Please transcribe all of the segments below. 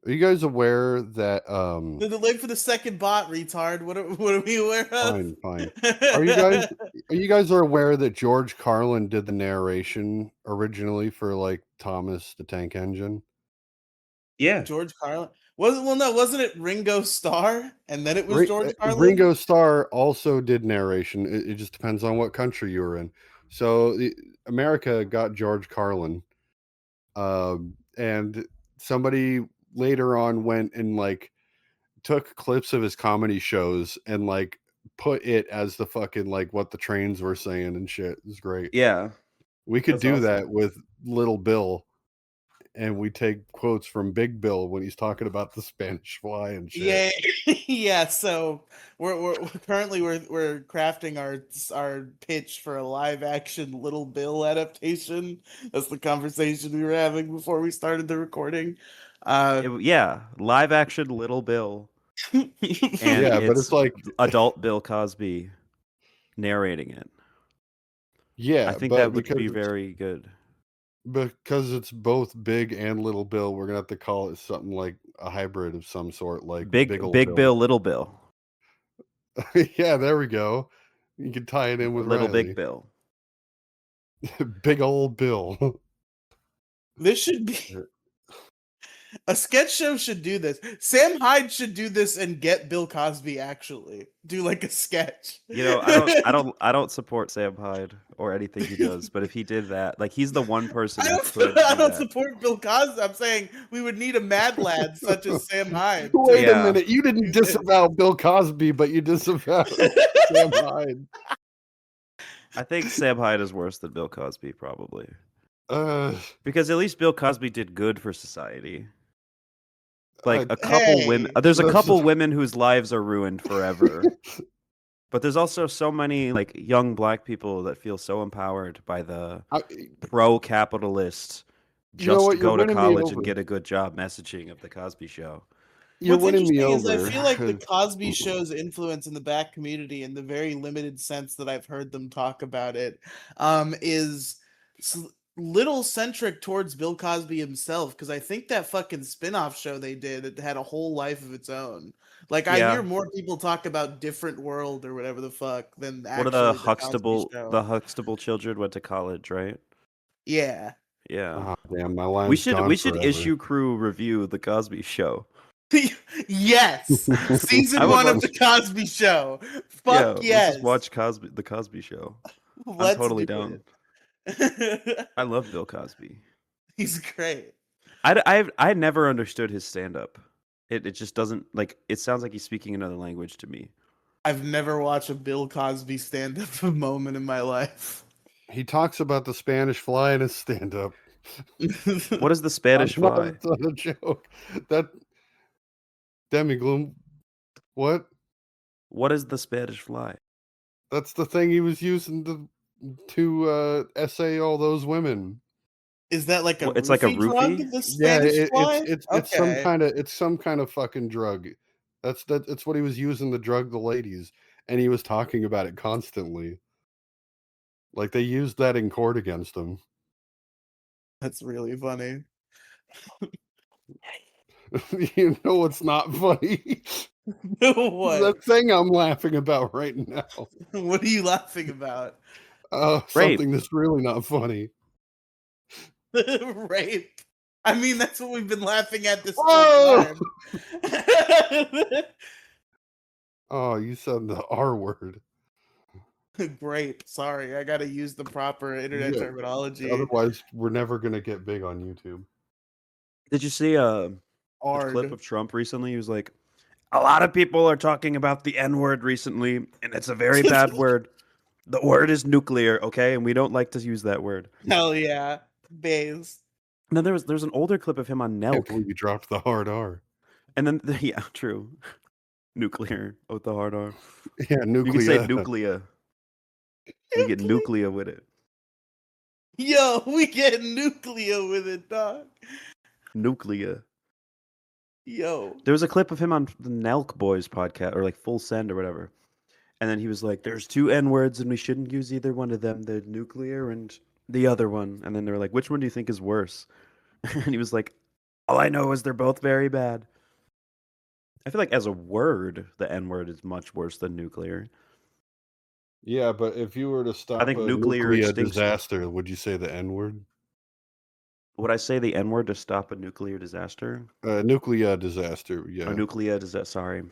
Are you guys aware that The delay for the second bot, retard. What are we aware of? fine, fine. Are you guys are aware that George Carlin did the narration originally for like Thomas the Tank Engine? Yeah. George Carlin wasn't it Ringo Starr and then it was George Carlin? Ringo Starr also did narration. It just depends on what country you were in. So America got George Carlin, and somebody later on went and like took clips of his comedy shows and like put it as the fucking like what the trains were saying and shit. It was great. Yeah. We could That's do awesome. that with Little Bill, and we take quotes from Big Bill when he's talking about the Spanish fly and shit. Yeah, yeah. So we're currently we're crafting our pitch for a live action Little Bill adaptation. That's the conversation we were having before we started the recording. Yeah, live action Little Bill. And Yeah, but it's like adult Bill Cosby narrating it. yeah, I think but that would because be very good. because it's both Big and Little Bill, we're gonna have to call it something like a hybrid of some sort, like Big Old Bill, Little Bill. Yeah, there we go. You can tie it in with Little Riley. Big Bill. Big old Bill. This should be a sketch show. Should do this. Sam Hyde should do this and get Bill Cosby actually do like a sketch. You know, I don't support Sam Hyde or anything he does, but if he did that, like he's the one person who could I do don't that. support Bill Cosby. I'm saying we would need a mad lad such as Sam Hyde. Wait a minute. You didn't disavow Bill Cosby, but you disavowed Sam Hyde. I think Sam Hyde is worse than Bill Cosby, probably. Because at least Bill Cosby did good for society. Like a couple women, there's a couple women whose lives are ruined forever. But there's also so many like young black people that feel so empowered by the pro-capitalist, just go to college and get a good job messaging of the Cosby Show. You're What's winning me interesting over. is I feel like the Cosby Show's influence in the black community, in the very limited sense that I've heard them talk about it, is little centric towards Bill Cosby himself. Because I think that fucking spin-off show they did, it had a whole life of its own. Like I hear more people talk about Different World or whatever the fuck than actually What are the Cosby Show. The Huxtable children went to college, right? Yeah. Yeah. Oh, damn, my line's we should forever. issue crew review the Cosby Show. Yes, season 1 of the Cosby Show. Fuck yes. Let's just watch the Cosby Show. I'm totally down. I love Bill Cosby. He's great. I never understood his stand-up. It just doesn't like. It sounds like he's speaking another language to me. I've never watched a Bill Cosby stand-up moment in my life. He talks about the Spanish fly in his stand-up. What is the Spanish fly? That's not a joke. That Demigloom. What? What is the Spanish fly? That's the thing he was using to essay all those women. Is that like a it's like a roofie? Drug, the Spanish fly? It's some kind of fucking drug. That's what he was using to drug the ladies, and he was talking about it constantly. Like they used that in court against him. That's really funny. You know what's not funny? What? The thing I'm laughing about right now. What are you laughing about? Something that's really not funny. Rape. I mean, that's what we've been laughing at this whole time. Oh, you said the R word. Grape. Sorry, I gotta use the proper internet terminology. Otherwise, we're never gonna get big on YouTube. Did you see a clip of Trump recently? He was like, a lot of people are talking about the N-word recently, and it's a very bad word. The word is nuclear, okay? And we don't like to use that word. Hell yeah. Bays. And then there's an older clip of him on Nelk. Can't believe you dropped the hard R. And then, yeah, true. Nuclear with the hard R. Yeah, nuclear. You can say nuclear. We get nuclear with it. Yo, we get nuclear with it, dog. Nuclear. Yo. There was a clip of him on the Nelk Boys podcast, or like Full Send or whatever. And then he was like, there's 2 N-words and we shouldn't use either one of them. The nuclear and the other one. And then they were like, which one do you think is worse? And he was like, All I know is they're both very bad. I feel like as a word, the N-word is much worse than nuclear. Yeah, but if you were to stop I think a nuclear nuclear extinction. disaster, would you say the N-word? Would I say the N-word to stop a nuclear disaster? Nuclear disaster, yeah. A nuclear disaster. Sorry.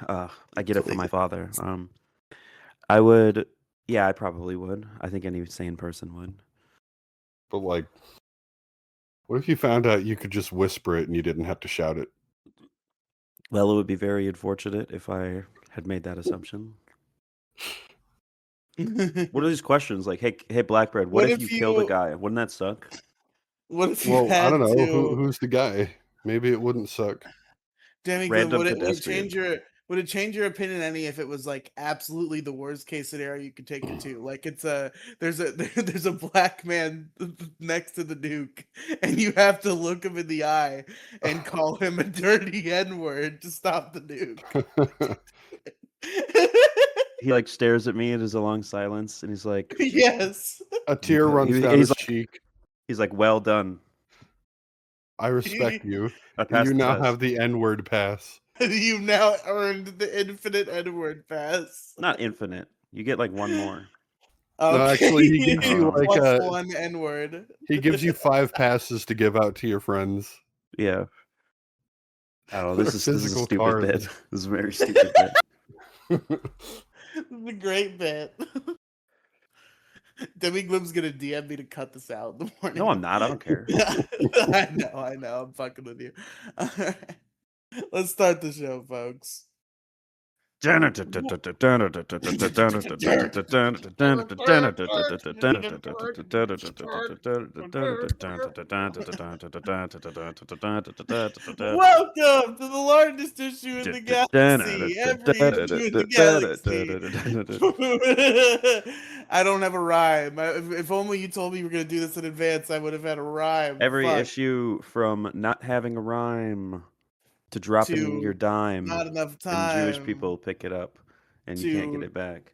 I get it from my father. I would. Yeah, I probably would. I think any sane person would. But like, what if you found out you could just whisper it and you didn't have to shout it? Well, it would be very unfortunate if I had made that assumption. What are these questions? Like, hey, Blackbread, what if you killed a guy? Wouldn't that suck? What if you Well, I don't had know. to? Who's the guy? Maybe it wouldn't suck. Demigloom, Random would it pedestrian. change your opinion any if it was like absolutely the worst case scenario you could take it to? Like it's there's a black man next to the Duke, and you have to look him in the eye and call him a dirty N-word to stop the Duke. He like stares at me. It is a long silence, and he's like, Yes. A tear runs down his cheek. He's like, well done. I respect you. I passed You the now test. have the N-word pass. You've now earned the infinite N-word pass. Not infinite. You get like one more. Okay. No, actually, he gives you like plus one N-word. He gives you 5 passes to give out to your friends. Yeah. I don't know. This is a stupid cards. bit. This is a very stupid bit. This is a great bit. Demigloom's gonna DM me to cut this out in the morning. No, I'm not. I don't care. I know. I'm fucking with you. All right. Let's start the show, folks. Welcome to the largest issue in the galaxy. Every issue in the galaxy. I don't have a rhyme. If only you told me you were going to do this in advance, I would have had a rhyme. Every issue from not having a rhyme to dropping your dime. Not enough time. And Jewish people pick it up and you can't get it back.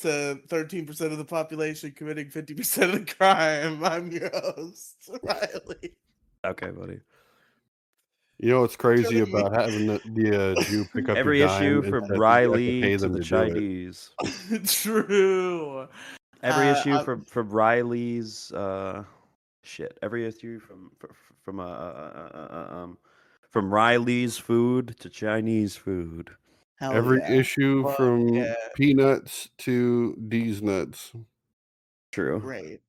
To 13% of the population committing 50% of the crime. I'm your host, Riley. Okay, buddy. You know what's crazy about having the Jew pick up every your issue dime from Riley to the Chinese. True. Every issue from Riley's shit. Every issue from Riley's food to Chinese food. Every issue from Peanuts to D's Nuts. True. Great.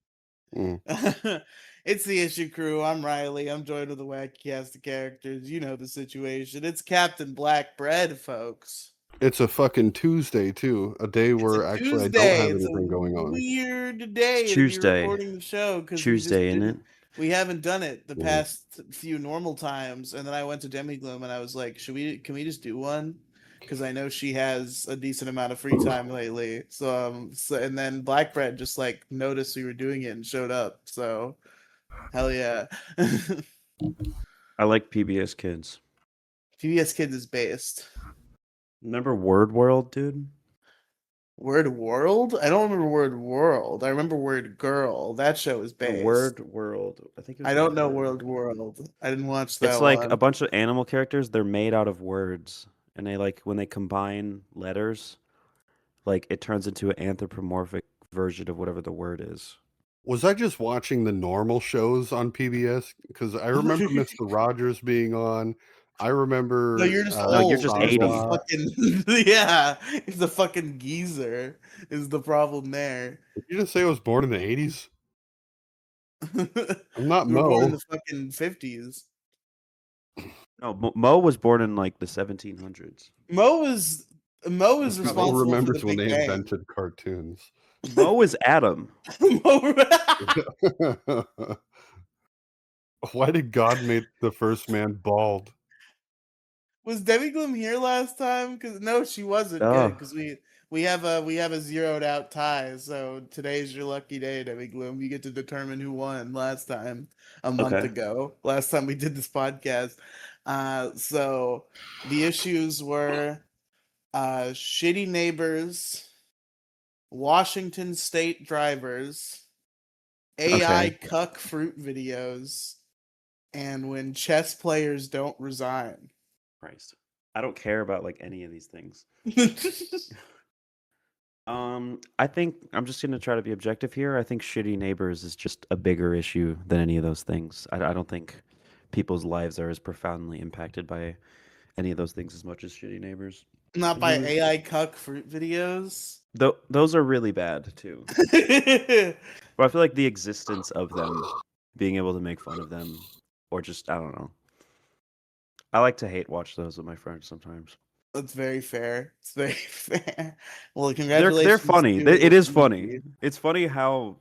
It's the Issue Crew. I'm Riley. I'm joined with the wacky cast of characters. You know the situation. It's Captain Black Bread, folks. It's a fucking Tuesday too, a day where actually I don't have anything going on. Weird day. It's Tuesday. To be recording the show because Tuesday, isn't it? We haven't done it the past few normal times, and then I went to Demigloom and I was like, can we just do one? Because I know she has a decent amount of free time lately. So and then Black Bread just like noticed we were doing it and showed up. So hell yeah. I like PBS Kids. PBS Kids is based. Remember Word World, dude? Word World? I don't remember Word World. I remember Word Girl. That show is based. Word World. I think. I don't know Word World. I didn't watch that. It's like a bunch of animal characters. They're made out of words, and they like when they combine letters, like it turns into an anthropomorphic version of whatever the word is. Was I just watching the normal shows on PBS? Because I remember Mr. Rogers being on. I remember. No, you're just old. No, you're just 80. Yeah, he's a fucking geezer. Is the problem there? Did you just say I was born in the 80s? I'm not Mo. Born in the fucking 50s. No, Mo was born in like the 1700s. Mo is responsible. Remembers when they invented cartoons. Mo is Adam. Why did God make the first man bald? Was Demigloom here last time? Because no, she wasn't. Good because we have a zeroed out tie. So today's your lucky day, Demigloom. You get to determine who won last time a month ago. Last time we did this podcast. So the issues were shitty neighbors, Washington State drivers, AI cuck fruit videos, and when chess players don't resign. Christ. I don't care about like any of these things. I think I'm just gonna try to be objective here. I think shitty neighbors is just a bigger issue than any of those things. I don't think people's lives are as profoundly impacted by any of those things as much as shitty neighbors. Not by AI cuck fruit videos. Those are really bad too. But I feel like the existence of them, being able to make fun of them, or just I don't know. I like to hate watch those with my friends sometimes. That's very fair. It's very fair. Well, congratulations. They're funny. to It is you. funny. It's funny how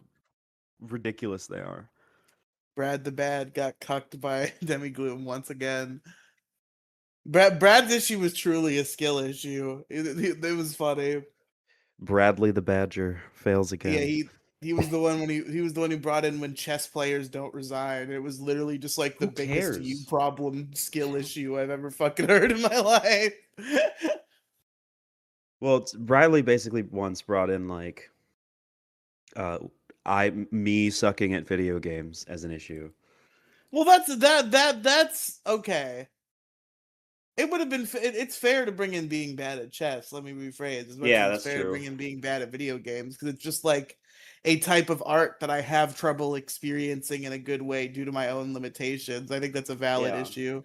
ridiculous they are. Brad the Bad got cucked by Demigloom once again. Brad's issue was truly a skill issue. It was funny. Bradley the Badger fails again. Yeah, he was the one when he was the one who brought in when chess players don't resign. It was literally just like the biggest you problem skill issue I've ever fucking heard in my life. Well, Bradley basically once brought in like me sucking at video games as an issue. Well, that's okay. It would have been. It's fair to bring in being bad at chess. Let me rephrase. As much as it's fair to bring in being bad at video games, because it's just like a type of art that I have trouble experiencing in a good way due to my own limitations. I think that's a valid issue.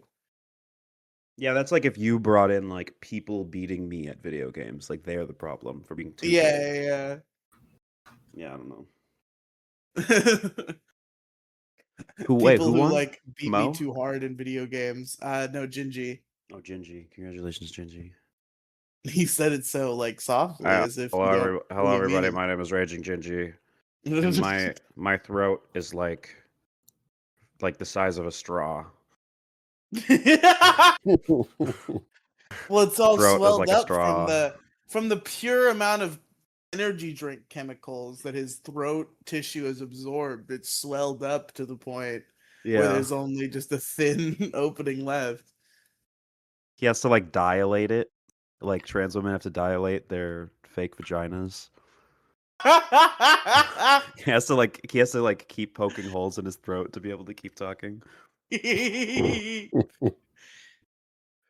Yeah, that's like if you brought in like people beating me at video games, like they're the problem for being too good. Yeah, I don't know. Who won? Like beat me too hard in video games. No, Gingy. Oh, Gingy! Congratulations, Gingy. He said it so like softly, as if. Hello, everybody. My name is Raging Gingy, and my throat is like the size of a straw. Well, it's all swelled up from the pure amount of energy drink chemicals that his throat tissue has absorbed. It's swelled up to the point where there's only just a thin opening left. He has to like dilate it. Like trans women have to dilate their fake vaginas. He has to keep poking holes in his throat to be able to keep talking.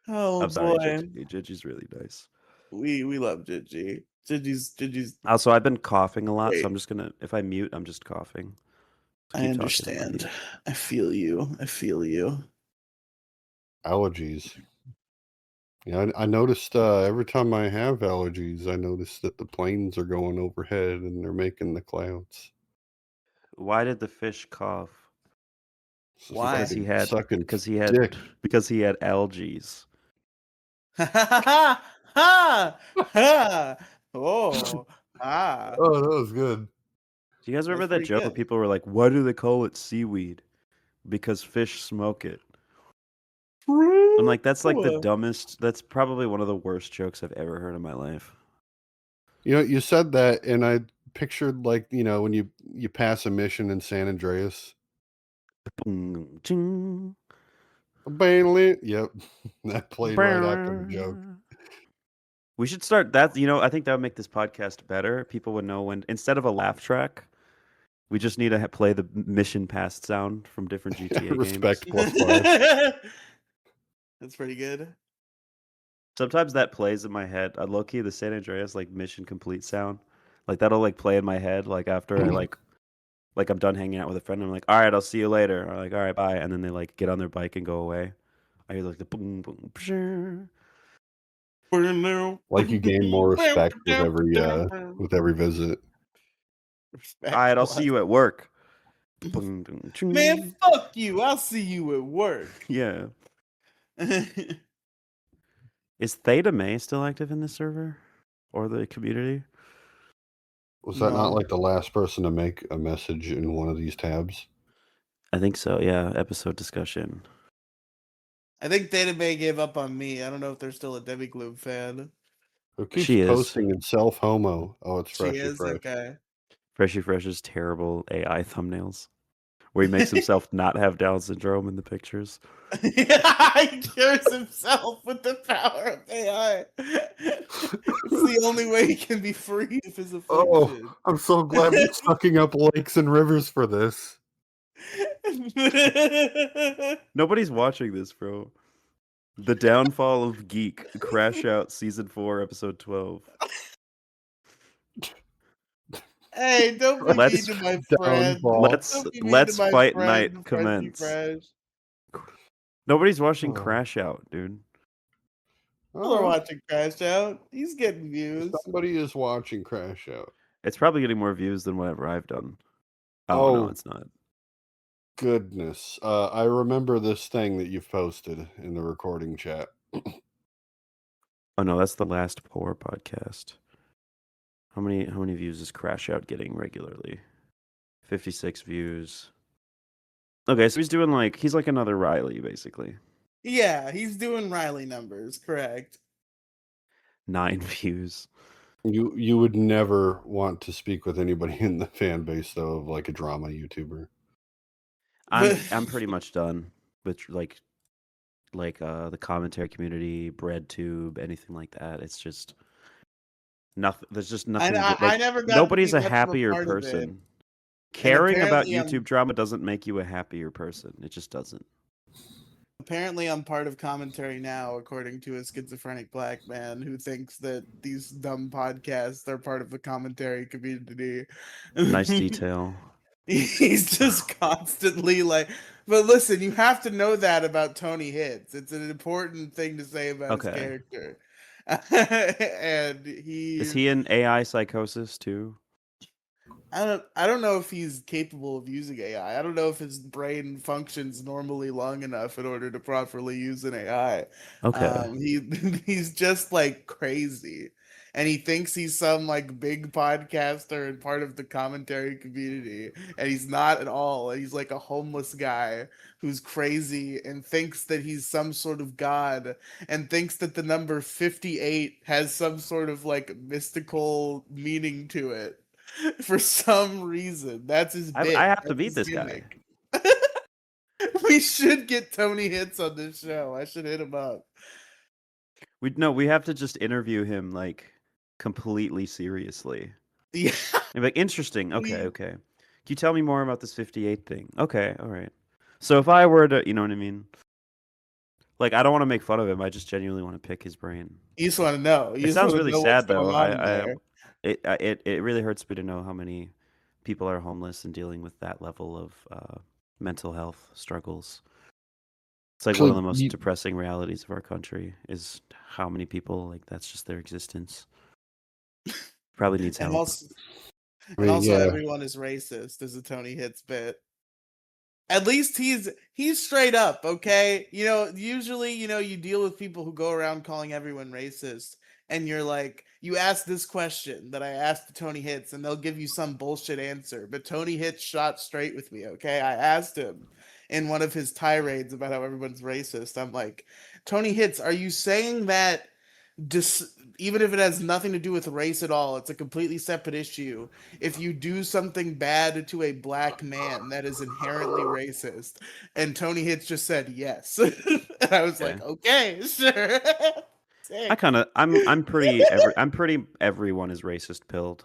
Oh, I'm sorry, boy. Gingy's really nice. We love Gingy. Gingy's. Also, I've been coughing a lot, so I'm just gonna. If I mute, I'm just coughing. I understand. I feel you. Allergies. Yeah, I noticed every time I have allergies, I notice that the planes are going overhead and they're making the clouds. Why did the fish cough? Why? Because he had algaes. Oh, that was good. Do you guys remember that joke where people were like, "Why do they call it seaweed?" Because fish smoke it. I'm like, that's like the dumbest. That's probably one of the worst jokes I've ever heard in my life. You know, you said that, and I pictured like when you pass a mission in San Andreas. Yep, that played right after the joke. We should start that. I think that would make this podcast better. People would know when, instead of a laugh track, we just need to play the mission past sound from different GTA Respect games. +5. That's pretty good. Sometimes that plays in my head. Low-key, the San Andreas like mission complete sound, like that'll like play in my head like after I like I'm done hanging out with a friend. I'm like, all right, I'll see you later. Or like, all right, bye. And then they like get on their bike and go away. I hear like the boom boom. Like you gain more respect with every visit. All right, I'll see you at work. Man, fuck you. I'll see you at work. Yeah. Is Theta May still active in the server or the community? Was that not like the last person to make a message in one of these tabs? I think so, yeah. Episode discussion. I think Theta May gave up on me. I don't know if they're still a Demigloom fan. Who keeps posting himself homo? Oh, it's Freshy Fresh. Okay. Freshy Fresh's terrible AI thumbnails, where he makes himself not have Down syndrome in the pictures. He cures himself with the power of AI. It's the only way he can be free of his affliction. Oh, I'm so glad we're sucking up lakes and rivers for this. Nobody's watching this, bro. The Downfall of Geek, Crash Out, Season 4, Episode 12. Hey, don't be mean to my friend. Don't be mean to Let's my fight friend, night Frenchie commence. Fresh. Nobody's watching Crash Out, dude. People are watching Crash Out. He's getting views. Somebody is watching Crash Out. It's probably getting more views than whatever I've done. Oh, no, it's not. Goodness. I remember this thing that you've posted in the recording chat. Oh no, that's the Last Pour podcast. How many views is Crash Out getting regularly? 56 views. Okay, so he's like another Riley, basically. Yeah, he's doing Riley numbers, correct. 9 views. You would never want to speak with anybody in the fan base though of like a drama YouTuber. I'm pretty much done with like the commentary community, BreadTube, anything like that. It's just nothing. There's just nothing. I never got nobody's to a be much happier of a part of it. person. Caring about apparently YouTube drama doesn't make you a happier person. It just doesn't. Apparently, I'm part of commentary now, according to a schizophrenic black man who thinks that these dumb podcasts are part of the commentary community. Nice detail. He's just constantly like, but listen, you have to know that about Tony Hits. It's an important thing to say about his character. And is he in AI psychosis too? I don't know if he's capable of using AI. I don't know if his brain functions normally long enough in order to properly use an AI. Okay. He's just like crazy. And he thinks he's some like big podcaster and part of the commentary community. And he's not at all. He's like a homeless guy who's crazy and thinks that he's some sort of god and thinks that the number 58 has some sort of like mystical meaning to it. For some reason, that's his bit. I have to beat this guy. We should get Tony Hits on this show. I should hit him up. We have to just interview him like completely seriously. Yeah. Like, interesting. Okay. Can you tell me more about this 58 thing? Okay, all right. So if I were to, you know what I mean? Like, I don't want to make fun of him. I just genuinely want to pick his brain. You just want to know. It sounds really sad though. It really hurts me to know how many people are homeless and dealing with that level of mental health struggles. It's like one of the most depressing realities of our country is how many people like that's just their existence. Probably needs help. And also everyone is racist is a Tony Hits bit. At least he's straight up, okay? You know, usually, you deal with people who go around calling everyone racist. And you're like, you ask this question that I asked to Tony Hits, and they'll give you some bullshit answer. But Tony Hits shot straight with me, okay? I asked him in one of his tirades about how everyone's racist. I'm like, Tony Hits, are you saying that even if it has nothing to do with race at all, it's a completely separate issue. If you do something bad to a black man, that is inherently racist. And Tony Hits just said yes. And I was like, okay, sure. I'm pretty everyone is racist pilled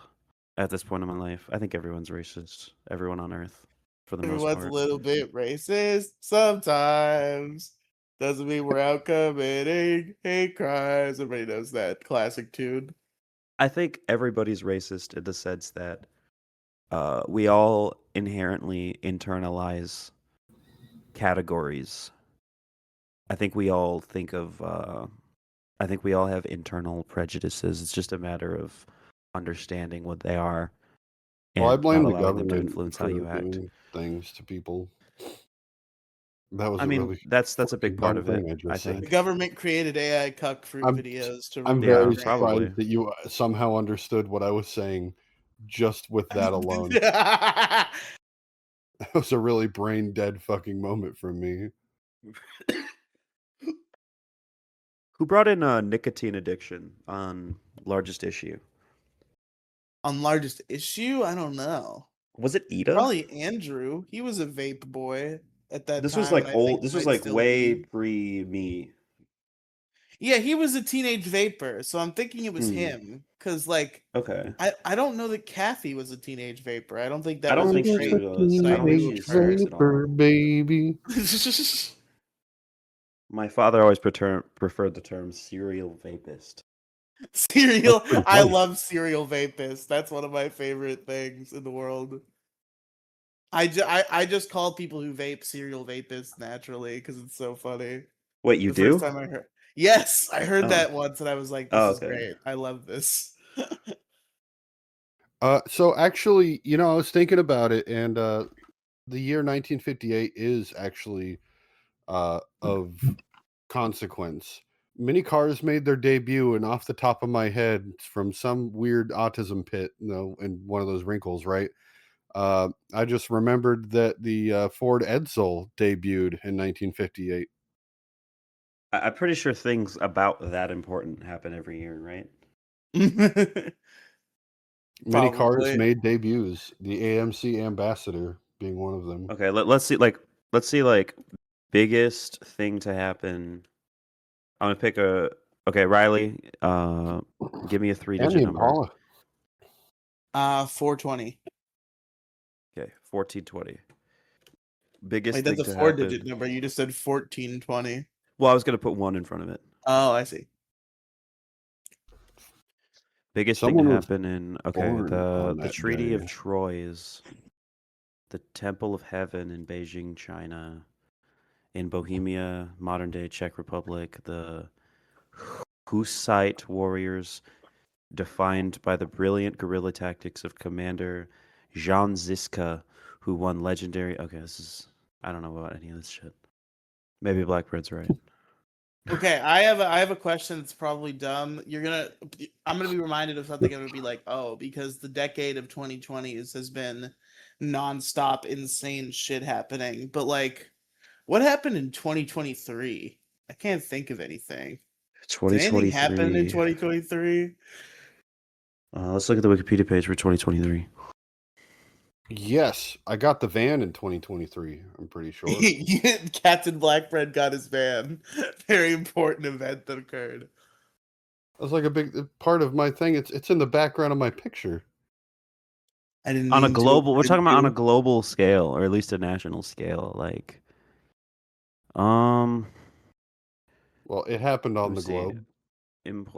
at this point in my life. I think everyone's racist. Everyone on earth, for the most part. Everyone's a little bit racist sometimes. Doesn't mean we're out committing hate crimes. Everybody knows that classic tune. I think everybody's racist in the sense that we all inherently internalize categories. I think we all have internal prejudices. It's just a matter of understanding what they are. Well, I blame the government to influence how you act. Things to people. That was that's a big part of it. I think the government created AI cuck fruit videos to. I'm very surprised that you somehow understood what I was saying, just with that alone. That was a really brain dead fucking moment from me. Who brought in nicotine addiction on Largest Issue? On Largest Issue? I don't know. Was it Ida? Probably Andrew. He was a vape boy at that time. This was like old. This was like way pre me. Yeah, he was a teenage vapor, so I'm thinking it was Hmm. him. Because, like, Okay. I don't know that Kathy was a teenage vapor. I don't think that I don't was a think she trait was. that I I don't think knew she of experienced her. it all. Baby. My father always preferred the term serial vapist. Serial. That's pretty I funny. love serial vapist. That's one of my favorite things in the world. I just call people who vape serial vapists naturally because it's so funny. Wait, you The first do? time I heard, yes, I heard Oh. that once, and I was like, "This Oh, is okay. great. I love this." So actually, I was thinking about it, and the year 1958 is actually of consequence. Mini cars made their debut, and off the top of my head, from some weird autism pit, in one of those wrinkles, right? I just remembered that the Ford Edsel debuted in 1958. I'm pretty sure things about that important happen every year, right? Many cars Probably. made debuts, the AMC Ambassador being one of them. Okay, let's see like biggest thing to happen. I'm gonna pick a okay, Riley. Give me a 3-digit And the number. Impala. 420. Okay, 1420. Biggest Wait, thing that's a to 4-digit happen. number. You just said 1420. Well, I was gonna put 1 in front of it. Oh, I see. Biggest thing to Someone was happen in born on the that Treaty of day. Troyes, the Temple of Heaven in Beijing, China, in Bohemia, modern day Czech Republic, the Hussite warriors defined by the brilliant guerrilla tactics of Commander Jan Ziska, who won legendary. Okay, I don't know about any of this shit. Maybe Blackbird's right. Okay, I have a question that's probably dumb. I'm gonna be reminded of something. I'm gonna be like, oh, because the decade of 2020s has been nonstop insane shit happening. But like, what happened in 2023? I can't think of anything. Did anything happen in 2023. 2023? Let's look at the Wikipedia page for 2023. Yes, I got the van in 2023. I'm pretty sure. Captain Blackbread got his van. Very important event that occurred. That's like a big part of my thing. It's in the background of my picture. I didn't On a mean to. global, we're talking about on a Do. global scale, or at least a national scale. Like, Well, it happened let on me the see. globe.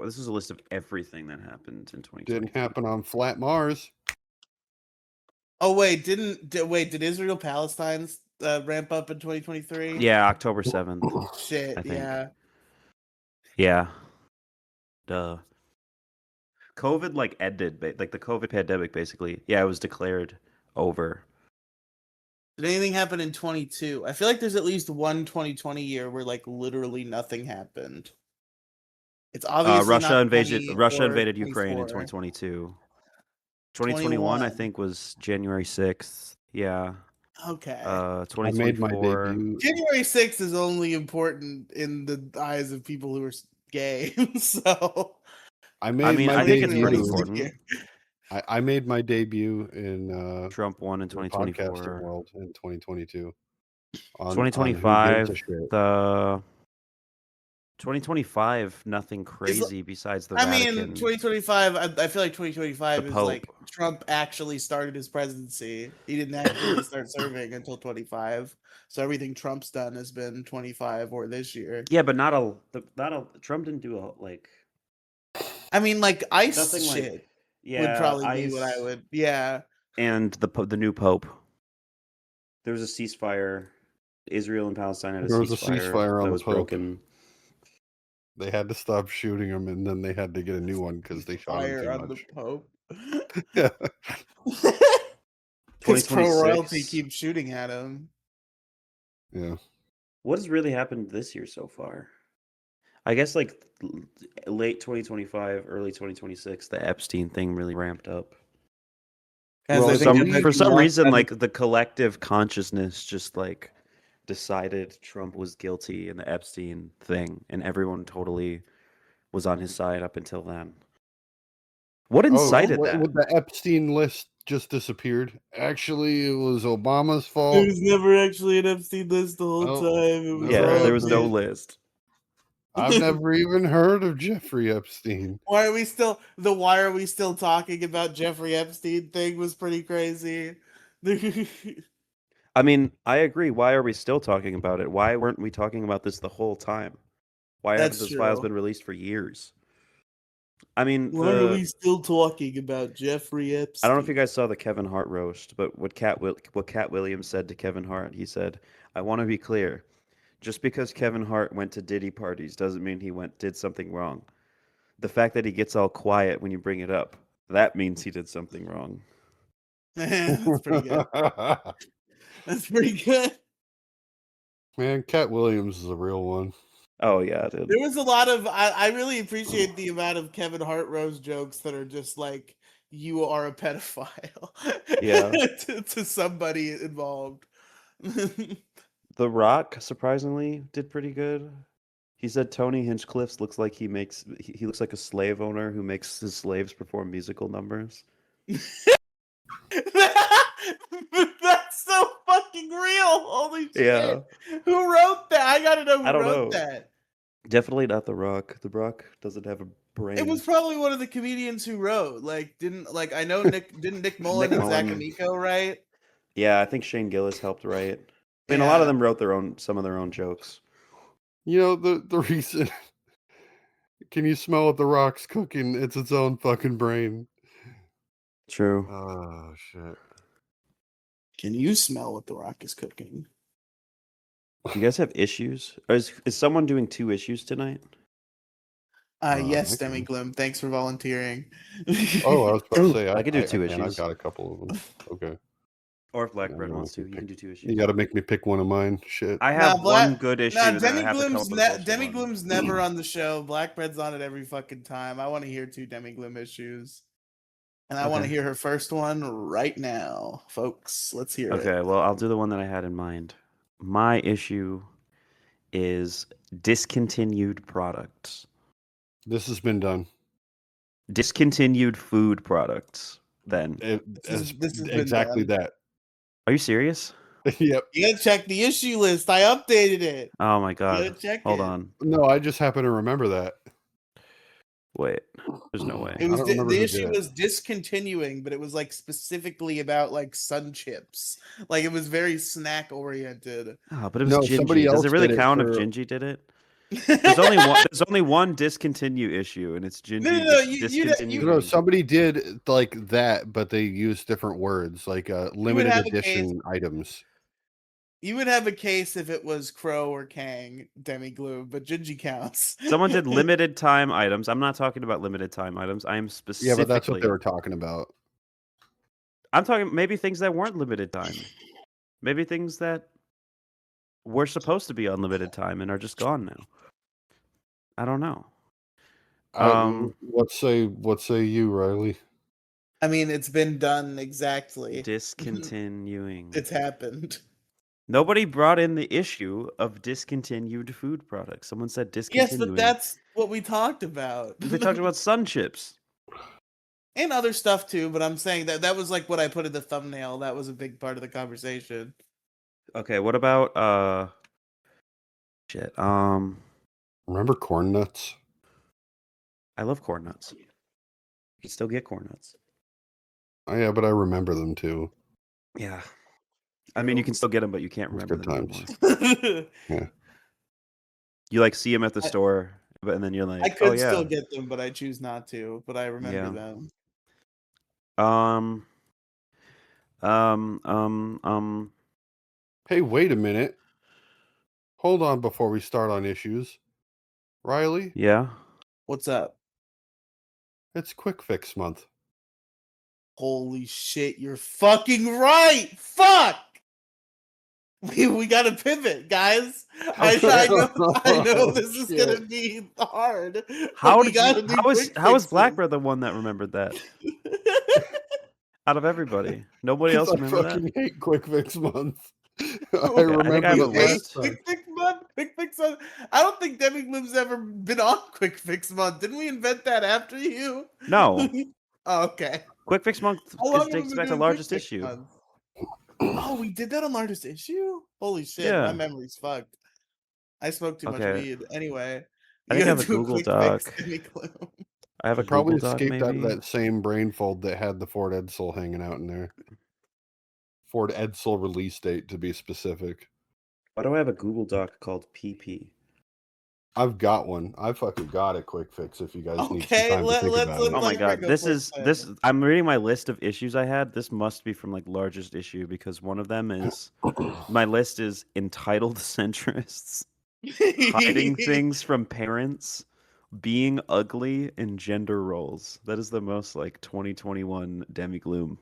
This is a list of everything that happened in 2023. Didn't happen on flat Mars. Oh wait, did Israel Palestine ramp up in 2023? Yeah, October 7th. Shit, I think. yeah. Yeah. Duh. COVID ended, like the COVID pandemic basically. Yeah, it was declared over. Did anything happen in 22? I feel like there's at least one 2020 year where like literally nothing happened. It's obviously Russia not invaded 20 Russia or invaded Ukraine in 24. 2022. 2021 I 21. think was January 6th. Yeah. Okay. I made my 2024. debut. January 6th is only important in the eyes of people who are gay. So I made my I think it's pretty debut. important. I made my debut in Trump won in the podcasting 2024. world in 2022. On Who Gives a 2025, Shit. the 2025, nothing crazy besides the Vatican. 2025, I feel like 2025 The is like Pope. Trump actually started his presidency. He didn't actually start serving until 25. So everything Trump's done has been 25 or this year. Yeah, but not a Trump didn't do a like I mean, like ICE nothing shit like would yeah, probably be what I ICE would. Yeah. and the new Pope. There was a ceasefire. Israel and Palestine had a There was a ceasefire ceasefire on that the was Pope. broken. They had to stop shooting him, and then they had to get a new one because they shot him Fire too on much. the Pope. Yeah. Because pro royalty 2026. keeps shooting at him. Yeah. What has really happened this year so far? I guess like late 2025, early 2026, the Epstein thing really ramped up. Guys, Well, I it's think For some reason, I'm- like the collective consciousness just like decided Trump was guilty in the Epstein thing, and everyone totally was on his side up until then. What incited that? The Epstein list just disappeared. Actually, it was Obama's There fault. was never actually an Epstein list the whole time. It was Yeah, all there was no just- list. I've never even heard of Jeffrey Epstein. Why are we still talking about Jeffrey Epstein thing was pretty crazy. I mean, I agree. Why are we still talking about it? Why weren't we talking about this the whole time? Why haven't That's those files true. been released for years? I mean, Why are we still talking about Jeffrey Epstein? I don't know if you guys saw the Kevin Hart roast, but what Cat Williams said to Kevin Hart, he said, "I want to be clear. Just because Kevin Hart went to Diddy parties doesn't mean he did something wrong. The fact that he gets all quiet when you bring it up, that means he did something wrong." That's pretty good. That's pretty good. Man, Cat Williams is a real one. Oh yeah, dude. There was a lot of I really appreciate the amount of Kevin Hart roast jokes that are just like, you are a pedophile. Yeah. to somebody involved. The Rock surprisingly did pretty good. He said Tony Hinchcliffe looks like he looks like a slave owner who makes his slaves perform musical numbers. That's so fucking real. Holy shit. Yeah. Who wrote that? I gotta know who I don't wrote know. that. Definitely not The Rock. The Rock doesn't have a brain. It was probably one of the comedians who wrote. I know Nick Mullen and Zach Amico write? Yeah, I think Shane Gillis helped write. I mean, a lot of them wrote some of their own jokes. You know, the reason. Can you smell what The Rock's cooking? It's its own fucking brain. True. Oh shit. Can you smell what The Rock is cooking? You guys have issues? Or is someone doing 2 issues tonight? Yes, Demi Gloom. Thanks for volunteering. Oh, I was about to say I could do 2 issues. I've got a couple of them. Okay. Or if Black Bread wants to, you can do 2 issues. You got to make me pick one of mine. Shit. I have one good issue. Demi Gloom's never on the show. Black Bread's on it every fucking time. I want to hear 2 Demi Gloom issues. And I want to hear her first one right now, folks. Let's hear it. Okay, well, I'll do the one that I had in mind. My issue is discontinued products. This has been done. Discontinued food products, then. This is exactly that. Are you serious? Yep. You gotta check the issue list. I updated it. Oh my god. Hold on. No, I just happen to remember that. Wait, there's no way. It was the issue was discontinuing, but it was like specifically about like sun chips. Like it was very snack oriented. Oh, but it was Gingy. Does it really count if Gingy did it? There's only one discontinue issue, and it's Gingy. No, somebody did like that, but they used different words, like limited edition items. You would have a case if it was Crow or Kang, Demi Gloom, but Gingy counts. Someone did limited time items. I'm not talking about limited time items. I am specifically. Yeah, but that's what they were talking about. I'm talking maybe things that weren't limited time. Maybe things that were supposed to be on limited time and are just gone now. I don't know. What say you, Riley? I mean, it's been done exactly. Discontinuing. It's happened. Nobody brought in the issue of discontinued food products. Someone said discontinuing. Yes, but that's what we talked about. They talked about sun chips. And other stuff too, but I'm saying that was like what I put in the thumbnail. That was a big part of the conversation. Okay, what about shit. Remember corn nuts? I love corn nuts. You can still get corn nuts. Oh yeah, but I remember them too. Yeah. I mean, you can still get them, but you can't remember them anymore. Yeah. You like see them at the store, and then you're like, I could still get them, but I choose not to. But I remember them. Hey, wait a minute. Hold on before we start on issues. Riley? Yeah? What's up? It's Quick Fix month. Holy shit, you're fucking right! Fuck! We gotta pivot, guys. I know this is gonna be hard. How is Blackbird the one that remembered that? Out of everybody, nobody else remembered that. I fucking hate Quick Fix month. I remember. Quick Fix month. Quick Fix month. I don't think Demi Gloom's ever been on Quick Fix month. Didn't we invent that after you? No. Oh, okay. Quick Fix month dates back to largest issue. Oh, we did that on largest issue? Holy shit, my memory's fucked. I smoked too much weed. Anyway, I think I have a Google Doc. I have a probably Google Doc, escaped out of maybe. that same brain fold that had the Ford Edsel hanging out in there. Ford Edsel release date, to be specific. Why do I have a Google Doc called PP? I've got one. I fucking got a quick fix if you guys need some time to think about it. Oh my god, this. I'm reading my list of issues I had. This must be from like largest issue because one of them is my list is entitled centrists, hiding things from parents, being ugly, and gender roles. That is the most like 2021 Demigloom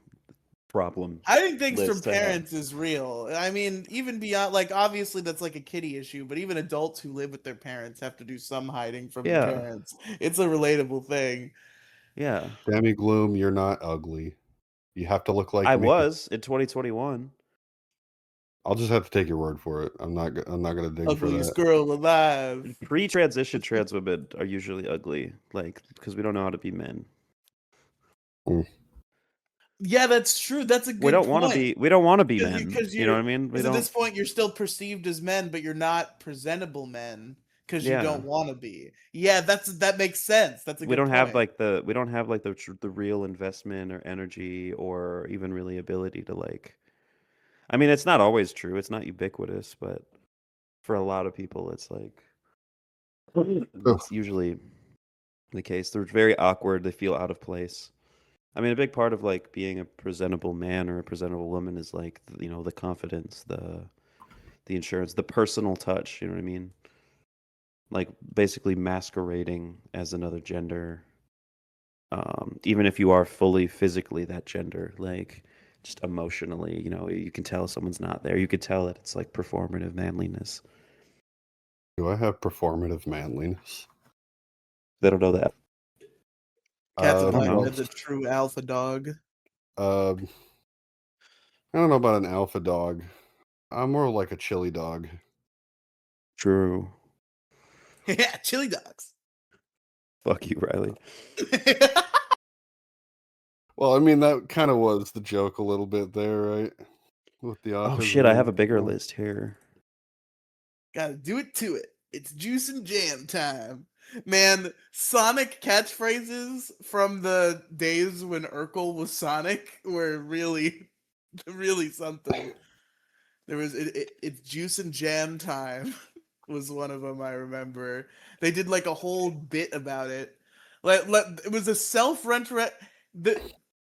problem. Hiding things from parents is real. I mean, even beyond, like, obviously that's like a kiddie issue, but even adults who live with their parents have to do some hiding from the parents. It's a relatable thing. Yeah. Demigloom, you're not ugly. You have to look like I me. was in 2021. I'll just have to take your word for it. I'm not gonna dig for that. Ugliest girl alive. Pre-transition trans women are usually ugly, like because we don't know how to be men. Yeah, that's true. That's a good We don't point. We don't want to be men. You know what I mean? Because at this point, you're still perceived as men, but you're not presentable men because you don't want to be. Yeah, that makes sense. That's a good point. We don't have like the real investment or energy or even really ability to like. I mean, it's not always true. It's not ubiquitous, but for a lot of people, it's like it's usually the case. They're very awkward. They feel out of place. I mean, a big part of like being a presentable man or a presentable woman is like, you know, the confidence, the insurance, the personal touch, you know what I mean? Like basically masquerading as another gender. Even if you are fully physically that gender, like just emotionally, you know, you can tell someone's not there. You could tell that it's like performative manliness. Do I have performative manliness? They don't know that. Captain Black is a true alpha dog. I don't know about an alpha dog. I'm more like a chili dog. True. Yeah, chili dogs. Fuck you, Riley. Well, I mean, that kind of was the joke a little bit there, right? With the autism. Oh shit, I have a bigger list here. Gotta do it to it. It's juice and jam time. Man, Sonic catchphrases from the days when Urkel was Sonic were really, really something. There was it's juice and jam time was one of them. I remember they did like a whole bit about it. It was a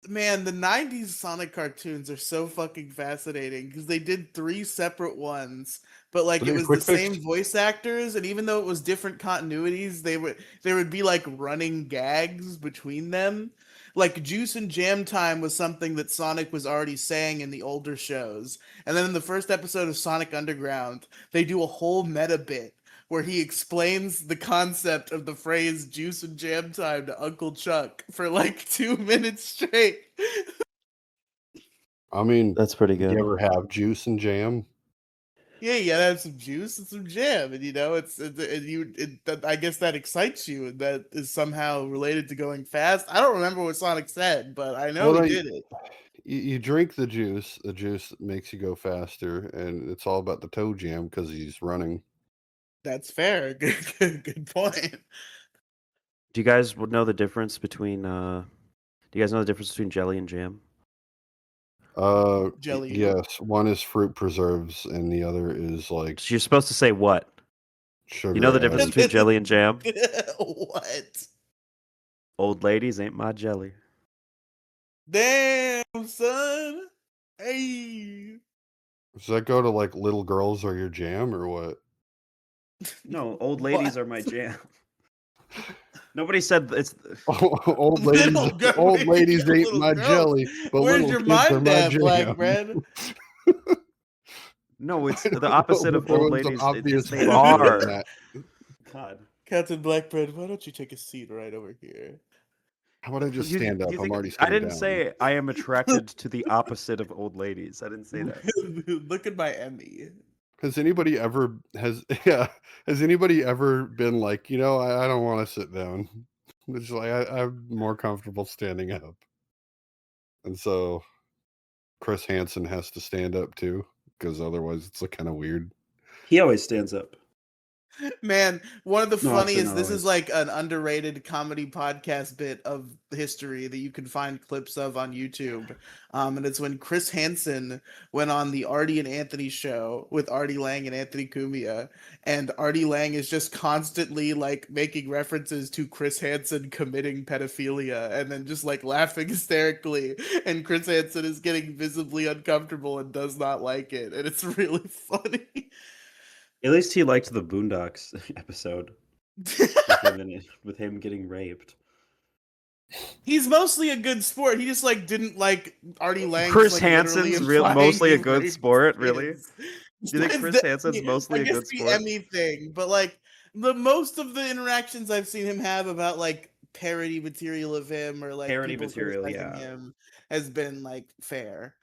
Man, the 90s Sonic cartoons are so fucking fascinating because they did 3 separate ones, but like it was the same voice actors, and even though it was different continuities, there would be like running gags between them. Like Juice and Jam Time was something that Sonic was already saying in the older shows. And then in the first episode of Sonic Underground, they do a whole meta bit where he explains the concept of the phrase juice and jam time to Uncle Chuck for like 2 minutes straight. I mean, that's pretty good. You ever have juice and jam? Yeah, you gotta have some juice and some jam, and you know, I guess that excites you, and that is somehow related to going fast. I don't remember what Sonic said, but I know he did it. You drink the juice makes you go faster, and it's all about the toe jam because he's running. That's fair. Good point. Do you guys know the difference between jelly and jam? Jelly. Yes, one is fruit preserves and the other is like. So you're supposed to say what? Sugar. You know the difference between jelly and jam? What? Old ladies ain't my jelly. Damn, son. Hey. Does that go to like little girls are your jam or what? No, old ladies are my jam. Nobody said it's old ladies. Old ladies ain't my jelly, but where's little your kids mind are my at, jam. Black bread? No, it's the opposite of old ladies. They are. God, Captain Blackbread, why don't you take a seat right over here? How about I just stand up? I'm already. I didn't say I am attracted to the opposite of old ladies. I didn't say that. Look at my Emmy. Has anybody ever been like, I don't want to sit down. It's like I'm more comfortable standing up. And so Chris Hansen has to stand up too, because otherwise it's kind of weird. He always stands up. Man, one of the No, actually, funniest, not this is always. like an underrated comedy podcast bit of history that you can find clips of on YouTube. And it's when Chris Hansen went on the Artie and Anthony show with Artie Lang and Anthony Cumia. And Artie Lang is just constantly like making references to Chris Hansen committing pedophilia and then just like laughing hysterically. And Chris Hansen is getting visibly uncomfortable and does not like it. And it's really funny. At least he liked the Boondocks episode with him getting raped. He's mostly a good sport. He just like didn't like Artie Lang's Chris like literally Hansen's implying mostly he a good raped sport, really? kids. You think Chris Besides Hansen's mostly I a guess good the sport? Emmy thing, but like the most of the interactions I've seen him have about like parody material of him or like Parody people material, criticizing yeah. him has been like fair.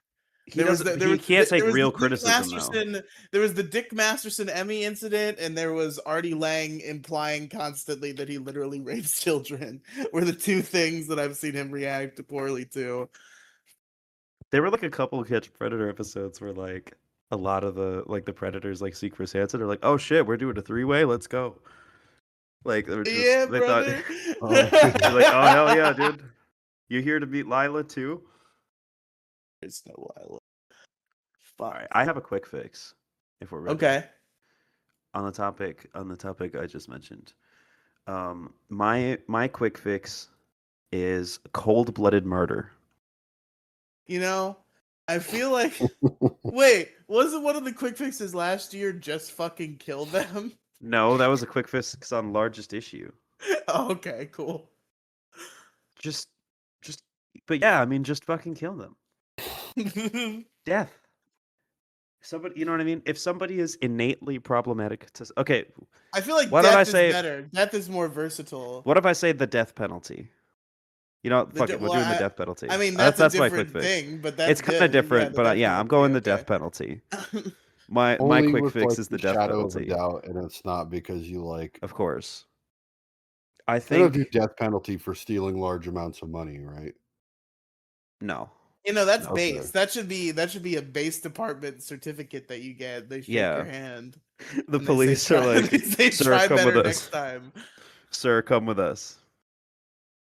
He doesn't. He can't take real criticism though. There was the Dick Masterson Emmy incident, and there was Artie Lang implying constantly that he literally rapes children. Were the two things that I've seen him react poorly to. There were like a couple of Catch Predator episodes where like a lot of the predators like see Chris Hansen are like, oh shit, we're doing a 3-way, let's go. Like they were just they brother. thought they're like, oh hell yeah, dude. You here to meet Lila too? There's no Lila. All right, I have a quick fix if we're ready. Okay. On the topic I just mentioned. My quick fix is cold-blooded murder. You know, I feel like wait, wasn't one of the quick fixes last year just fucking kill them? No, that was a quick fix on largest issue. Oh, okay, cool. Just but yeah, I mean just fucking kill them. Death. Somebody, you know what I mean? If somebody is innately problematic to okay, I feel like what death did I is say? better. Death is more versatile. What if I say the death penalty? You know, fuck it, we're doing the death penalty. I mean, that's a my quick different fix. thing, but that's It's kind of different, but yeah, I'm going the death penalty. My Only quick with, fix like, is the the death shadow of a penalty. doubt, and it's not because you like. Of course. I They don't do think death penalty for stealing large amounts of money, right? no. You know, that's No. base. That should be a base department certificate that you get. They shake your hand. The and police are like, they say, "Sir, try come better with next us. time. Sir, come with us.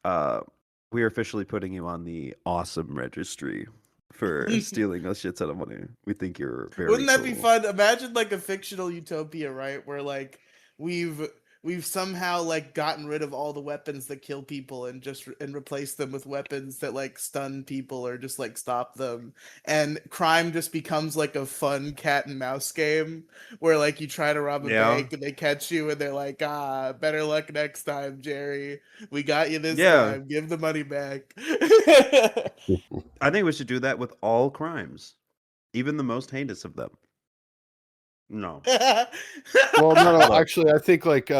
We are officially putting you on the awesome registry for stealing a shit ton of money. We think you're very Wouldn't that be cool." fun? Imagine like a fictional utopia, right? Where like we've somehow like gotten rid of all the weapons that kill people and just and replaced them with weapons that like stun people or just like stop them, and crime just becomes like a fun cat and mouse game where like you try to rob a bank and they catch you and they're like, better luck next time, Jerry, we got you this time, give the money back. I think we should do that with all crimes, even the most heinous of them. No. Well, no. Actually, I think like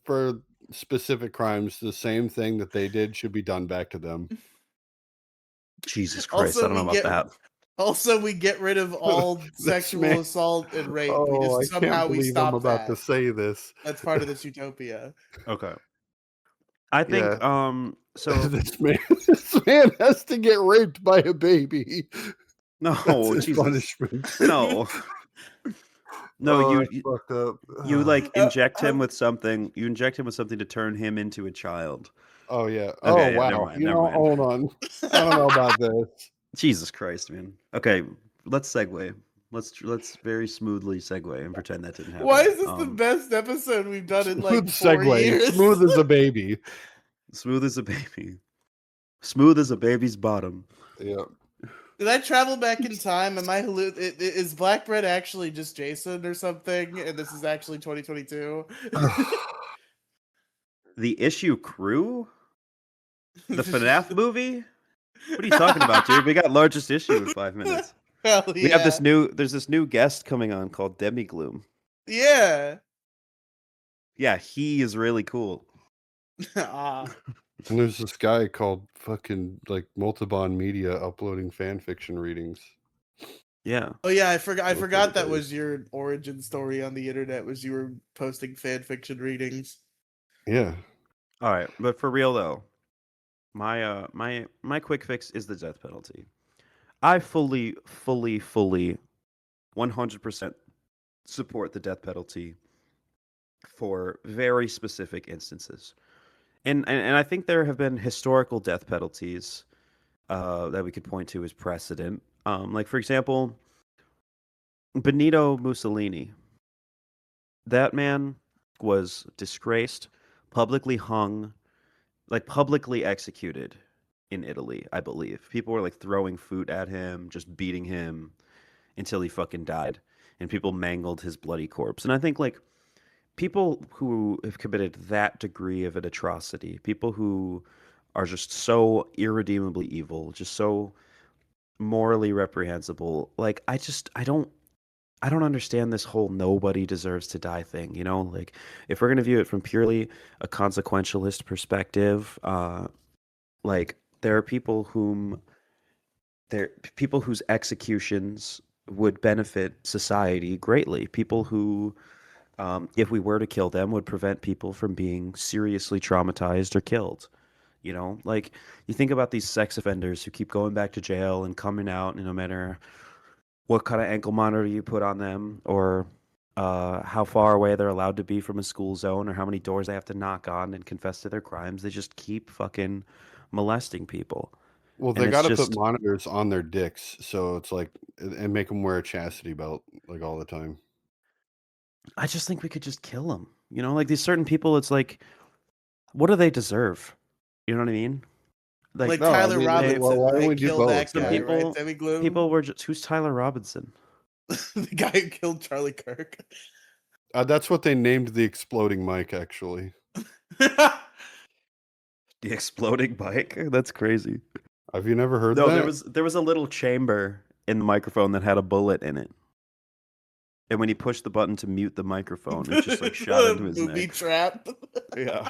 for specific crimes, the same thing that they did should be done back to them. Jesus Christ, I don't know about that. Also, we get rid of all sexual assault and rape. We just somehow we stop I'm about to say this. That's part of this utopia. Okay. I think so this man has to get raped by a baby. No, that's his Jesus. punishment. No. No, fucked up. You like inject him with something. You inject him with something to turn him into a child. Oh yeah. Okay, wow. Never mind. Hold on. I don't know about this. Jesus Christ, man. Okay, let's segue. Let's very smoothly segue and pretend that didn't happen. Why is this the best episode we've done in like 4 years? Smooth as a baby. Smooth as a baby. Smooth as a baby's bottom. Yeah. Did I travel back in time? Am I is Black Bread actually just Jason or something? And this is actually 2022? The issue crew? The FNAF movie? What are you talking about, dude? We got largest issue in 5 minutes. Hell yeah. We have there's this new guest coming on called Demigloom. Yeah. Yeah, he is really cool. And there's this guy called fucking like Multibond Media uploading fan fiction readings. Yeah. Oh yeah, I forgot that was your origin story on the internet, was you were posting fan fiction readings. Yeah. All right, but for real though, my quick fix is the death penalty. I fully 100% support the death penalty for very specific instances. And I think there have been historical death penalties that we could point to as precedent. Like, for example, Benito Mussolini. That man was disgraced, publicly hung, like publicly executed in Italy, I believe. People were like throwing food at him, just beating him until he fucking died. And people mangled his bloody corpse. And I think like people who have committed that degree of an atrocity, people who are just so irredeemably evil, just so morally reprehensible, like I don't understand this whole nobody deserves to die thing, you know? Like, if we're going to view it from purely a consequentialist perspective, like, there are people whose executions would benefit society greatly. People who, if we were to kill them, would prevent people from being seriously traumatized or killed. You know, like, you think about these sex offenders who keep going back to jail and coming out, and no matter what kind of ankle monitor you put on them, or how far away they're allowed to be from a school zone, or how many doors they have to knock on and confess to their crimes. They just keep fucking molesting people. Well, And they it's got to put just, monitors on their dicks, so it's like, and make them wear a chastity belt like all the time. I just think we could just kill them. You know, like these certain people, it's like, what do they deserve? You know what I mean? Like No, I Tyler mean, Robinson why don't we might do kill that both? Some guy, Yeah. right? Demi Gloom? people were just, who's Tyler Robinson? The guy who killed Charlie Kirk. That's what they named the exploding mic, actually. The exploding bike? That's crazy. Have you never heard No, that? there was a little chamber in the microphone that had a bullet in it. And when he pushed the button to mute the microphone, it just like shot into his Movie neck. trap. Yeah.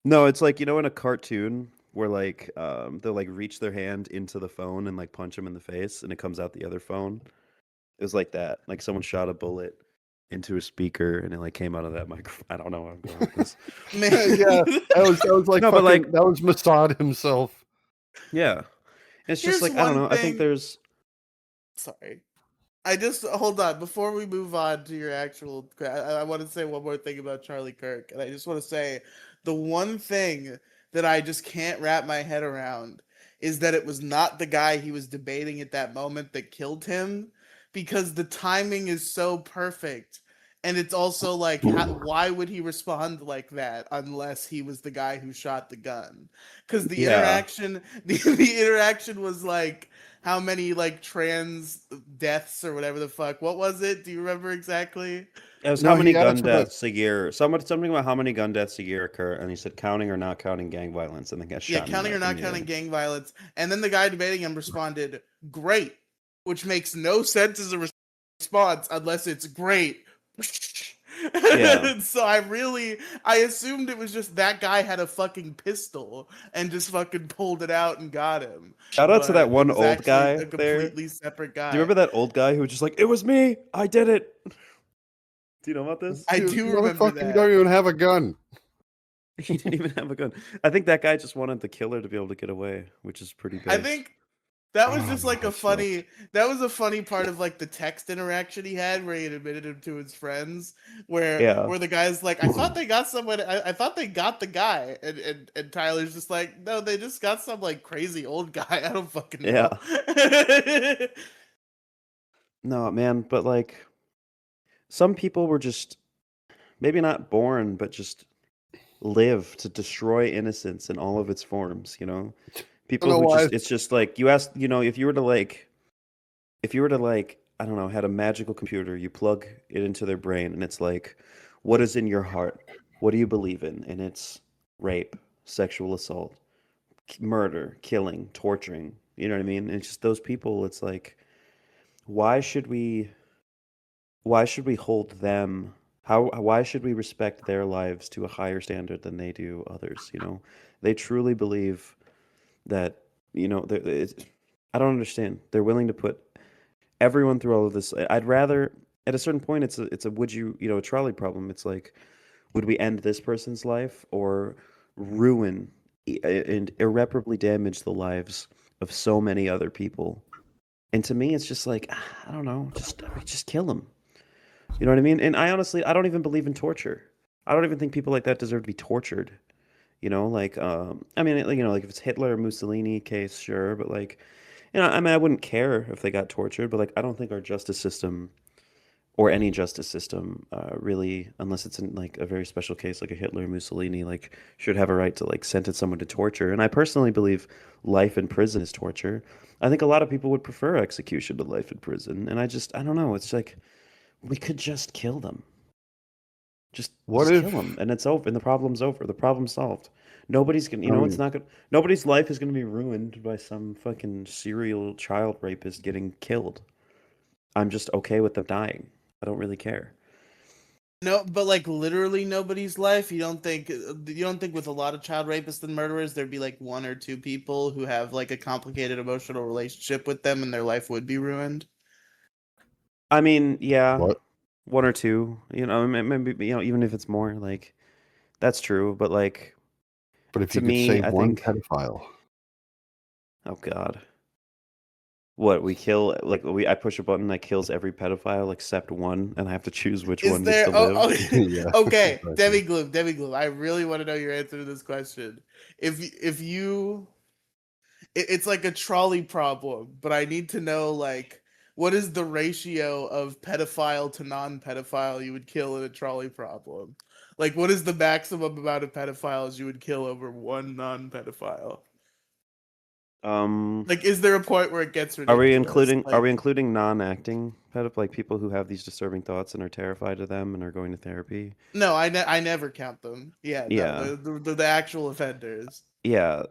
No, it's like, you know, in a cartoon where like they'll like reach their hand into the phone and like punch him in the face and it comes out the other phone. It was like that. Like someone shot a bullet into a speaker and it like came out of that microphone. I don't know where I'm going with this. Man. Yeah, that was like No, but, fucking, like- that was Mossad himself. Yeah. It's just Here's like, I don't one know. I think thing- there's Sorry. I just hold on before we move on to your actual. I want to say one more thing about Charlie Kirk, and I just want to say the one thing that I just can't wrap my head around is that it was not the guy he was debating at that moment that killed him, because the timing is so perfect, and it's also like, why would he respond like that unless he was the guy who shot the gun? Because the Yeah. interaction, the interaction was like, how many like trans deaths or whatever the fuck. What was it? Do you remember exactly? it was No, how many he asked gun about- deaths a year. Something about how many gun deaths a year occur, and he said counting or not counting gang violence, and then got shot. Yeah, in the counting or neck not in the counting end. gang violence. And then the guy debating him responded, "Great," which makes no sense as a response unless it's great. Yeah. So I assumed it was just that guy had a fucking pistol and just fucking pulled it out and got him. Shout out to But that it one was old actually guy a there. completely separate guy. Do you remember that old guy who was just like, "It was me, I did it"? Do you know about this? I Dude, do remember motherfucker, that. you don't even have a gun. He didn't even have a gun. I think that guy just wanted the killer to be able to get away, which is pretty big. I think that was Oh, just like a that's funny. That was a funny part of like the text interaction he had, where he had admitted him to his friends. Yeah. Where the guy's like, "I thought they got someone. I thought they got the guy," and Tyler's just like, "No, they just got some like crazy old guy. I don't fucking know." No, man, but like some people were just maybe not born, but just live to destroy innocence in all of its forms, you know? People know who why. just it's just like you ask, you know, if you were to like I don't know, had a magical computer, you plug it into their brain and it's like, what is in your heart? What do you believe in? And it's rape, sexual assault, murder, killing, torturing. You know what I mean? It's just those people, it's like, why should we hold them why should we respect their lives to a higher standard than they do others, you know? They truly believe that, you know, I don't understand. They're willing to put everyone through all of this. I'd rather, at a certain point, it's a would you, you know, a trolley problem. It's like, would we end this person's life or ruin and irreparably damage the lives of so many other people? And to me, it's just like, I don't know, just kill them. You know what I mean? And I honestly, I don't even believe in torture. I don't even think people like that deserve to be tortured. You know, like, I mean, you know, like if it's Hitler or Mussolini case, sure, but like, you know, I mean, I wouldn't care if they got tortured, but like, I don't think our justice system or any justice system really, unless it's in like a very special case like a Hitler or Mussolini, like should have a right to like sentence someone to torture. And I personally believe life in prison is torture. I think a lot of people would prefer execution to life in prison, and I don't know. It's like we could just kill them. What Just kill them, if? and it's over, and the problem's over. The problem's solved. Nobody's gonna, you I know, it's mean, not gonna. Nobody's life is gonna be ruined by some fucking serial child rapist getting killed. I'm just okay with them dying. I don't really care. No, but like literally nobody's life. You don't think with a lot of child rapists and murderers there'd be like one or two people who have like a complicated emotional relationship with them and their life would be ruined? I mean, yeah, what? one or two. You know, maybe you know, even if it's more, like that's true. But like But if to you could me, save I one think, pedophile, oh God, what we kill? Like I push a button that kills every pedophile except one, and I have to choose which Is one gets there? to Oh, live. yeah, okay. exactly. Demi Gloom. I really want to know your answer to this question. If you, it's like a trolley problem, but I need to know like what is the ratio of pedophile to non-pedophile you would kill in a trolley problem? Like, what is the maximum amount of pedophiles you would kill over one non-pedophile? Um, Like, is there a point where it gets ridiculous? are we Like, including non-acting like people who have these disturbing thoughts and are terrified of them and are going to therapy? no, I never count them. Yeah, no, Yeah. the actual offenders. Yeah.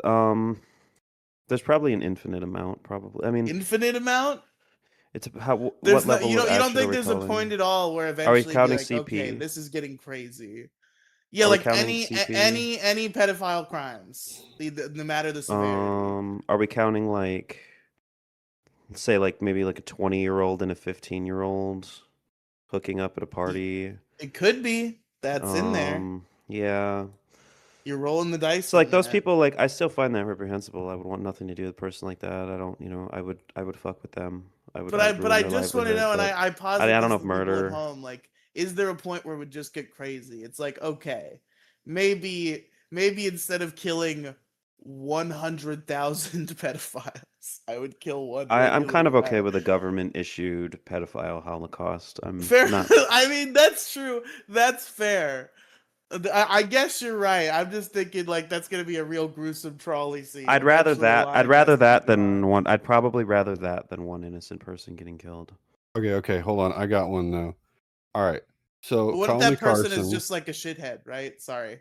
There's probably an infinite amount, probably. I mean, Infinite amount? it's how There's what not, level of you don't action are think we there's a point calling? at all where Are we eventually be counting like, okay, CP? this is getting crazy. Yeah, Are we like counting CP? any pedophile crimes, no matter the severity. Are we counting like say like maybe like a 20-year-old and a 15-year-old hooking up at a party? It could be that's in there. Yeah. You're rolling the dice So like on those that. people, like I still find that reprehensible. I would want nothing to do with a person like that. I don't, you know, I would fuck with them. I would But ruin I their just want to livelihood, know, and but I I posit don't this know to if the people at murder. home, like, is there a point where it would just get crazy? It's like, okay, maybe instead of killing 100,000 pedophiles, I would kill one I'm regular kind of okay guy. with a government issued pedophile holocaust. I'm Fair. not. I mean, that's true. That's fair. I guess you're right. I'm just thinking like that's gonna be a real gruesome trolley scene. Eventually, the I'd line rather has to be that than drawn. one. I'd probably rather that than one innocent person getting killed. Okay, hold on. I got one though. All right. So But what if call me that person is Carson. just like a shithead, right? Sorry.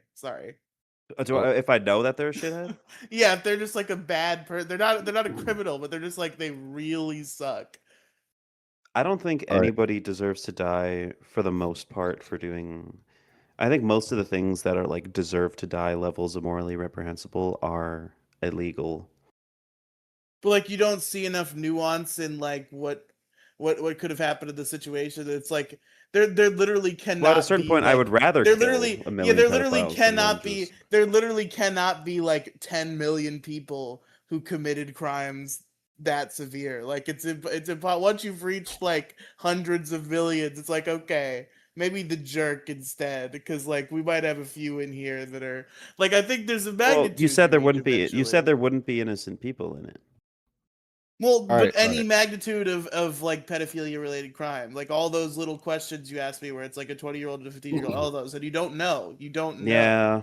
Oh, If I know that they're a shithead, Yeah, if they're just like a bad person, they're not a criminal, but they're just like they really suck. I don't think all right. anybody deserves to die for the most part for doing. I think most of the things that are like deserve to die levels of morally reprehensible are illegal. But like you don't see enough nuance in like what could have happened in the situation. It's like there literally Well, at a cannot certain be point, I would like rather there kill literally a yeah million pedophiles than one just. there literally cannot be like 10 million people who committed crimes that severe. Like it's about once you've reached like hundreds of millions, it's like okay, maybe the jerk instead because like we might have a few in here that are like I think there's a Well, you magnitude said you there reach wouldn't be. You said eventually. there wouldn't be innocent people in it. Well, All but right. All any right. magnitude of like pedophilia related crime, like all those little questions you asked me where it's like a 20-year-old and a 15-year-old, all those, and you don't know. You don't know. Yeah.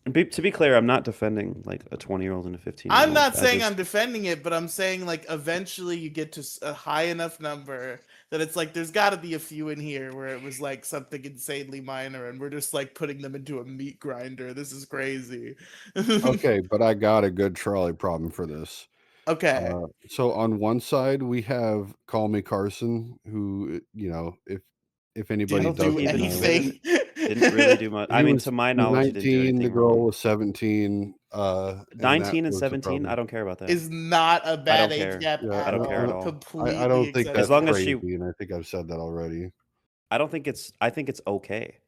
To be clear, I'm not defending like a 20-year-old and a I'm 15-year-old. not I saying I'm just defending it, but I'm saying like eventually you get to a high enough number that it's like there's got to be a few in here where it was like something insanely minor and we're just like putting them into a meat grinder. This is crazy. Okay, but I got a good trolley problem for this. Okay. So on one side we have Call Me Carson, who if I anybody don't think Do he doesn't even know, anything. didn't really do much. I he mean, was to my he's knowledge, he didn't do 19, the anything girl wrong. was 17, and that 19 and was the 17, I problem. don't care about that. Is not a I bad don't age care. gap Yeah, I at don't care at all. all. I Completely don't think As that's long acceptable. as she, crazy, and I think I've said that already. I don't think it's. I think it's okay.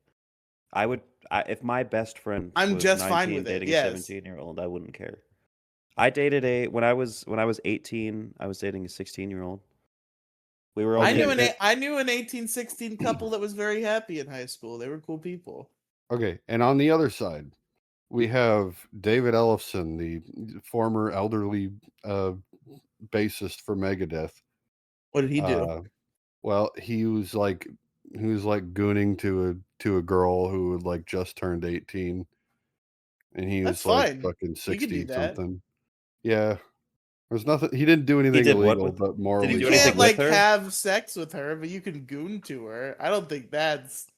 I would, if my best friend I'm was just fine 19 with it. dating a Yes. 17-year-old, I wouldn't care. I dated when I was 18, I was dating a 16-year-old. We were all I knew getting an 1816 couple that was very happy in high school. They were cool people. Okay, and on the other side, we have David Ellefson, the former elderly bassist for Megadeth. What did he do? Well, he was like gooning to a girl who had like just turned 18, and he That's was like fine. fucking You could do 60 that. something. Yeah, there's nothing. He didn't do anything did what illegal, with- but morally. do You anything can't with like her? have sex with her, but you can goon to her. I don't think that's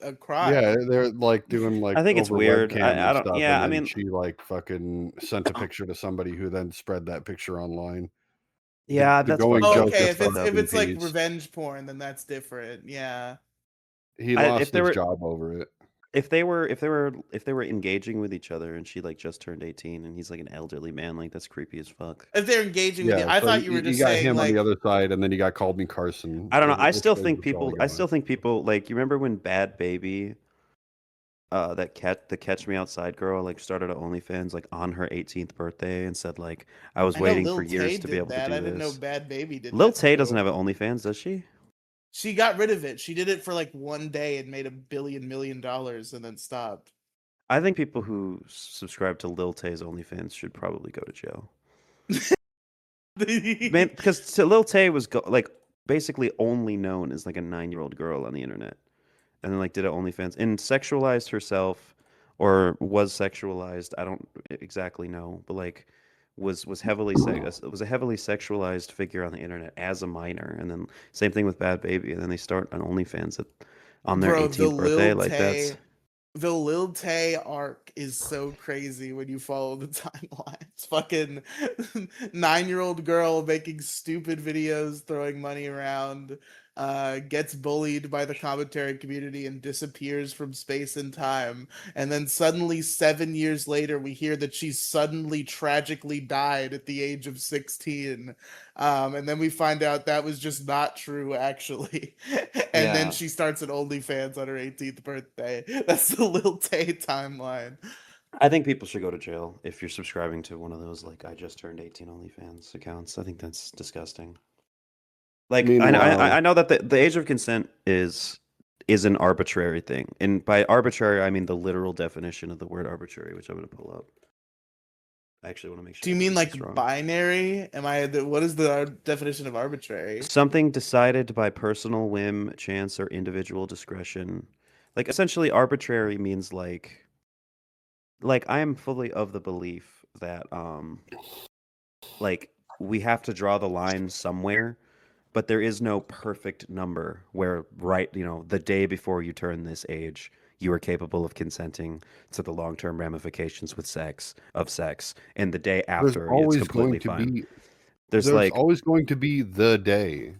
a crime. Yeah, they're like doing like I think it's over weird. webcam I and don't. stuff, Yeah, and I then mean, she like fucking sent a picture to somebody who then spread that picture online. yeah, The that's going fucked Oh, up. joke okay. gets If fucked in it's like peace. revenge porn, then that's different. Yeah. He If lost they his were job over it. if they were engaging with each other and she like just turned 18 and he's like an elderly man, like that's creepy as fuck. If they're engaging with you, Yeah, I so thought you were you just got saying him on like the other side, and then you got Called Me Carson. I don't know. I Which still way think was Charlie people going? like you remember when Bad Baby the Catch Me Outside girl like started a OnlyFans like on her 18th birthday and said like I was I know waiting Lil for years Tay to be did able to that. do I didn't know this. Bad Baby did Lil that Tay too. doesn't have an OnlyFans, does she? She got rid of it. She did it for like one day and made $1 million and then stopped. I think people who subscribe to Lil Tay's OnlyFans should probably go to jail. Man, because Lil Tay was like basically only known as like a 9-year-old girl on the internet, and then like did a OnlyFans and sexualized herself, or was sexualized. I don't exactly know, but like was heavily was a heavily sexualized figure on the internet as a minor, and then same thing with Bad Baby, and then they start an OnlyFans on their Bro, 18th birthday. Like that's the Lil Tay arc is so crazy when you follow the timelines. Fucking 9-year-old girl making stupid videos, throwing money around, gets bullied by the commentary community and disappears from space and time. And then suddenly, 7 years later, we hear that she suddenly tragically died at the age of 16. And then we find out that was just not true, actually. And then Yeah. she starts an OnlyFans on her 18th birthday. That's the Lil Tay timeline. I think people should go to jail if you're subscribing to one of those like I just turned 18 OnlyFans accounts. I think that's disgusting. Like I know that the age of consent is an arbitrary thing, and by arbitrary I mean the literal definition of the word arbitrary, which I'm going to pull up. I actually want to make sure. Do you mean like binary? What is the definition of arbitrary? Something decided by personal whim, chance, or individual discretion. Like essentially, arbitrary means like I am fully of the belief that like we have to draw the line somewhere, but there is no perfect number where the day before you turn this age you are capable of consenting to the long-term ramifications with sex, and the day after it's completely fine. There's always going to be the day.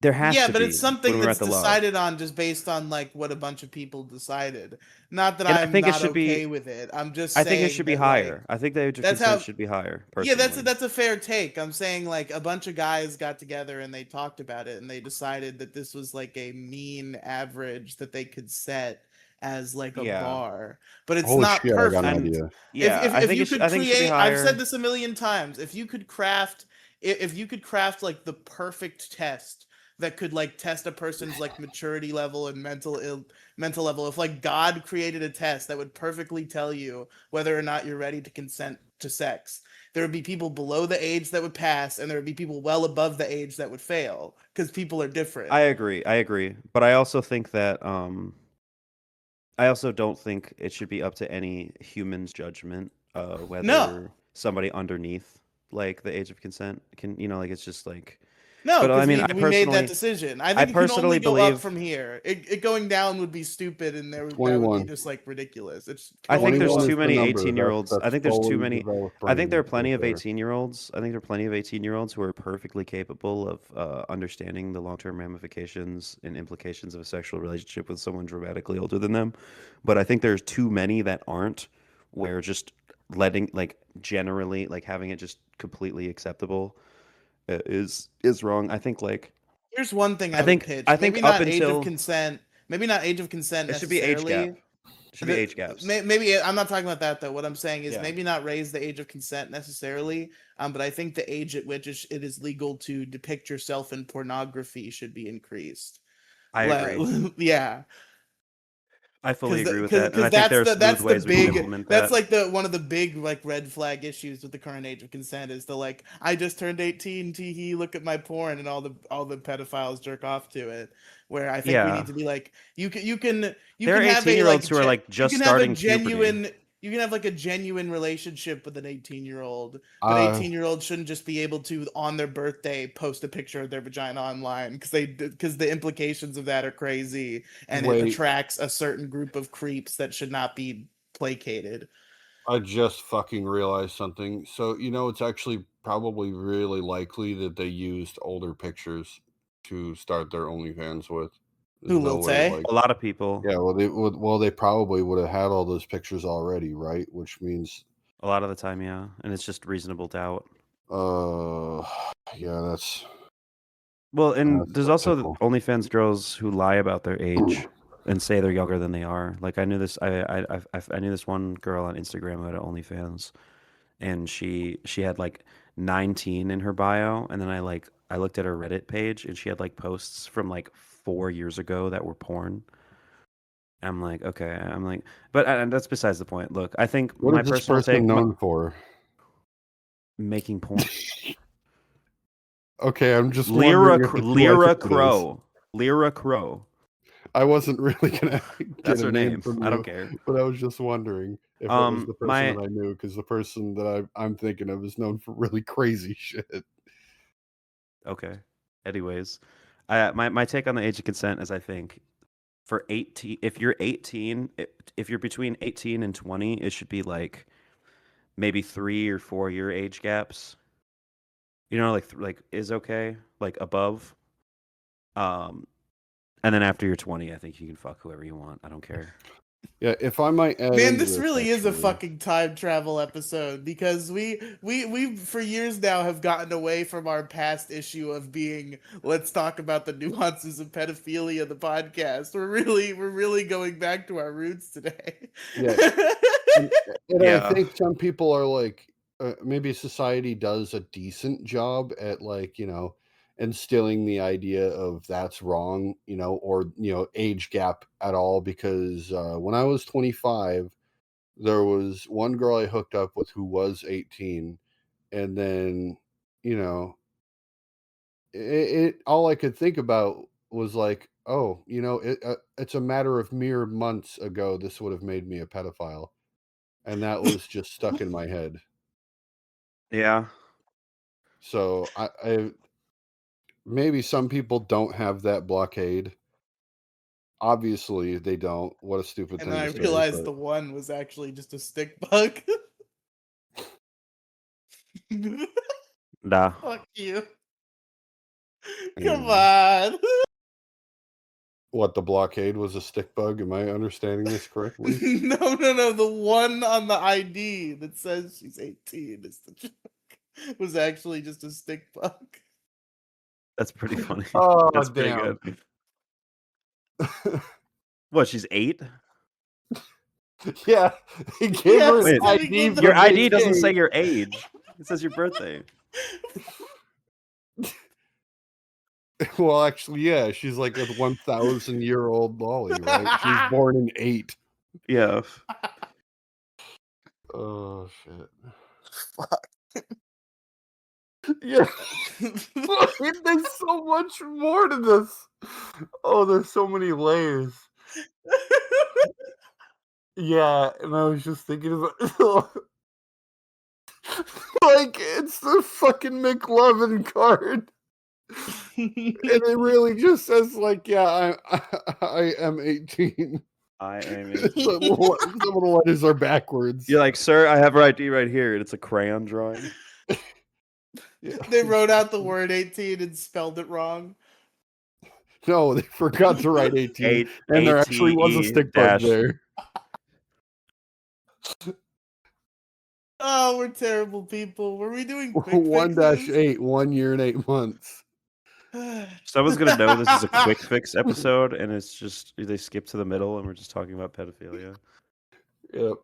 There has to be. Yeah, but it's something that's decided on just based on like what a bunch of people decided. Not that I'm not okay with it. I'm just saying I think it should be higher. Like, I think the age of consent should be higher. Personally. Yeah, that's a fair take. I'm saying like a bunch of guys got together and they talked about it and they decided that this was like a mean average that they could set as like a bar, but it's not perfect. I got an idea. If you could create, I've said this a million times. If you could craft like the perfect test that could like test a person's like maturity level and mental level, if like God created a test that would perfectly tell you whether or not you're ready to consent to sex, there would be people below the age that would pass and there would be people well above the age that would fail because people are different. I agree, but I also think that I also don't think it should be up to any human's judgment whether somebody underneath like the age of consent can, like it's just like no, because we made that decision. I think you can only go up from here. It going down would be stupid, and that would be just like ridiculous. I think there's too many 18-year-olds. I think there's too many. I think there are plenty of 18-year-olds. I think there are plenty of 18-year-olds who are perfectly capable of understanding the long-term ramifications and implications of a sexual relationship with someone dramatically older than them. But I think there's too many that aren't, where just letting generally having it just completely acceptable is wrong. I think here's one thing I think pitch. Maybe not age of consent necessarily. It should be age gap. Should be age gaps. Maybe I'm not talking about that though. What I'm saying is Yeah. maybe not raise the age of consent necessarily, but I think the age at which it is legal to depict yourself in pornography should be increased. I agree. Yeah. I fully agree with that, and I think That's there are smooth ways we can big implement that's that. like one of the big like red flag issues with the current age of consent is the like I just turned 18, tee look at my porn, and all the pedophiles jerk off to it. Where I think we need to be like you can there are have 18-year-olds who are like just starting puberty. You can have like a genuine relationship with an 18-year-old, but 18-year-olds shouldn't just be able to on their birthday post a picture of their vagina online because the implications of that are crazy, and it attracts a certain group of creeps that should not be placated. I just fucking realized something. So, it's actually probably really likely that they used older pictures to start their OnlyFans with. Who will say? A lot of people. Yeah, they probably would have had all those pictures already, right? Which means a lot of the time, yeah, and it's just reasonable doubt. Yeah, that's well, and there's also OnlyFans girls who lie about their age and say they're younger than they are. Like I knew this, I knew this one girl on Instagram who had OnlyFans, and she had like 19 in her bio, and then I looked at her Reddit page, and she had like posts from like 4 years ago that were porn. I'm like, okay. I'm like, but that's besides the point. Look, I think what my is this personal person take, known for? Making porn. Okay, I'm just Lyra Crow. Lyra Crow. I wasn't really gonna That's her name name. from you, I don't care. But I was just wondering if it was the person that I knew, because the person that I'm thinking of is known for really crazy shit. Okay. Anyways, my take on the age of consent is I think for 18, if you're 18, if you're between 18 and 20, it should be like maybe 3 or 4 year age gaps. Like is okay, like above. And then after you're 20, I think you can fuck whoever you want. I don't care. Yeah, if I might add, man, this really is a fucking time travel episode, because we for years now have gotten away from our past issue of being let's talk about the nuances of pedophilia, the podcast. We're really going back to our roots today. Yeah. and I think some people are like, maybe society does a decent job at like, instilling the idea of that's wrong, or, age gap at all. Because when I was 25, there was one girl I hooked up with who was 18. And then, it all I could think about was like, oh, it's a matter of mere months ago, this would have made me a pedophile. And that was just stuck in my head. Yeah. So I maybe some people don't have that blockade. Obviously, they don't. What a stupid thing to say. And I realized the one was actually just a stick bug. Nah. Fuck you. Come on. What, the blockade was a stick bug? Am I understanding this correctly? No. The one on the ID that says she's 18 is the joke. Was actually just a stick bug. That's pretty funny. Oh, that's damn. Pretty good. What, she's 8? Yeah. He gave her his ID. Your ID doesn't say your age. It says your birthday. Well, actually, yeah, she's like a 1,000-year-old lolly, right? She was born in 8. Yeah. Oh shit. Fuck. Yeah. There's so much more to this. Oh, there's so many layers. Yeah, and I was just thinking about like, it's the fucking McLovin card. And it really just says like, yeah, I am 18. I am 18. Some of the letters are backwards. You're like, sir, I have her ID right here, and it's a crayon drawing. Yeah. They wrote out the word 18 and spelled it wrong. No, they forgot to write 18, and there actually was a stick bug there. Oh, we're terrible people. Were we doing quick 1-8, 1 year and 8 months. Someone's gonna know this is a quick fix episode, and it's just they skip to the middle, and we're just talking about pedophilia. Yep.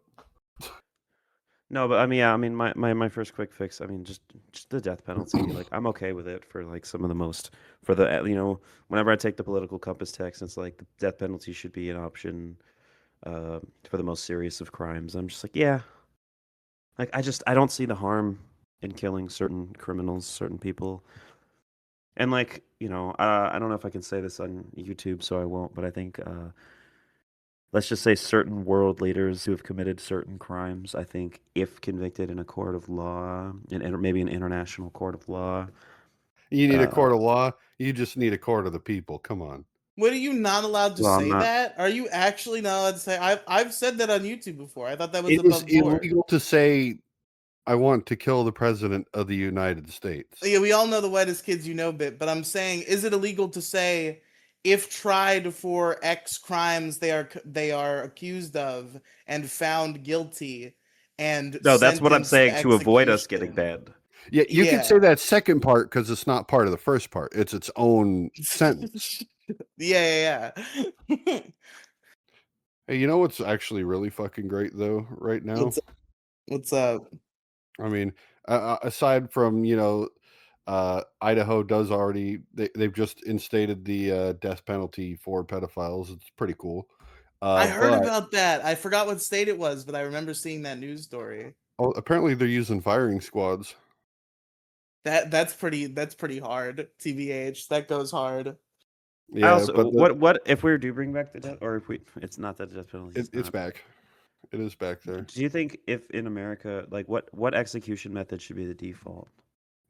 No, but I mean, yeah, I mean, my first quick fix, I mean, just the death penalty. Like, I'm okay with it for like some of the most for the whenever I take the political compass text, it's like the death penalty should be an option for the most serious of crimes. I'm just like, yeah, like I don't see the harm in killing certain criminals, certain people, and like I don't know if I can say this on YouTube, so I won't. But I think let's just say certain world leaders who have committed certain crimes, I think if convicted in a court of law, and maybe an international court of law. You need a court of law? You just need a court of the people. Come on. What, are you not allowed to Well, say that? Are you actually not allowed to say? I've said that on YouTube before. I thought that was It is above board. illegal to say, I want to kill the president of the United States. Yeah, we all know the whitest kids you know bit, but I'm saying, is it illegal to say if tried for X crimes they are accused of and found guilty and No, that's what I'm sentenced saying, to avoid us getting execution? banned. Yeah, you Yeah. could say that second part because it's not part of the first part. It's its own sentence. Yeah. Hey, you know what's actually really fucking great though right now? What's up? I mean, aside from Idaho does already they've just instated the death penalty for pedophiles. It's pretty cool. I heard But about that. I forgot what state it was, but I remember seeing that news story. apparently they're using firing squads. That's pretty hard. TBH, that goes hard. Yeah, also, but what if we do bring back the death, or if it's not that the death penalty? it's back. It is back there. Do you think if in America, like what execution method should be the default?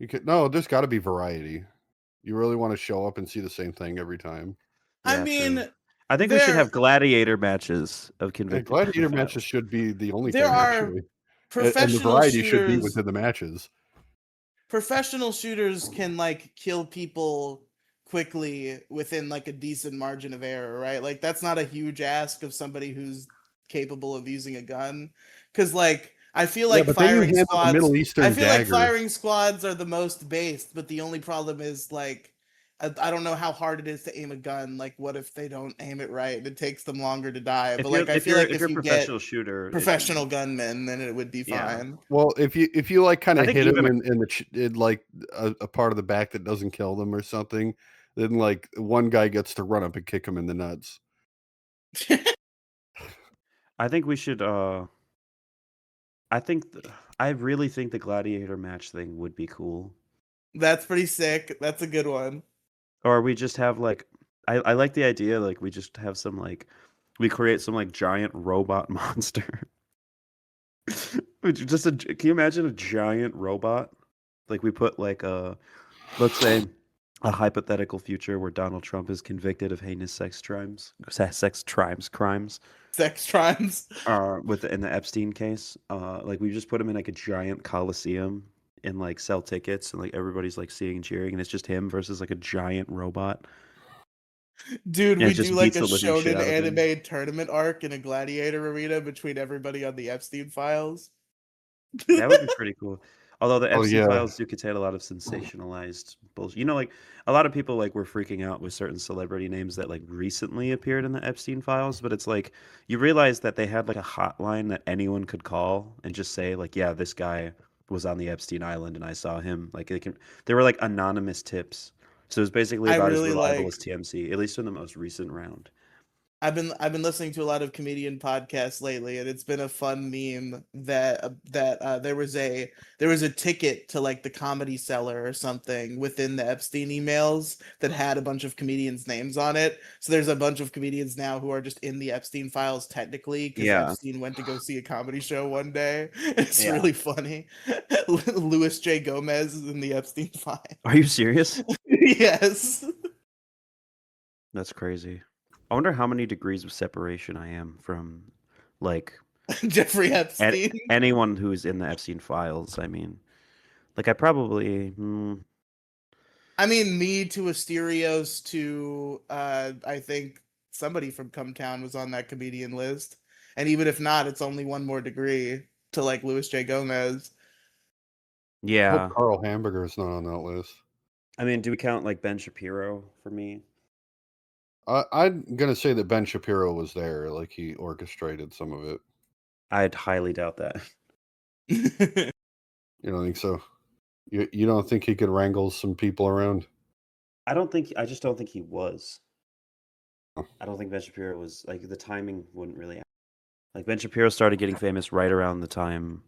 There's got to be variety. You really want to show up and see the same thing every time. I Yeah, mean, true. I think we should have gladiator matches of convicted. Gladiator pedophiles. matches should be the only there thing, are actually. And the professional variety should be shooters. within the matches. Professional shooters can like kill people quickly within like a decent margin of error, right? Like that's not a huge ask of somebody who's capable of using a gun. Because like I feel like but then you firing hand them a squads. Middle Eastern I feel like dagger. firing squads are the most based, but the only problem is like I don't know how hard it is to aim a gun. Like, what if they don't aim it right? It takes them longer to die. But like, I feel like if you're a you professional get shooter, professional gunmen, then it would be fine. Well, if you like kind I of think hit them even in like a part of the back that doesn't kill them or something, then like one guy gets to run up and kick him in the nuts. I think we should. I really think the gladiator match thing would be cool. That's pretty sick. That's a good one. Or we just have like, I like the idea, like we just have some like, we create some like giant robot monster. Can you imagine a giant robot? Like we put like let's say a hypothetical future where Donald Trump is convicted of heinous sex crimes. Sex crimes. In the Epstein case, like we just put him in like a giant coliseum and like sell tickets and like everybody's like seeing and cheering and it's just him versus like a giant robot. Dude, And we it just do like beats a the living shit shonen out of him. anime tournament arc in a gladiator arena between everybody on the Epstein files. That would be pretty cool. Although the Oh, Epstein yeah. files do contain a lot of sensationalized bullshit. You know, like a lot of people like were freaking out with certain celebrity names that like recently appeared in the Epstein files, but it's like you realize that they had like a hotline that anyone could call and just say like, yeah, this guy was on the Epstein Island and I saw him. Like they were like anonymous tips. So it was basically I about as really reliable like. as TMC, at least in the most recent round. I've been listening to a lot of comedian podcasts lately, and it's been a fun meme that there was a ticket to like the Comedy Cellar or something within the Epstein emails that had a bunch of comedians' names on it. So there's a bunch of comedians now who are just in the Epstein files technically because Yeah. Epstein went to go see a comedy show one day. It's Yeah. really funny. Louis J. Gomez is in the Epstein file. Are you serious? Yes. That's crazy. I wonder how many degrees of separation I am from, like, Jeffrey Epstein. anyone who's in the Epstein files. I mean, like, I probably. I mean, me to Asterios to I think somebody from Come Town was on that comedian list, and even if not, it's only one more degree to like Louis J. Gomez. I Yeah. hope Carl Hamburger is not on that list. I mean, do we count like Ben Shapiro for me? I'm gonna say that Ben Shapiro was there, like he orchestrated some of it. I'd highly doubt that. You don't think so? You don't think he could wrangle some people around? I just don't think he was. I don't think Ben Shapiro was, like, the timing wouldn't really. Like, Ben Shapiro started getting famous right around the time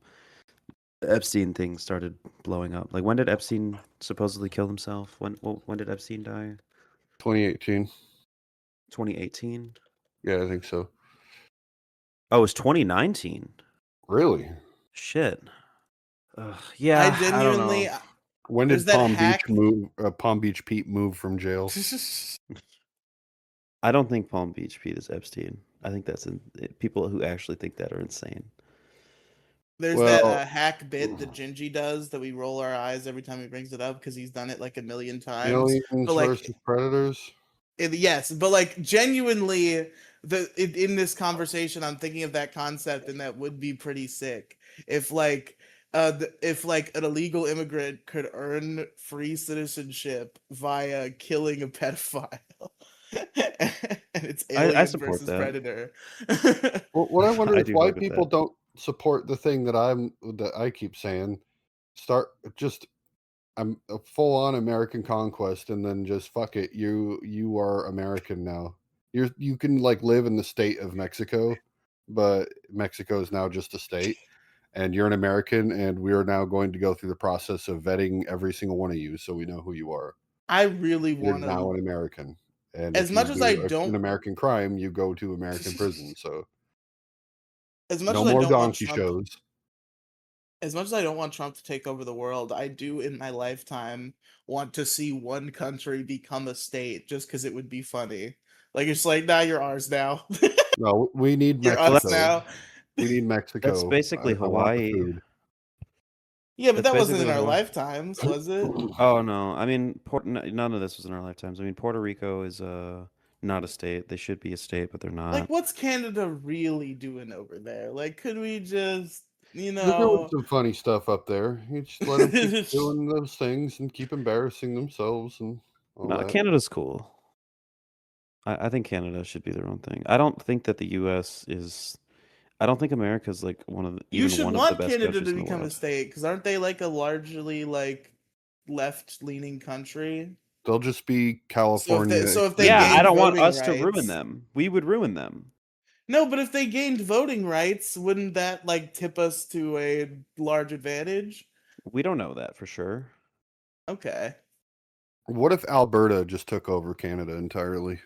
the Epstein thing started blowing up. Like, when did Epstein supposedly kill himself? When did Epstein die? 2018. 2018? Yeah, I think so. Oh, it was 2019. Really? Shit. Yeah, I genuinely. I don't know. When There's did that Palm hack- Beach Pete move from jail? I don't think Palm Beach Pete is Epstein. I think that's people who actually think that are insane. There's that hack bit that Gingy does that we roll our eyes every time he brings it up because he's done it like a million times. Aliens versus Predators? Yes, but like genuinely, in this conversation, I'm thinking of that concept, and that would be pretty sick if like if like an illegal immigrant could earn free citizenship via killing a pedophile. And it's Alien support versus that. Predator. Well, what I wonder I is do why fuck with people that. don't support the thing that I keep saying. Start just I'm a full-on American conquest, and then just fuck it. You are American now. You can like live in the state of Mexico, but Mexico is now just a state, and you're an American, and we are now going to go through the process of vetting every single one of you, so we know who you are. I really You're want now to. an American, and As if much you as I do don't, an American crime, you go to American prison. So as much no as I more don't want donkey Trump, shows. as much as I don't want Trump to take over the world, I do in my lifetime want to see one country become a state just because it would be funny. Like it's like, nah, you're ours now. No, we need You're us Mexico. now. We need Mexico. That's basically I want the Hawaii. food. Yeah, but That's that wasn't in basically our Hawaii. lifetimes, was it? Oh no, I mean, none of this was in our lifetimes. I mean, Puerto Rico is not a state. They should be a state, but they're not. Like, what's Canada really doing over there? Like, could we just, They're doing some funny stuff up there. You just let them keep doing those things and keep embarrassing themselves and all No, that. Canada's cool. I think Canada should be their own thing. I don't think that the U.S. is. I don't think America's like one of the, You even should one of the want best Canada countries to in the become a world. state because aren't they like a largely like left-leaning country? They'll just be California. So if they Yeah, I gained don't want voting us to ruin rights- them. We would ruin them. No, but if they gained voting rights, wouldn't that like tip us to a large advantage? We don't know that for sure. Okay. What if Alberta just took over Canada entirely,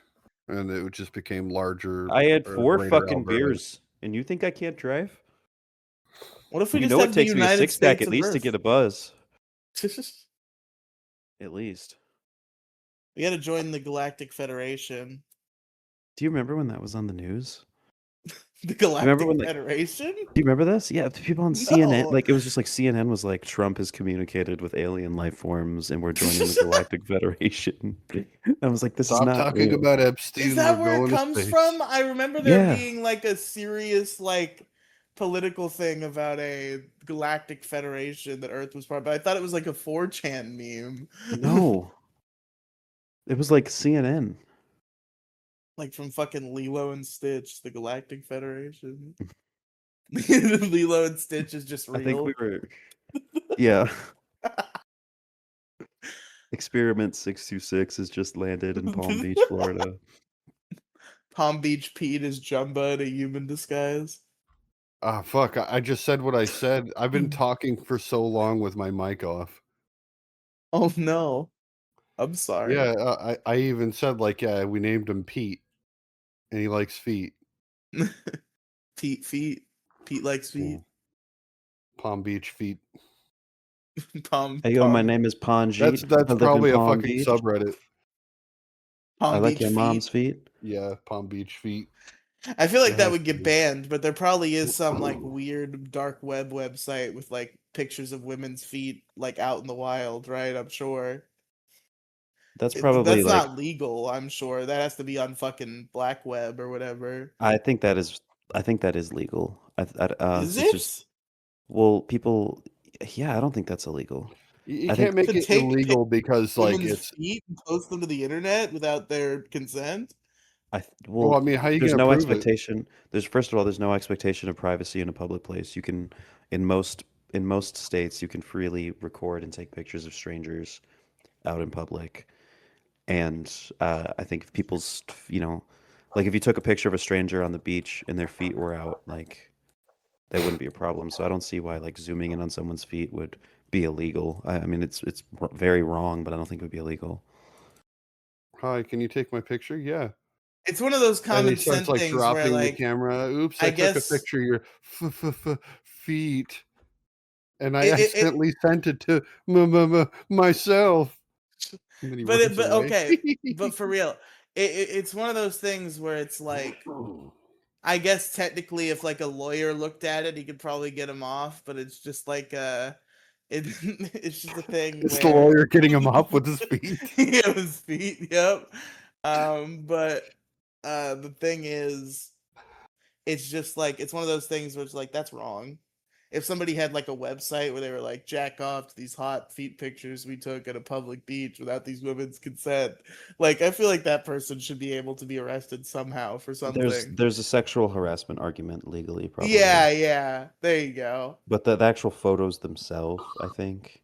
and it just became larger? I had 4 greater fucking Alberta? beers, and you think I can't drive? What if we You just know have it the takes me a United 6-pack States at of least to Earth? get a buzz. At least. We got to join the Galactic Federation. Do you remember when that was on the news? The Galactic when, like- Federation? Do you remember this? Yeah, the people on CNN, No. like it was just like CNN was like Trump has communicated with alien life forms and we're joining the Galactic Federation. I was like, this Stop is not talking real. about Epstein. Is that we're where it going to comes space. from? I remember there Yeah. being like a serious like political thing about a Galactic Federation that Earth was part of, but I thought it was like a 4chan meme. No. It was like CNN. Like from fucking Lilo and Stitch, the Galactic Federation. Lilo and Stitch is just real. I think we were. Yeah. Experiment 626 has just landed in Palm Beach, Florida. Palm Beach Pete is Jumba in a human disguise. Ah, fuck. I just said what I said. I've been talking for so long with my mic off. Oh no. I'm sorry. Yeah, I even said, like, yeah, we named him Pete, and he likes feet. Pete feet. Pete likes feet. Palm Beach feet. Hey, yo, my name is Panjit. That's I live probably in a Palm fucking Beach. subreddit. I Palm like Beach your feet. mom's feet. Yeah, Palm Beach feet. I feel like It that has would to get be. banned, but there probably is some like weird dark web website with like pictures of women's feet like out in the wild, right? I'm sure. That's probably That's like. not legal, I'm sure. That has to be on fucking black web or whatever. I think that is legal. Is it's it? just well, people. Yeah, I don't think that's illegal. You I can't think- make To it take illegal because, like, Women's it's feet and post them to the internet without their consent? Well, I mean, how are you there's gonna no prove it? expectation. First of all, there's no expectation of privacy in a public place. You can, in most states, you can freely record and take pictures of strangers out in public. And I think if people's, like if you took a picture of a stranger on the beach and their feet were out, like that wouldn't be a problem. So I don't see why like zooming in on someone's feet would be illegal. I mean, it's very wrong, but I don't think it would be illegal. Hi, can you take my picture? Yeah. It's one of ththose And he common starts sense like things where, dropping the like, camera. Oops, I I took a guess picture of your feet, and I it accidentally sent it to myself. And then he runs but away. okay, but for real, it's one of those things where it's like, I guess technically, if like a lawyer looked at it, he could probably get him off. But it's just like it's just a thing It's the where lawyer getting him off with his feet. yeah, his feet. Yep. But the thing is, it's just like it's one of those things where it's like that's wrong. If somebody had like a website where they were like jack off to these hot feet pictures we took at a public beach without these women's consent, like I feel like that person should be able to be arrested somehow for something. There's a sexual harassment argument legally, Yeah, probably. yeah. There you go. But the actual photos themselves, I think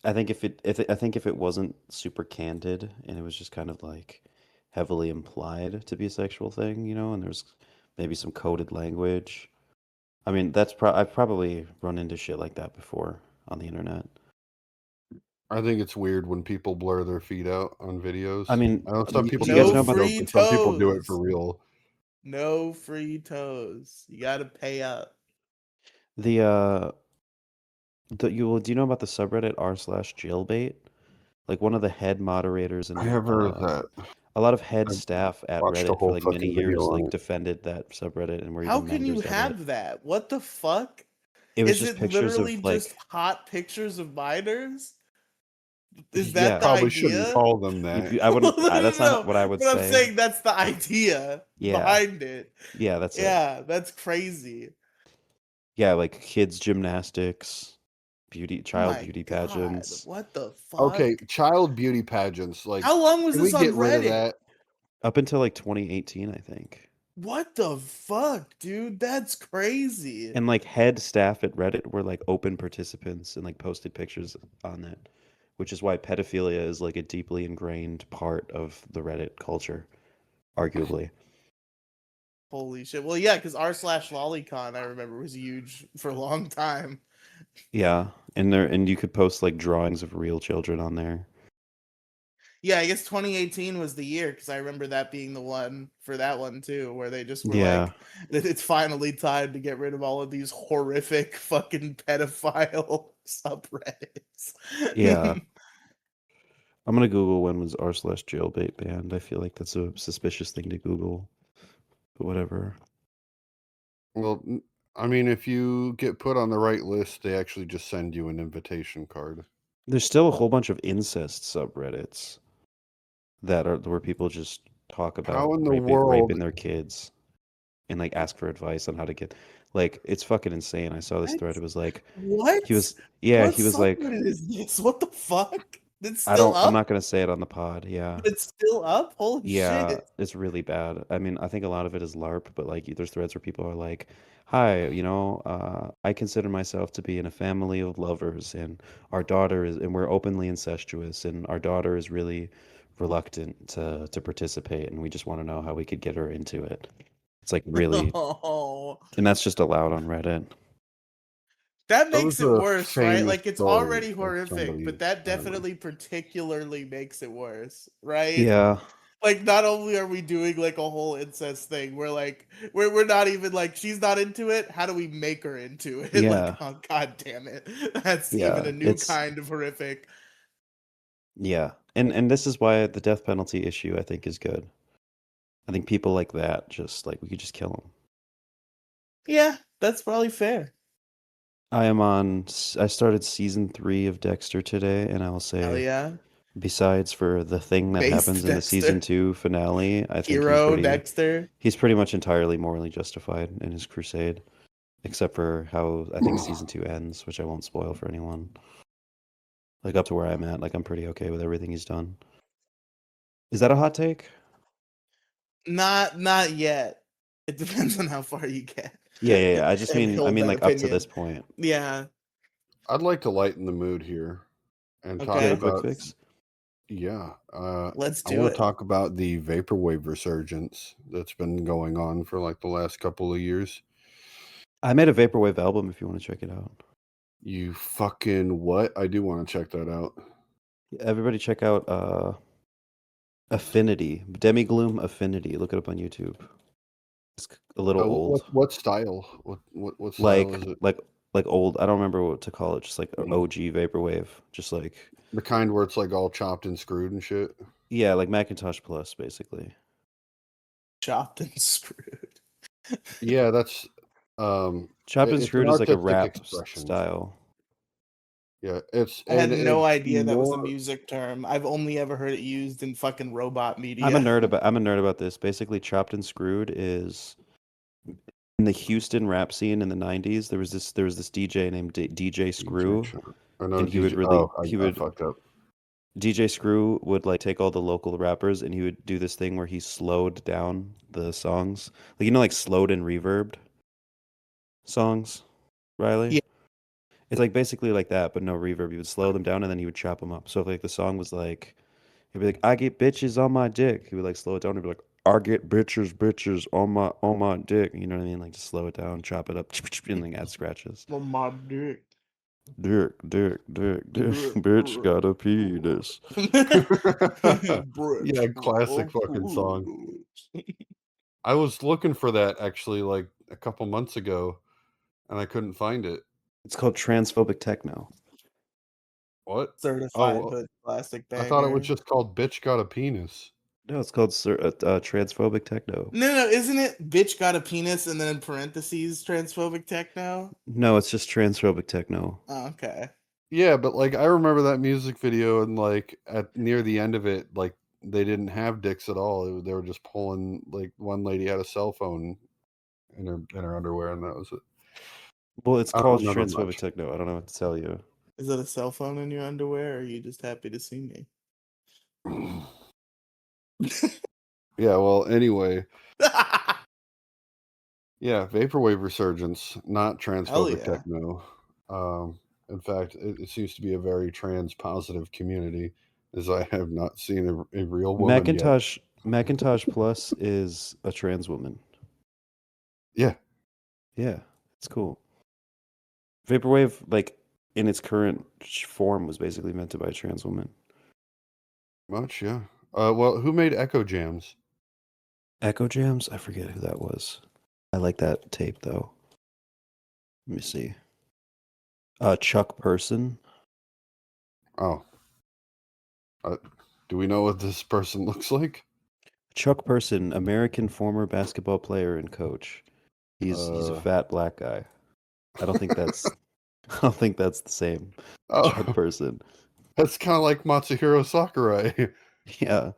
if it wasn't super candid and it was just kind of like heavily implied to be a sexual thing, and there's maybe some coded language. I mean, I've probably run into shit like that before on the internet. I think it's weird when people blur their feet out on videos. I mean, I know some do people you do it guys No know as a about joke, free but some people do it for toes. real. No free toes. You gotta pay up. the do you know about the subreddit r/jailbait? Like one of the head moderators I and have heard of that. a lot of head I staff at watched a Reddit for whole like many fucking video years on like it. defended that subreddit and were How even can you members of it. have that? What the fuck? It was Is just it pictures literally of just like hot pictures of minors? Is that yeah, the Probably shouldn't idea? call them that. I No, wouldn't no, that's not no. what I would But I'm say. saying that's the idea Yeah. behind it. Yeah, that's it. Yeah, that's crazy. Yeah, like kids gymnastics, Oh child my beauty god, pageants. what the Okay, fuck? child beauty pageants. Like, How long was can we this on get rid of Reddit? that? Up until like 2018, I think. What the fuck, dude? That's crazy. And like head staff at Reddit were like open participants and like posted pictures on it, which is why pedophilia is like a deeply ingrained part of the Reddit culture, arguably. Holy shit. Well, yeah, because r/lolicon, I remember, was huge for a long time. Yeah, and you could post like drawings of real children on there. Yeah, I guess 2018 was the year because I remember that being the one for that one too, where they just were Yeah. like, it's finally time to get rid of all of these horrific fucking pedophile subreddits. Yeah. I'm gonna Google when was r/jailbait banned. I feel like that's a suspicious thing to Google, but whatever. Well, I mean, if you get put on the right list, they actually just send you an invitation card. There's still a whole bunch of incest subreddits that are where people just talk about How in the world? raping their kids and like ask for advice on how to get like it's fucking insane. I saw this thread. It was like What? he was What like subreddit is this? What the fuck? It's I'm still up? not gonna say it on the pod. Yeah. It's still up? Holy Yeah, shit. it's really bad. I mean, I think a lot of it is LARP, but like there's threads where people are like, "Hi, I consider myself to be in a family of lovers, and we're openly incestuous, and our daughter is really reluctant to participate, and we just want to know how we could get her into it." It's like really, Oh. and that's just allowed on Reddit. That That makes was it a worse, right? famous Like it's story already of horrific, somebody, but that I don't know. definitely particularly makes it worse, right? Yeah, Like not only are we doing like a whole incest thing, we're like we're not even like she's not into it. How do we make her into it? Like, yeah, oh god damn it. That's even yeah. a new kind of horrific. Yeah, and this is why the death penalty issue I think is good. I think people like that just like we could just kill them. Yeah, that's probably fair. I started season 3 of Dexter today, and I will Hell say, yeah. besides for the thing that Based happens in the season Dexter. 2 finale, I think Hero Dexter. he's pretty much entirely morally justified in his crusade, except for how I think season 2 ends, which I won't spoil for anyone. Like up to where I'm at, like I'm pretty okay with everything he's done. Is that a hot take? Not yet. It depends on how far you get. Yeah. I just And mean, hold that like up to opinion. this point. Yeah. I'd like to lighten the mood here and Do you talk have Okay. a quick about fix? yeah. Let's I do want to it. talk about the vaporwave resurgence that's been going on for like the last couple of years. I made a Vaporwave album if you want to check it out. You fucking what? I do want to check that out. Everybody check out Affinity. Demigloom Affinity. Look it up on YouTube. It's a little old. What style? What style is it? Like old. I don't remember what to call it. Just like OG Vaporwave. Just like The kind where it's like all chopped and screwed and shit. yeah, like Macintosh Plus basically. Chopped and screwed. Yeah, that's Chopped and it's an screwed is like a artistic rap expression. style. Yeah, I had no idea that was a more. music term. I've only ever heard it used in fucking robot media. I'm a nerd about this. Basically, Chopped and Screwed is in the Houston rap scene in the '90s. There was this DJ named DJ Screw, and he would really I fucked up. DJ Screw would like take all the local rappers and he would do this thing where he slowed down the songs, like like slowed and reverbed songs. Riley, Yeah. it's like basically like that, but no reverb. He would slow them down and then he would chop them up. So if like the song was like, he'd be like, "I get bitches on my dick," he would like slow it down and be like, "I get bitches on my dick." You know what I mean? Like just slow it down, chop it up, and then add scratches. On my dick. Dick, bitch got a penis. Yeah, classic fucking song. I was looking for that actually like a couple months ago, and I couldn't find it. It's called transphobic techno. What? Certified hood plastic I thought it was banger. just called "Bitch Got a Penis." No, it's called transphobic techno. No, isn't it bitch got a penis and then in parentheses transphobic techno? No, it's just transphobic techno. Oh, okay. Yeah, but like I remember that music video, and like at near the end of it, like they didn't have dicks at all. They were just pulling. Like one lady had a cell phone in her underwear, and that was it. Well, it's I don't called remember transphobic much. techno. I don't know what to tell you. Is that a cell phone in your underwear, or are you just happy to see me? Yeah. Well, anyway. Yeah, vaporwave resurgence, not transphobic yeah. techno. In fact, it seems to be a very trans positive community, as I have not seen a real woman yet. Macintosh Plus is a trans woman. Yeah. Yeah, it's cool. Vaporwave, like in its current form, was basically meant to by a trans woman. Much, yeah. Well, who made Echo Jams? Echo Jams? I forget who that was. I like that tape though. Let me see. Chuck Person. Oh. Do we know what this person looks like? Chuck Person, American former basketball player and coach. He's a fat black guy. I don't think that's the same Chuck Person. That's kind of like Matsuhiro Sakurai. Yeah.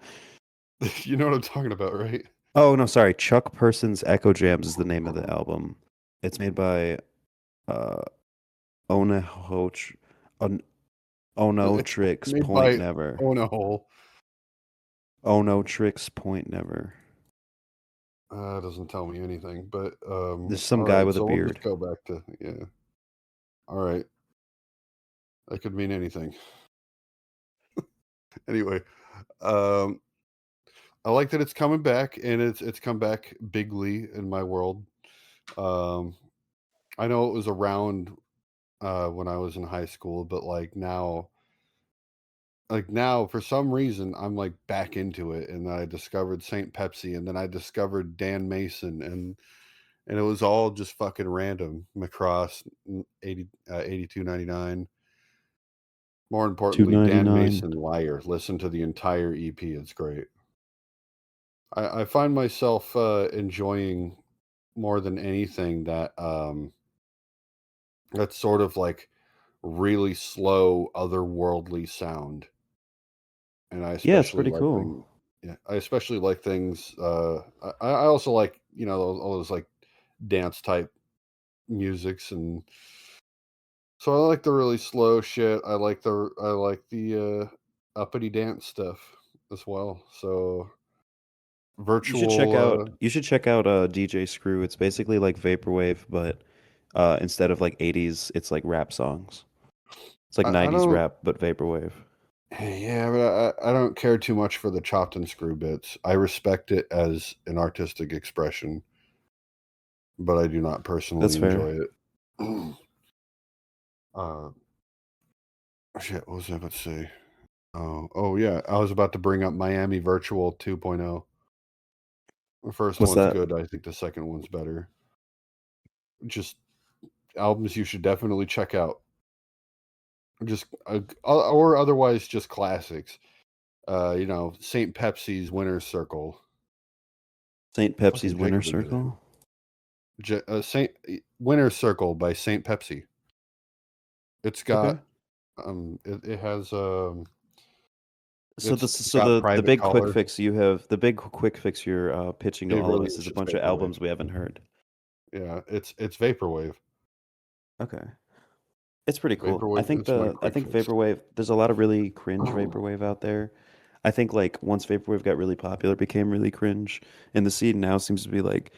You know what I'm talking about, right? Oh no, sorry. Chuck Person's Echo Jams is the name of the album. It's made by Onotrix Made Point by Never. Onahole. Onotrix Point Never. Doesn't tell me anything, but There's some all guy right, with a so we'll beard. just go back to yeah. All right, that could mean anything. Anyway, um, I like that it's coming back, and it's come back bigly in my world. I know it was around when I was in high school, but like now for some reason I'm like back into it, and I discovered Saint Pepsi, and then I discovered Dan Mason, and it was all just fucking random. Macross 82.99. More importantly, Dan Mason Liar. Listen to the entire EP. It's great. I find myself enjoying more than anything that's sort of like really slow, otherworldly sound. And I Yeah, it's especially pretty like cool. things. Yeah, I especially like things. I also like all those like dance type musics, and so I like the really slow shit. I like the uppity dance stuff as well. So virtual. You should check out DJ Screw. It's basically like vaporwave, but instead of like 80s, it's like rap songs. It's like 90s rap, but vaporwave. Yeah, but I don't care too much for the chopped and screw bits. I respect it as an artistic expression, but I do not personally enjoy it. Shit, what was I about to say? Oh yeah, I was about to bring up Miami Virtual 2.0. The first one's good. I think the second one's better. Just albums you should definitely check out. Just or otherwise just classics. Saint Pepsi's Winner's Circle. Saint Pepsi's Winner's Circle? Saint Winner's Circle by Saint Pepsi. It's got it has so the big quick fix you're pitching to all of us is a bunch of albums we haven't heard. Yeah, it's Vaporwave. Okay. It's pretty cool. Vaporwave, I think Vaporwave, there's a lot of really cringe Vaporwave out there. I think like once Vaporwave got really popular, it became really cringe, and the scene now seems to be like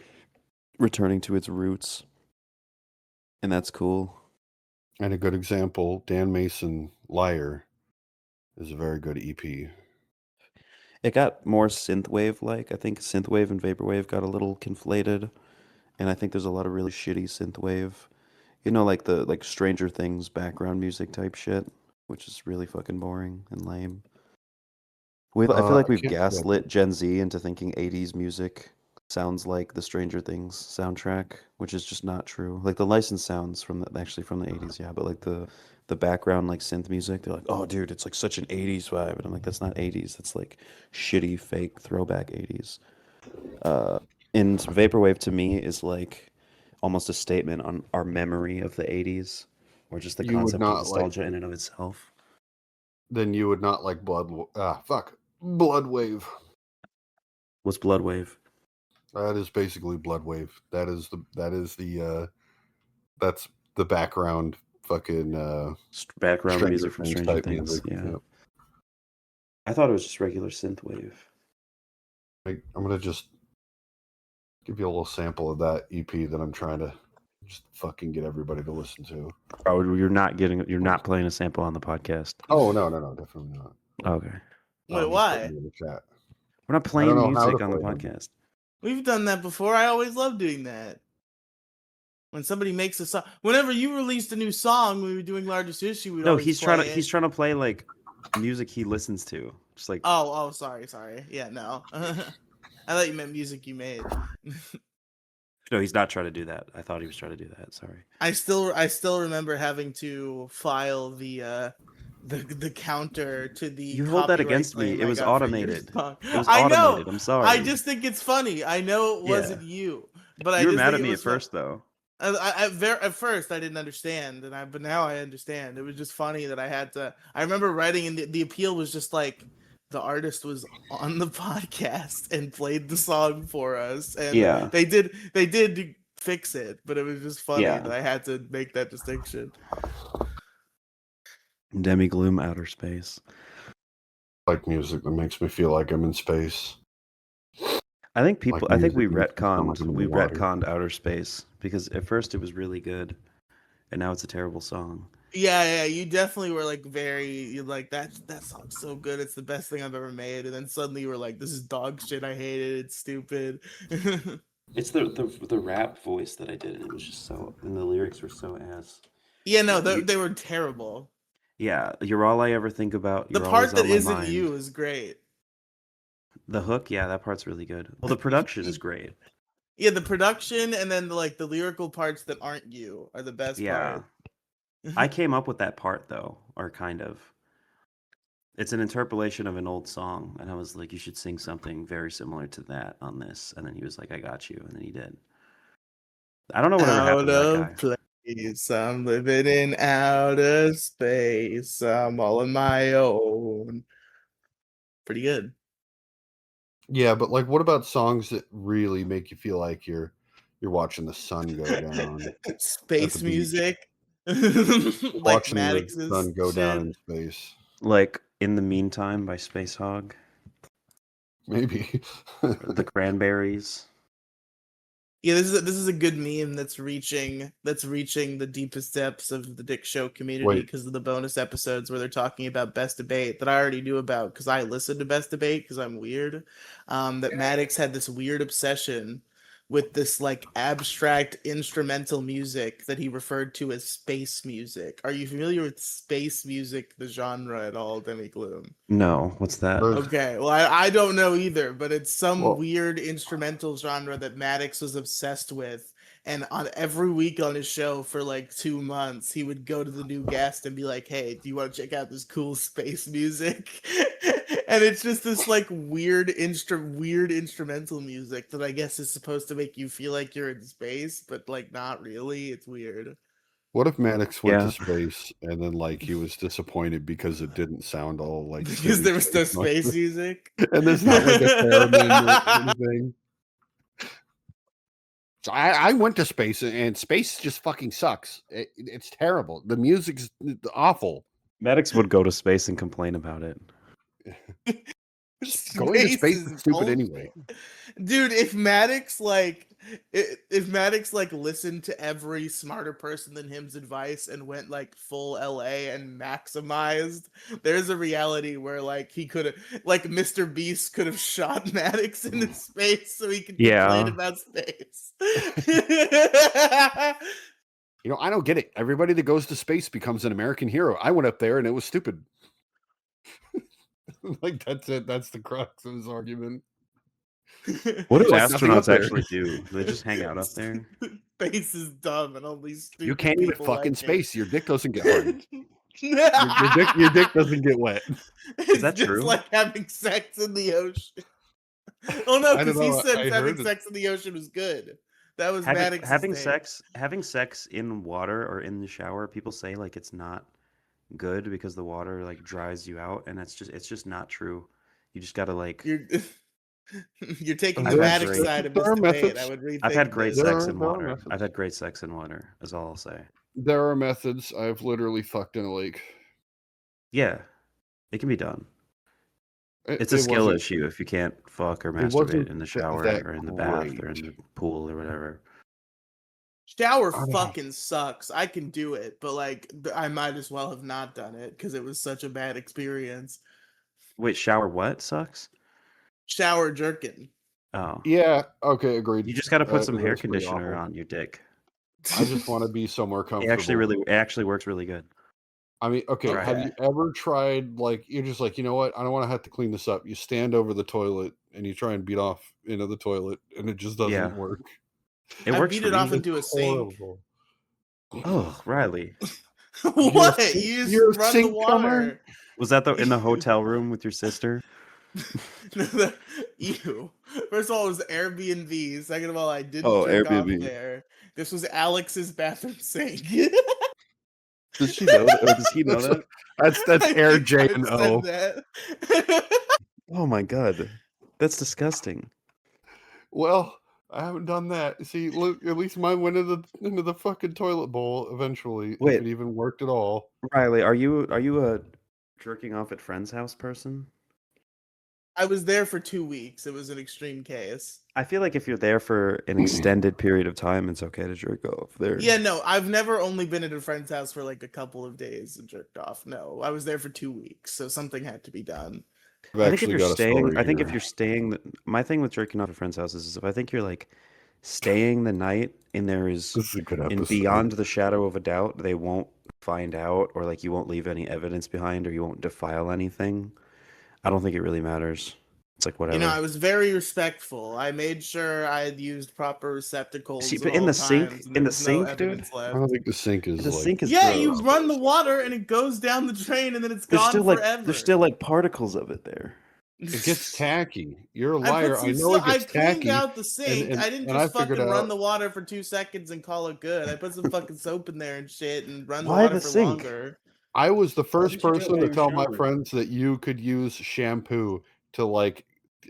returning to its roots. And that's cool. And a good example, Dan Mason Liar is a very good EP. It got more synthwave-like. I think synthwave and vaporwave got a little conflated, and I think there's a lot of really shitty synthwave. You know, like the Stranger Things background music type shit, which is really fucking boring and lame. I feel like we've gaslit Gen Z into thinking 80s music sounds like the Stranger Things soundtrack, which is just not true. Like the licensed sounds from the 80s, yeah, but like the background like synth music, they're like, oh dude, it's like such an 80s vibe. And I'm like, that's not 80s, that's like shitty fake throwback 80s. And vaporwave to me is like almost a statement on our memory of the 80s, or just the concept of nostalgia in and of itself. Then you would not like Bloodwave. What's Bloodwave? That is basically Bloodwave. That's the background fucking background music from Stranger Things. Yeah. Yep. I thought it was just regular synthwave. I'm gonna just give you a little sample of that EP that I'm trying to just fucking get everybody to listen to. Oh, you're not playing a sample on the podcast. Oh no, definitely not. Okay. Wait, why? We're not playing music on the podcast. We've done that before. I always love doing that. When somebody makes a song, whenever you released a new song, we were doing Largest Issue. He's trying to play like music he listens to, just like. Oh, sorry. Yeah, no. I thought you meant music you made. No, he's not trying to do that. I thought he was trying to do that. Sorry. I still remember having to file the counter to the. You hold that against me. It was automated. I know. I'm sorry. I just think it's funny. I know it wasn't you, but you were mad at me at first, though. At first, I didn't understand, but now I understand. It was just funny that I had to. I remember writing, and the appeal was just like the artist was on the podcast and played the song for us, and they did fix it, but it was just funny that I had to make that distinction. Demi-gloom outer space. Like music that makes me feel like I'm in space. I think we retconned outer space because at first it was really good, and now it's a terrible song. Yeah, you definitely were like you're like that song's so good, it's the best thing I've ever made, and then suddenly you were like, this is dog shit, I hate it, it's stupid. It's the rap voice that I did, and it was just and the lyrics were so ass. Yeah, no, they were terrible. Yeah, you're all I ever think about. The part that isn't you is great. The hook, yeah, that part's really good. Well, the production is great. Yeah, the production and then the lyrical parts that aren't you are the best part. I came up with that part though, or kind of. It's an interpolation of an old song, and I was like, you should sing something very similar to that on this. And then he was like, I got you, and then he did. I don't know whatever happened to that guy. I'm living in outer space. I'm all on my own. Pretty good. Yeah, but like, what about songs that really make you feel like you're watching the sun go down? Space music. Like watching the sun go down in space. Like In the Meantime by Space Hog. Maybe. The Cranberries. Yeah, this is a good meme that's reaching the deepest depths of the Dick Show community Wait. because of the bonus episodes where they're talking about Best Debate that I already knew about because I listened to Best Debate because I'm weird. That Maddox had this weird obsession with this like abstract instrumental music that he referred to as space music. Are you familiar with space music, the genre at all, Demi Gloom? No, what's that? Okay, well, I don't know either, but it's some Well- weird instrumental genre that Maddox was obsessed with. And on every week on his show for like 2 months, he would go to the new guest and be like, "Hey, do you want to check out this cool space music?" And it's just this like weird instrumental music that I guess is supposed to make you feel like you're in space, but like not really. It's weird. What if Maddox went Yeah. to space and then like he was disappointed because it didn't sound all like Because there was no space space music. and there's not like a theremin or anything. So I went to space and space just fucking sucks. It's terrible. The music's awful. Maddox would go to space and complain about it. Going to space is is stupid bullshit. anyway. Dude, if Maddox listened to every smarter person than him's advice and went like full LA and maximized, there's a reality where like he could have like Mr. Beast could have shot Maddox into space so he could complain about space. You know, I don't get it. Everybody that goes to space becomes an American hero. I went up there and it was stupid. Like that's it. That's the crux of his argument. What do Like nothing up astronauts there. actually do? Do they just hang out up there? Space is dumb and only stupid You can't even people fucking like space. Your dick doesn't get hard. your dick doesn't get wet. It's that just true? like having sex in the ocean. Oh no, I don't because he know. said I having heard it. sex in the ocean was good. That was Having, Maddox's having take. sex in water or in the shower, people say like it's not good because the water like dries you out, and it's just not true. You just gotta like. You're taking I've the had Maddox great- side of there this are debate. methods. I would rethink I've had great this. sex in There are water. methods. I've had great sex in water. Is all I'll say. There are methods. I've literally fucked in a lake. Yeah, it can be done. It's a It skill wasn't- issue if you can't fuck or It wasn't masturbate in the shower that or in the bath or in great. the pool or whatever. Shower I don't know. fucking sucks. I can do it, but like I might as well have not done it because it was such a bad experience. Wait, shower what sucks? Shower jerkin. Oh, Yeah. Okay. Agreed. you just got to put some hair That's pretty conditioner awful. on your dick. I just want to be somewhere It comfortable. actually works really good. I mean, okay, Right. have you ever tried, like, you're just like, you know what? I don't want to have to clean this up. You stand over the toilet and you try and beat off into the toilet, and it just doesn't Yeah. work. It I works beat for it off me. into a sink. Horrible. Oh, Riley, What? sink- You you're a just run the sink comer? water. was that in the hotel room with your sister? Ew. First of all, it was Airbnb. Second of all, I didn't Oh, jerk off Airbnb. there. This was Alex's bathroom sink. Does she know that? Or does he know that? That's I Air think J I've and said O. that. Oh my god, that's disgusting. Well, I haven't done that. See, look, at least mine went into the fucking toilet bowl eventually. Wait. If it even worked at all. Riley, are you a jerking off at friend's house person? I was there for 2 weeks. It was an extreme case. I feel like if you're there for an extended period of time, it's okay to jerk off there. Yeah, no, I've never only been at a friend's house for like a couple of days and jerked off. No, I was there for 2 weeks, so something had to be done. I've I think if actually you're got a staying, story I think if here. you're staying, my thing with jerking off at friends' houses is if I think you're like staying the night and there is, This is a good and episode. beyond the shadow of a doubt, they won't find out, or like you won't leave any evidence behind, or you won't defile anything. I don't think it really matters. It's like whatever. You know, I was very respectful. I made sure I had used proper receptacles. See, at but in all the sink- times, and in there the was no sink, dude? evidence I left. don't think the sink is the like. sink is Yeah, gross. you run the water and it goes down the drain and then it's There's gone still forever. there's still like particles of it there. It gets tacky. You're a I liar. put I some know it I gets cleaned tacky. out the sink. and- I didn't and I just fucking figured run out- the water for 2 seconds and call it good. I put some fucking soap in there and shit and run the Why water the for sink? longer. I was the first didn't you do it person while to you were tell my showering? friends that you could use shampoo to like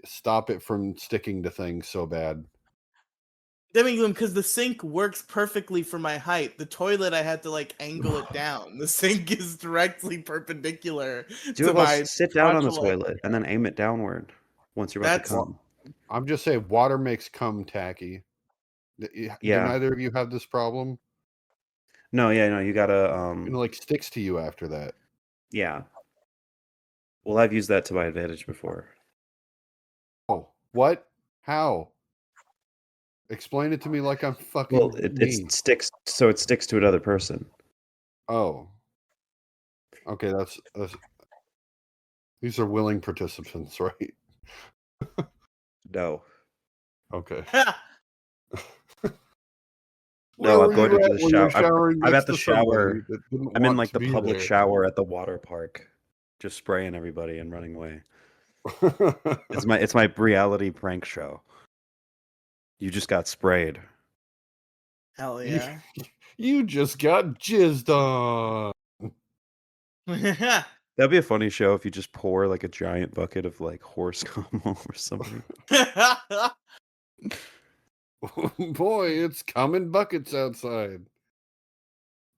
stop it from sticking to things so bad. Demigloom, because the sink works perfectly for my height. The toilet, I had to like angle it down. The sink is directly perpendicular Do to it my sit down on the crotch line. toilet and then aim it downward. once you're about to come. I'm just saying, water makes cum tacky. Do neither of you have this problem? No, you gotta It like sticks to you after that. Yeah. Well, I've used that to my advantage before. Oh, what? How? Explain it to me like I'm fucking. Well, it sticks, so it sticks to another person. Oh. Okay, that's these are willing participants, right? No. Okay. No, I'm going to do the shower. Showering I'm next at the to somebody shower. that didn't I'm in want like to the be public there. shower at the water park, just spraying everybody and running away. It's my reality prank show. You just got sprayed. Hell yeah. You just got jizzed on. That'd be a funny show if you just pour like a giant bucket of like horse cum over somebody. Boy, it's coming buckets outside.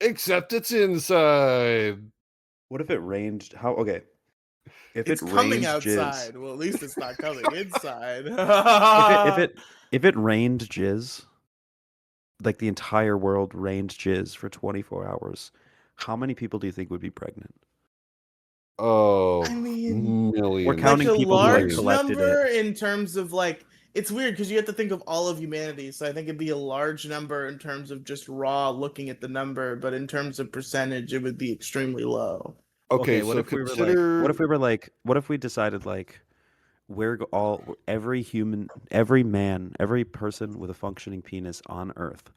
Except it's inside. What if it rained? Okay. If it's it coming rained outside. jizz. Well, at least it's not coming inside. if it rained jizz, like the entire world rained jizz for 24 hours, how many people do you think would be pregnant? Oh, I mean, millions. We're counting like a people who like large collected number it. in terms of like it's weird because you have to think of all of humanity. So I think it'd be a large number in terms of just raw looking at the number, but in terms of percentage, it would be extremely low. Okay, What so if we consider... what if we decided like every human, every man, every person with a functioning penis on Earth,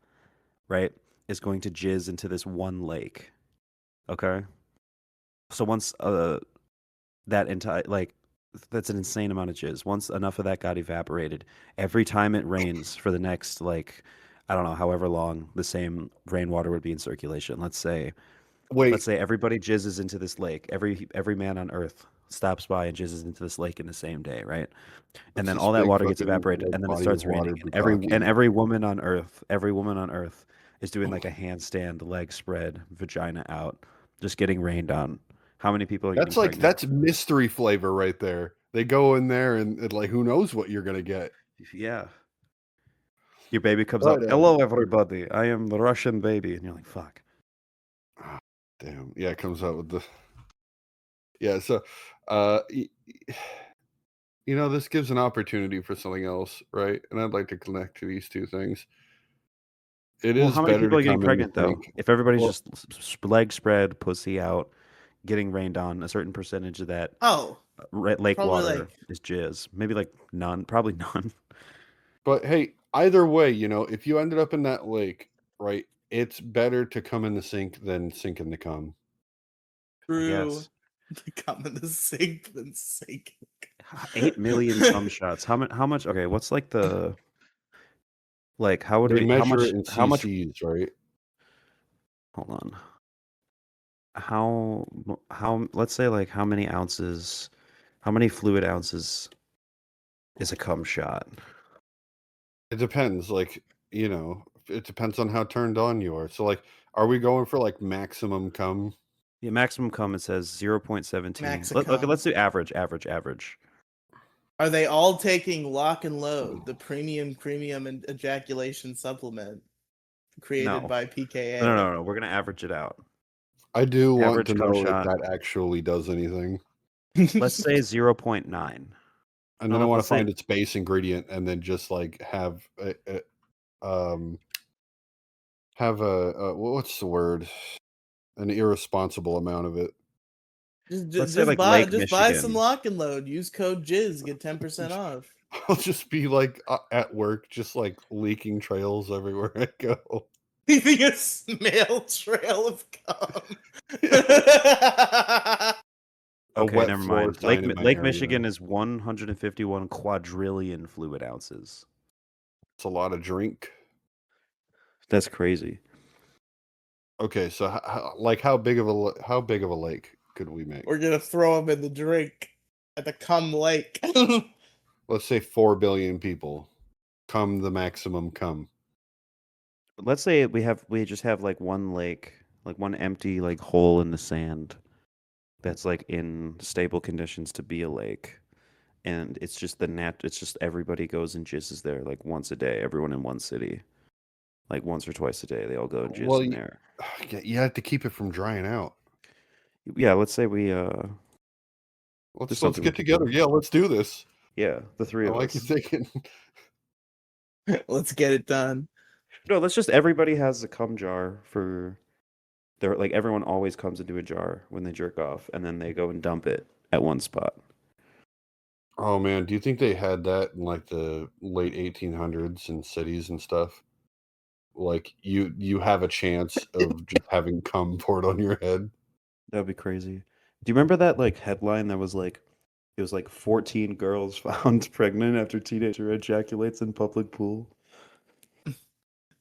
right, is going to jizz into this one lake. Okay? So once that entire like that's an insane amount of jizz. Once enough of that got evaporated, every time it rains for the next like I don't know, however long the same rainwater would be in circulation. Let's say everybody jizzes into this lake. Every man on Earth stops by and jizzes into this lake in the same day, right? And then all that water gets evaporated, and then it starts raining. And every woman on Earth is doing like a handstand, leg spread, vagina out, just getting rained on. How many people are getting pregnant? That's mystery flavor right there. They go in there and like who knows what you're gonna get. Yeah. Your baby comes up. Hello, everybody. I am the Russian baby, and you're like, fuck. Oh, damn. Yeah, it comes out with the. Yeah. So, this gives an opportunity for something else, right? And I'd like to connect to these two things. How many people are getting pregnant though? If everybody's just leg spread, pussy out, getting rained on, a certain percentage of that lake water is jizz. Maybe like none. Probably none. But hey, either way, if you ended up in that lake, right, it's better to come in the sink than sink in the cum. True. To come in the sink than sink. 8 million cum shots. How much? Okay, what's like the like? How would they we measure it in cc's, right? Hold on. How? Let's say like how many ounces? How many fluid ounces is a cum shot? It depends. Like it depends on how turned on you are. So like, are we going for like maximum cum? Yeah, maximum cum, it says 0.17. Let's do average. Are they all taking Lock and Load, the premium and ejaculation supplement created by PKA? No. We're going to average it out. I do want to know if that actually does anything. Let's say 0.9. And then I want to find its base ingredient and then just like have what's the word? An irresponsible amount of it. Just buy some Lock and Load. Use code Jizz, get 10% off. I'll just be like at work, just like leaking trails everywhere I go. Leaving a smell trail of cum. Okay, never mind. Lake Michigan is 151 quadrillion fluid ounces. It's a lot of drink. That's crazy. Okay, so how big of a lake could we make? We're gonna throw them in the drink at the cum lake. Let's say 4 billion people. Cum the maximum cum. Let's say we just have like one lake, like one empty like hole in the sand that's like in stable conditions to be a lake. and it's just it's just everybody goes and jizzes there like once a day. Everyone in one city, like once or twice a day, they all go and jizz in there. You have to keep it from drying out. Yeah, let's say we let's get together. Yeah, let's do this. Yeah, the three of us. I like you thinking. Let's get it done. No, let's just everybody has a cum jar for their like everyone always comes into a jar when they jerk off, and then they go and dump it at one spot. Oh man, do you think they had that in like the late 1800s in cities and stuff? Like you have a chance of just having cum poured on your head. That'd be crazy. Do you remember that like headline that was like it was like 14 girls found pregnant after teenager ejaculates in public pool?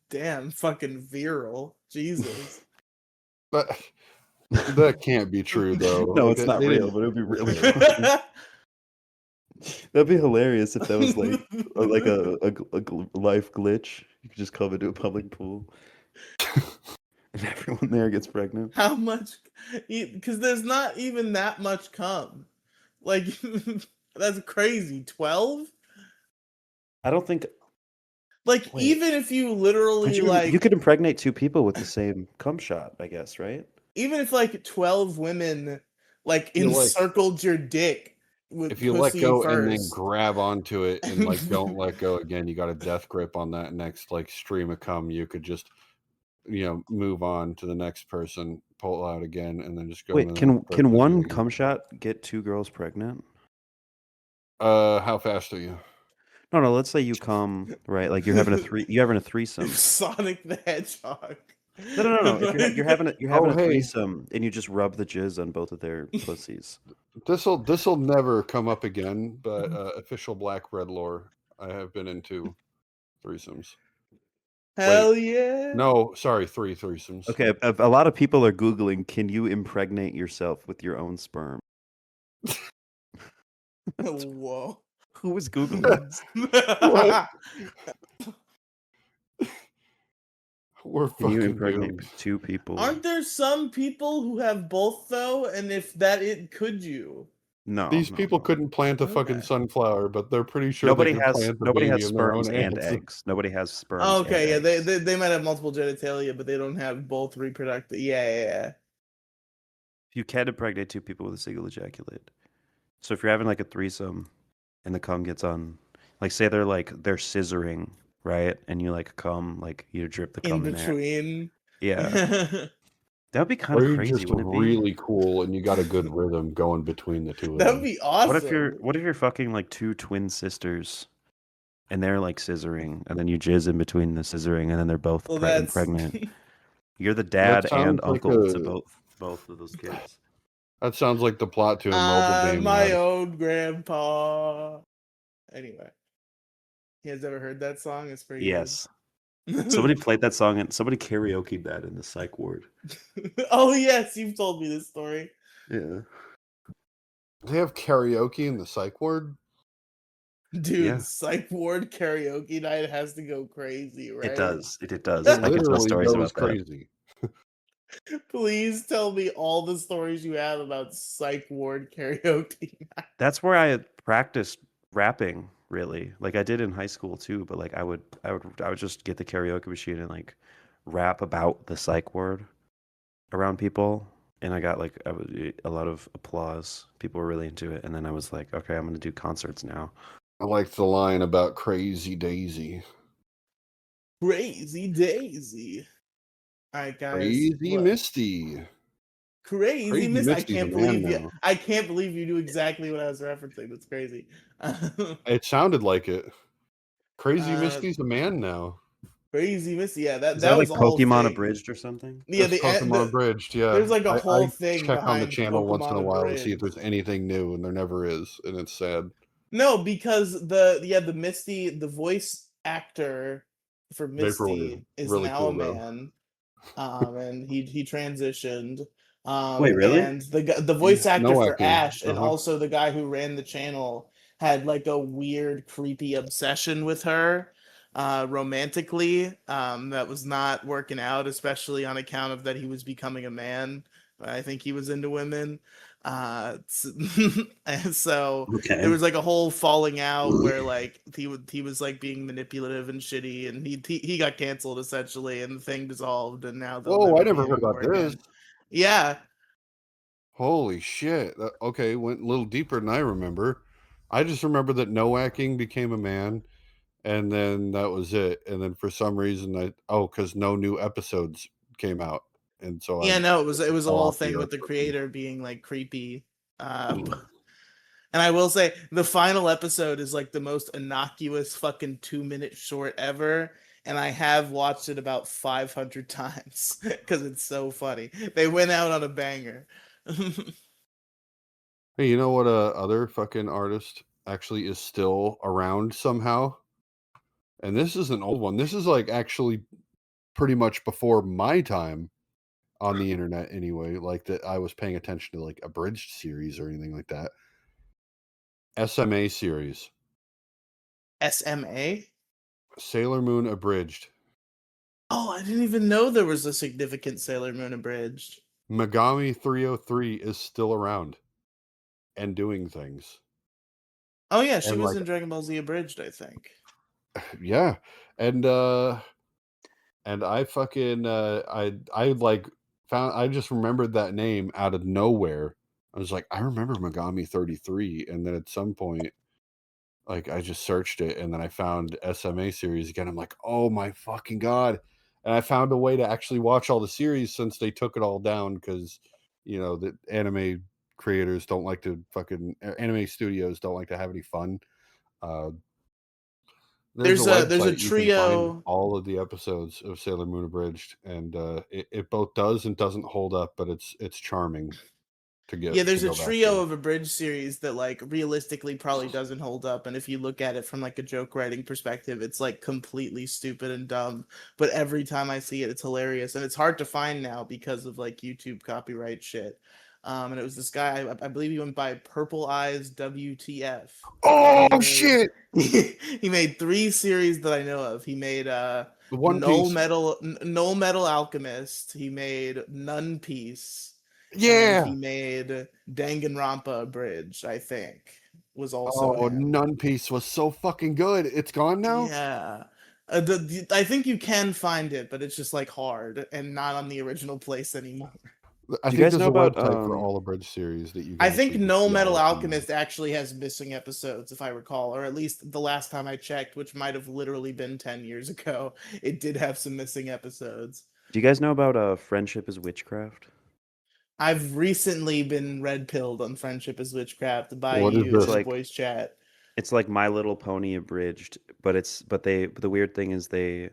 Damn, fucking viral. Jesus. That can't be true though. No, like, it's not real, but it'd be really funny. That'd be hilarious if that was like a life glitch. You could just come into a public pool and everyone there gets pregnant. How much? Because there's not even that much cum. Like, that's crazy. 12? I don't think. Like, Wait. even if you literally you could impregnate two people with the same cum shot, I guess, right? Even if like 12 women like encircled your dick with if you let go first. and then grab onto it and like don't let go again, you got a death grip on that next like stream of cum. You could just move on to the next person, pull out again, and then just go. Wait, can one cum shot get two girls pregnant? How fast are you? No. Let's say you come right, like you're having a threesome. Sonic the Hedgehog. No. If you're having a threesome and you just rub the jizz on both of their pussies. This'll never come up again. But official Black Bread lore, I have been into threesomes. Hell yeah! No, sorry, 3 threesomes. Okay, a lot of people are googling. Can you impregnate yourself with your own sperm? Whoa! Who was googling this? We're Can you fucking impregnate doomed. two people? Aren't there some people who have both though? And if that could you? No. These people couldn't plant a fucking sunflower, but they're pretty sure nobody they can plant nobody has in their own sperms and eggs. eggs. Nobody has sperms. Oh, okay, and yeah, eggs. they might have multiple genitalia, but they don't have both reproductive. Yeah. You can impregnate two people with a single ejaculate. So if you're having like a threesome, and the cum gets on, like say they're scissoring, right, and you like cum, like you drip the cum in between. Yeah. That'd be kind of crazy. Just really cool, and you got a good rhythm going between the two of them. That'd be awesome. What if you're fucking like two twin sisters, and they're like scissoring, and then you jizz in between the scissoring, and then they're both pregnant. You're the dad and uncle to both of those kids. That sounds like the plot to a mobile game. My own grandpa. Anyway, you guys ever heard that song? It's pretty. Yes. Somebody played that song and somebody karaoke'd that in the psych ward. Oh yes, you've told me this story. Yeah. They have karaoke in the psych ward? Dude, yeah. Psych ward karaoke night has to go crazy, right? It does. It does. I can tell stories about crazy. Please tell me all the stories you have about psych ward karaoke night. That's where I practiced rapping. Really, like I did in high school too, but like I would just get the karaoke machine and like rap about the psych ward around people, and I got a lot of applause. People were really into it, and then I was like, okay, I'm gonna do concerts now. I liked the line about Crazy Daisy. Crazy Daisy. All right, guys. Crazy Misty. Crazy Misty. I can't believe you knew exactly what I was referencing. That's crazy. It sounded like it. Crazy Misty's a man now. Crazy Misty, yeah. That was like Pokemon Abridged or something. Yeah, Pokemon Abridged. Yeah, there's like a whole thing. Check on the channel Pokemon once in a while Abridged. to see if there's anything new, and there never is, and it's sad. No, because the Misty, the voice actor for Misty Vaporwave. is Really now cool, a man, and he transitioned. Wait, really? And the voice actor for Ash, and also the guy who ran the channel, had like a weird, creepy obsession with her, romantically. That was not working out, especially on account of that he was becoming a man. I think he was into women. And so Okay. there was like a whole falling out where like he was like being manipulative and shitty, and he got canceled essentially, and the thing dissolved, and now they'll Whoa, I never never be heard about anymore this. again. Yeah. Holy shit. Okay, went a little deeper than I remember. I just remember that Noaking became a man, and then that was it. And then for some reason, because no new episodes came out, and so Yeah, no, it was a fell whole off the thing with earth. the creator being like creepy. And I will say the final episode is like the most innocuous fucking 2-minute short ever. And I have watched it about 500 times because it's so funny. They went out on a banger. Hey, you know what? Other fucking artist actually is still around somehow, and this is an old one. This is like actually pretty much before my time on the internet, anyway. Like that, I was paying attention to like abridged series or anything like that. SMA series, SMA? Sailor Moon abridged. Oh, I didn't even know there was a significant Sailor Moon abridged. Megami 303 is still around and doing things. Oh yeah, she And was like, in Dragon Ball Z abridged, I think. yeah, and I fucking I like found I just remembered that name out of nowhere. I was like, I remember Megami 33, and then at some point, like I just searched it, and then I found SMA series again. I'm like, oh my fucking god! And I found a way to actually watch all the series since they took it all down because the anime creators don't like to anime studios don't like to have any fun. There's a There's a website you can find trio. all of the episodes of Sailor Moon Abridged, and it both does and doesn't hold up, but it's charming to Yeah, there's a go back trio to. of abridged series that like realistically probably doesn't hold up, and if you look at it from like a joke writing perspective, it's like completely stupid and dumb. But every time I see it, it's hilarious, and it's hard to find now because of like YouTube copyright shit. And it was this guy, I believe he went by Purple Eyes WTF. Oh And shit! he made 3 series that I know of. He made The One Piece. Null Metal Alchemist. He made Nun Piece. And Yeah. he made Danganronpa Bridge, I think, was also Oh, him. Nun Piece was so fucking good. It's gone now. Yeah. I think you can find it, but it's just like hard and not on the original place anymore. I Do you think guys there's know a about website for all abridged series that you can I think actually No see Metal all of them. Alchemist actually has missing episodes, if I recall, or at least the last time I checked, which might have literally been 10 years ago. It did have some missing episodes. Do you guys know about Friendship is Witchcraft? I've recently been red pilled on Friendship is Witchcraft by What is you this? in a Like- voice chat. It's like My Little Pony abridged, but the weird thing is they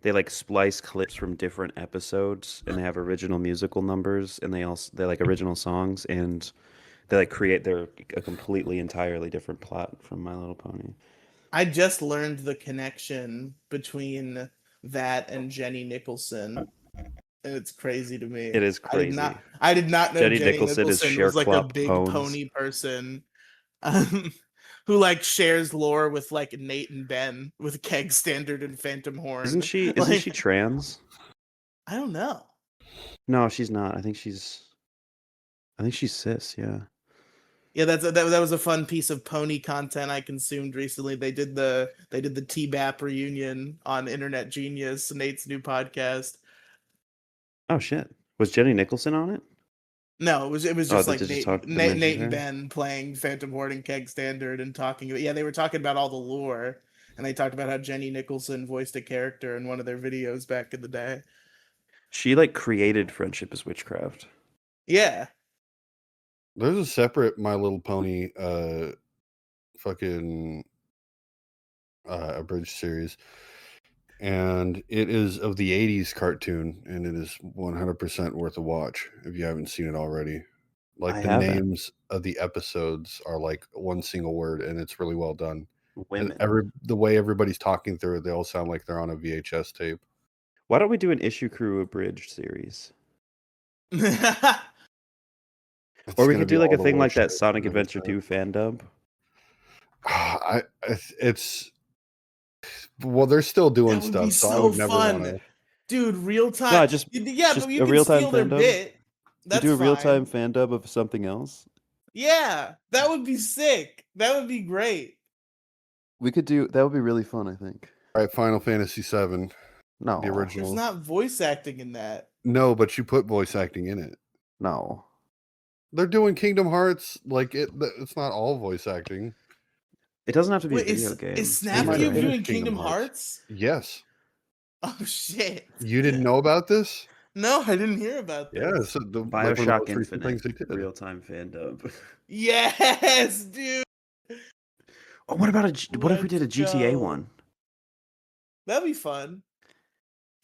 like splice clips from different episodes, and they have original musical numbers, and they like original songs, and they like create a completely entirely different plot from My Little Pony. I just learned the connection between that and Jenny Nicholson. And it's crazy to me. It is crazy. I did not know Jenny Jenny Nicholson Nicholson, is was like a share-clopped big pones. pony person. Who like shares lore with like Nate and Ben with Keg Standard and Phantom Horn. Isn't she Like, trans? I don't know. No, she's not. I think she's cis, yeah. Yeah, that was a fun piece of pony content I consumed recently. They did the T-Bap reunion on Internet Genius, Nate's new podcast. Oh shit. Was Jenny Nicholson on it? No, it was Oh, just they like just Nate mentioned and her? Ben playing Phantom Horn and Keg Standard and talking about, yeah, they were talking about all the lore, and they talked about how Jenny Nicholson voiced a character in one of their videos back in the day. She like created Friendship is Witchcraft. Yeah. There's a separate My Little Pony fucking abridged series, and it is of the 80s cartoon, and it is 100% worth a watch if you haven't seen it already. Like, the names of the episodes are like one single word, and it's really well done. Women. And the way everybody's talking through it, they all sound like they're on a VHS tape. Why don't we do an Issue Crew abridged series? Or we could do like a thing like that Sonic Adventure 2 fan dub. Well, they're still doing That would stuff, be so I so would never fun. want to. Dude, real time. No, just but you a can real-time steal their fan dub. bit. That's do a real-time fine. fan dub of something else? Yeah, that would be sick. That would be great. We could do that. Would be really fun, I think. All right, Final Fantasy VII, the No, There's original. not voice acting in that. No, but you put voice acting in it. no. They're doing Kingdom Hearts. Like it's not all voice acting. It doesn't have to be Wait, a video game. is You might Snapcube finish doing Kingdom Hearts? Yes. Oh shit! You didn't know about this? No, I didn't hear about this. Yeah, so like one of the Bioshock most recent things Infinite they did. real-time fan dub. Yes, dude. Oh, what if we did a GTA go. one? That'd be fun.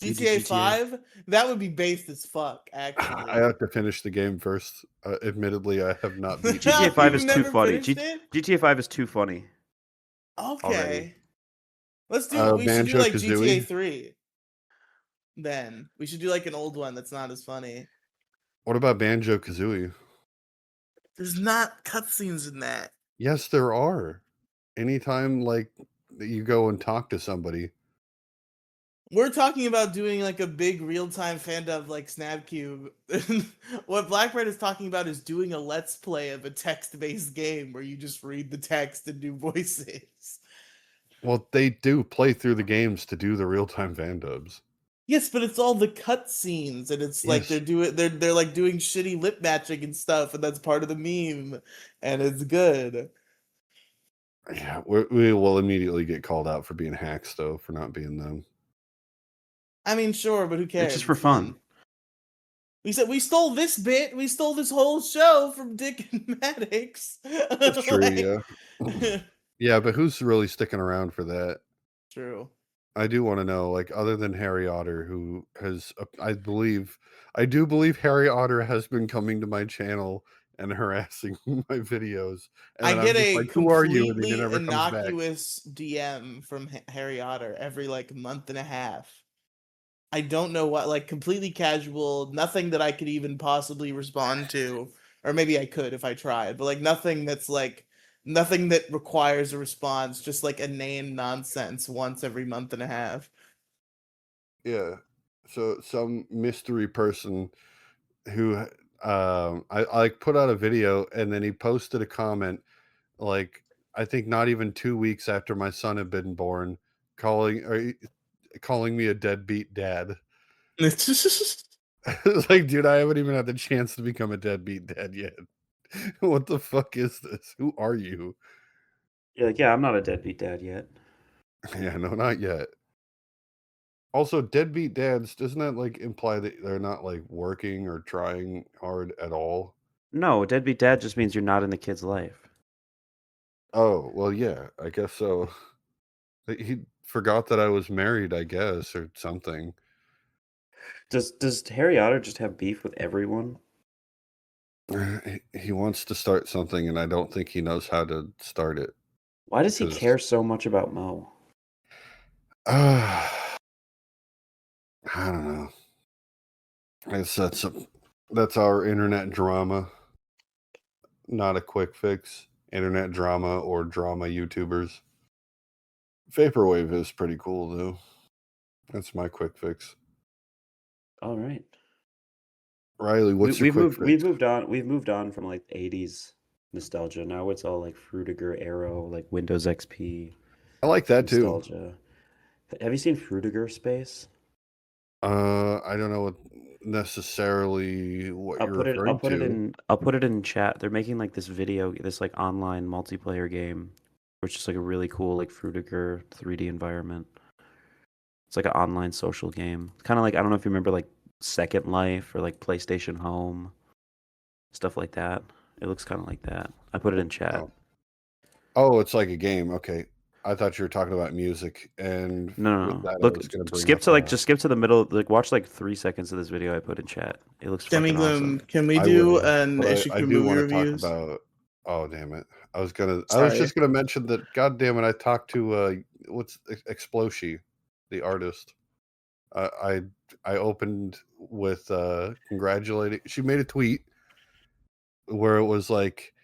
You did GTA GTA? 5? That would be based as fuck, actually. I have to finish the game first. Admittedly, I have not beat GTA You've 5 is too never funny. finished it? GTA 5 is too funny. Okay. Already. Let's do we should do like Banjo-Kazooie? GTA 3. Then we should do like an old one that's not as funny. What about Banjo-Kazooie? There's not cutscenes in that. Yes, there are. Anytime like you go and talk to somebody. We're talking about doing like a big real-time fan dub like Snapcube. What Blackbird is talking about is doing a let's play of a text-based game where you just read the text and do voices. Well, they do play through the games to do the real-time fan dubs. Yes, but it's all the cutscenes, and it's like Yes. they're like doing shitty lip matching and stuff, and that's part of the meme, and it's good. Yeah, we will immediately get called out for being hacks, though, for not being them. I mean, sure, but who cares? It's just for fun. We said we stole this bit. We stole this whole show from Dick and Maddox. That's true, yeah. Yeah, but who's really sticking around for that? True. I do want to know, like, other than Harry Otter, who has, I do believe Harry Otter has been coming to my channel and harassing my videos. And I then get I'm just a like, who are you? And then he completely never comes back. innocuous DM from Harry Otter every like month and a half. I don't know what, like completely casual, nothing that I could even possibly respond to, or maybe I could if I tried, but like nothing that's like nothing that requires a response, just like inane nonsense once every month and a half. Yeah. So some mystery person who I like put out a video and then he posted a comment like I think not even 2 weeks after my son had been born calling me a deadbeat dad. It's like, dude, I haven't even had the chance to become a deadbeat dad yet. What the fuck is this? Who are you? You're like, yeah, I'm not a deadbeat dad yet. Yeah, no, not yet. Also, deadbeat dads, doesn't that like imply that they're not like working or trying hard at all? No, deadbeat dad just means you're not in the kid's life. Oh, well, yeah, I guess so. He forgot that I was married, I guess, or something. Does Harry Otter just have beef with everyone? He wants to start something, and I don't think he knows how to start it. Why does he care so much about Mo? I don't know. I guess that's our internet drama. Not a quick fix. Internet drama or drama YouTubers. Vaporwave is pretty cool, though. That's my quick fix. All right. Riley, what's your quick fix? We've moved on from like 80s nostalgia. Now it's all like Fruitiger Arrow, like Windows XP. I like that nostalgia. Too. Have you seen Fruitiger Space? I don't know necessarily what you're referring to. I'll put it in chat. They're making like this like online multiplayer game, which is like a really cool like Fruitiger 3D environment. It's like an online social game. Kind of like, I don't know if you remember like Second Life or like PlayStation Home, stuff like that. It looks kind of like that. I put it in chat. Oh, it's like a game. Okay. I thought you were talking about music, and no. Look, skip to the middle. Like, watch like 3 seconds of this video I put in chat. It looks fucking awesome. Can we do an Ishikun movie reviews? Talk about. Oh damn it! I was just gonna mention that. God damn it! I talked to what's Exploshi, the artist. I opened with congratulating. She made a tweet where it was like,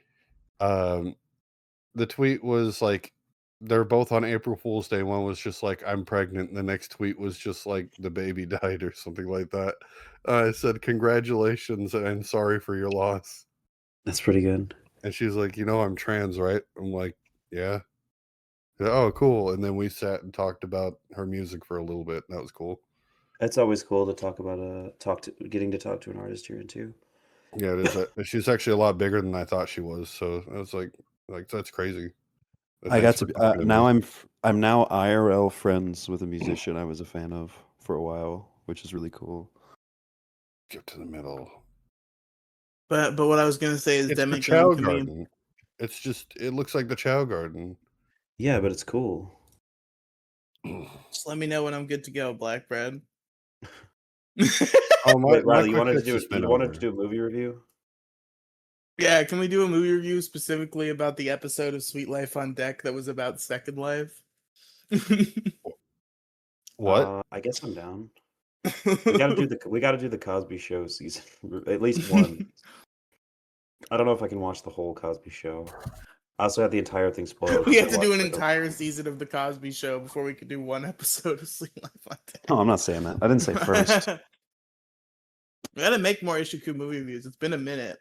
the tweet was like, they're both on April Fool's Day. One was just like, I'm pregnant. And the next tweet was just like, the baby died or something like that. I said, congratulations and sorry for your loss. That's pretty good. And she's like, I'm trans, right? I'm like, yeah. Oh, cool. And then we sat and talked about her music for a little bit. That was cool. It's always cool to talk about getting to talk to an artist you're into. Yeah, it is. She's actually a lot bigger than I thought she was. So I was like that's crazy. I got to now I'm now IRL friends with a musician I was a fan of for a while, which is really cool. Get to the middle. But what I was gonna say is it's the Chow Garden. It's just it looks like the Chow Garden. Yeah, but it's cool. Just let me know when I'm good to go, Black Bread. Wait, Riley, you wanted to do a movie review? Yeah, can we do a movie review specifically about the episode of Sweet Life on Deck that was about Second Life? What? I guess I'm down. We gotta do the Cosby Show season, at least one. I don't know if I can watch the whole Cosby Show. I also had the entire thing spoiled. We have to do an entire season of the Cosby Show before we could do one episode of Sweet Life on Deck. Oh, I'm not saying that. I didn't say first. We gotta make more Ishiku movie reviews. It's been a minute.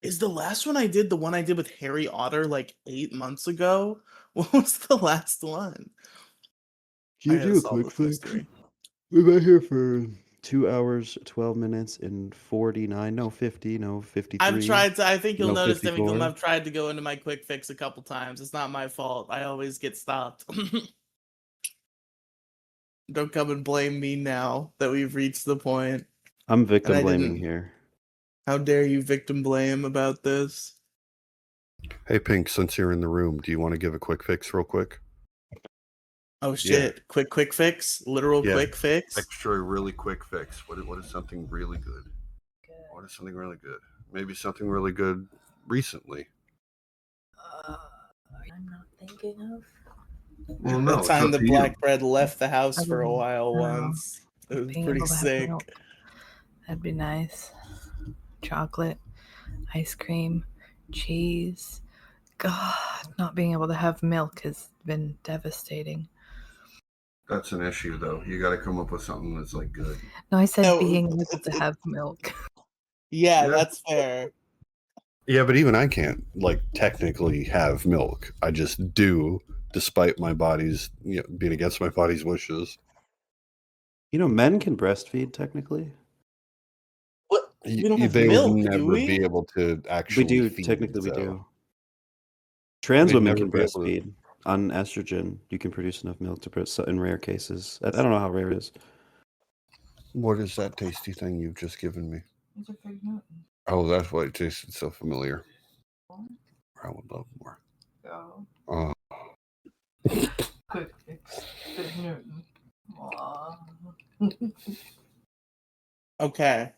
Is the last one I did the one I did with Harry Otter like 8 months ago? What was the last one? Can you do a quick fix? We've been here for 2 hours, 12 minutes, and 49. No, 50. No, 53. I've tried to. I think you'll notice, 54. Demi, I've tried to go into my quick fix a couple times. It's not my fault. I always get stopped. Don't come and blame me now that we've reached the point. I'm victim blaming here. How dare you victim blame about this? Hey, Pink, since you're in the room, do you want to give a quick fix real quick? Oh, shit. Yeah. Quick fix? Literal quick fix? Extra really quick fix. What is something really good? What is something really good? Maybe something really good recently. I'm not thinking of. Well, no. The time the Black Bread left the house for a while once. It was pretty sick. That'd be nice. Chocolate, ice cream, cheese. God, not being able to have milk has been devastating. That's an issue, though. You got to come up with something that's like good. No, I said being able to have milk. Yeah, that's fair. Yeah, but even I can't like technically have milk. I just do, despite my body's being against my body's wishes. Men can breastfeed technically. What? We don't have they milk, would never do we? be able to actually. We do feed, technically. so. We do. Trans women can breastfeed on estrogen. You can produce enough milk to produce in rare cases. I don't know how rare it is. What is that tasty thing you've just given me? It's a Fig Newton. Oh, that's why it tasted so familiar. I would love more. Oh. Quick fix. Fig Newton. Okay.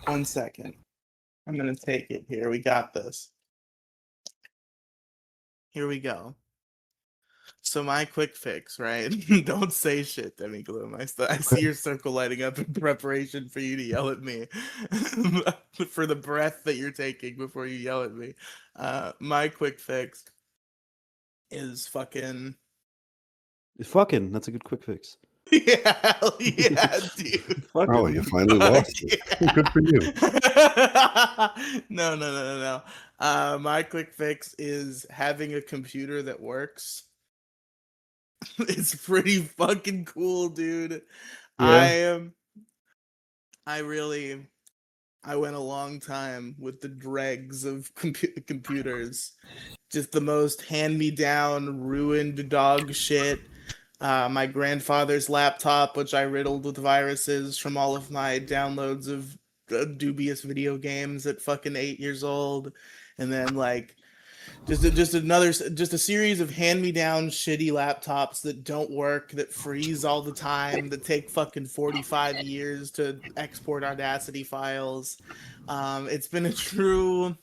1 second. I'm going to take it here. We got this. Here we go. So my quick fix, right? Don't say shit, Demi Gloom. I see your circle lighting up in preparation for you to yell at me for the breath that you're taking before you yell at me. My quick fix is fucking. Fucking. That's a good quick fix. Yeah, hell yeah, dude. Oh, you finally lost it. Good for you. No. My quick fix is having a computer that works. It's pretty fucking cool, dude. Yeah. I went a long time with the dregs of computers. Just the most hand-me-down, ruined dog shit. My grandfather's laptop, which I riddled with viruses from all of my downloads of dubious video games at fucking 8 years old. And then like just a series of hand-me-down shitty laptops that don't work, that freeze all the time, that take fucking 45 years to export Audacity files. It's been a true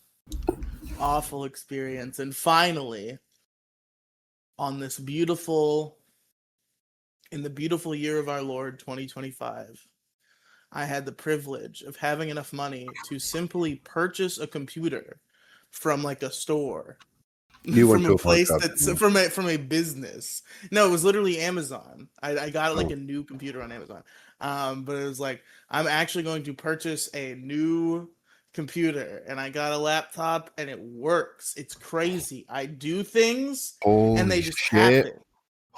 awful experience. And finally, in the beautiful year of our Lord 2025, I had the privilege of having enough money to simply purchase a computer from like a store You went from to a a pawn place shop, that's didn't you? from a business. No, it was literally Amazon. I got like Oh. a new computer on Amazon. But it was like I'm actually going to purchase a new computer, and I got a laptop, and it works. It's crazy. I do things, and they Holy just shit. happen.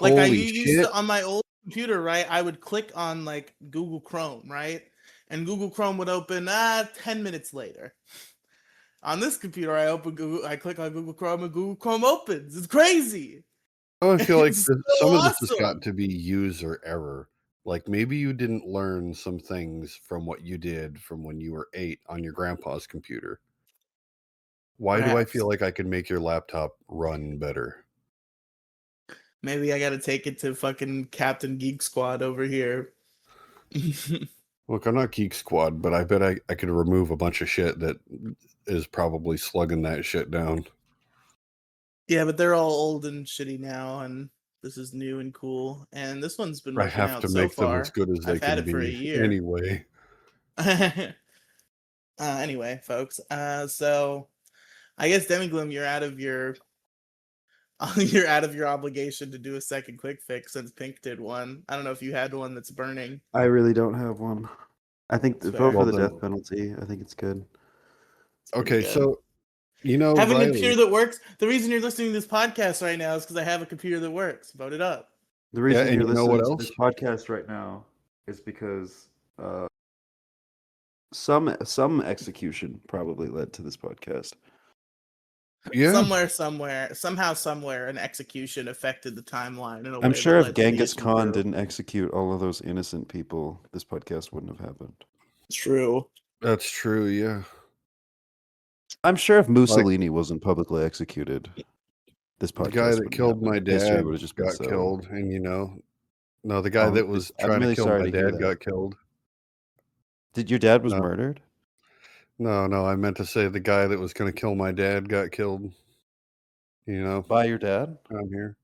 Like I Holy used shit. to on my old computer, right? I would click on like Google Chrome, right? And Google Chrome would open 10 minutes later. On this computer, I open Google, I click on Google Chrome, and Google Chrome opens. It's crazy. Oh, I feel like It's so some of this has got awesome. to be user error. Like maybe you didn't learn some things from what you did from when you were 8 on your grandpa's computer. Why do I Perhaps. feel like I can make your laptop run better? Maybe I gotta take it to fucking Captain Geek Squad over here. Look, I'm not Geek Squad, but I bet I could remove a bunch of shit that is probably slugging that shit down. Yeah, but they're all old and shitty now, and this is new and cool. And this one's been I working have out to so make them as far. good as they I've had can it for a be year. anyway. Anyway, folks. So I guess Demigloom, you're out of your you're out of your obligation to do a second quick fix since Pink did one. I don't know if you had one that's burning. I really don't have one. I think That's the vote fair. for the Well, then- death penalty. I think it's good. It's pretty Okay, good. so Having a Riley, computer that works. The reason you're listening to this podcast right now is because I have a computer that works. Vote it up. The reason and you're you know what listening to else? this podcast right now is because some execution probably led to this podcast. Yeah. Somehow, somewhere, an execution affected the timeline in a way I'm sure that if led to the Genghis issue Khan through. didn't execute all of those innocent people, this podcast wouldn't have happened. True. That's true, yeah. I'm sure if Mussolini wasn't publicly executed, this podcast The guy that wouldn't killed happen. my History dad would have just been got so. killed, and no, the guy that was I'm trying really to kill sorry my to hear dad that. got killed. Did your dad was No. murdered? No, I meant to say the guy that was going to kill my dad got killed. By your dad? I'm here.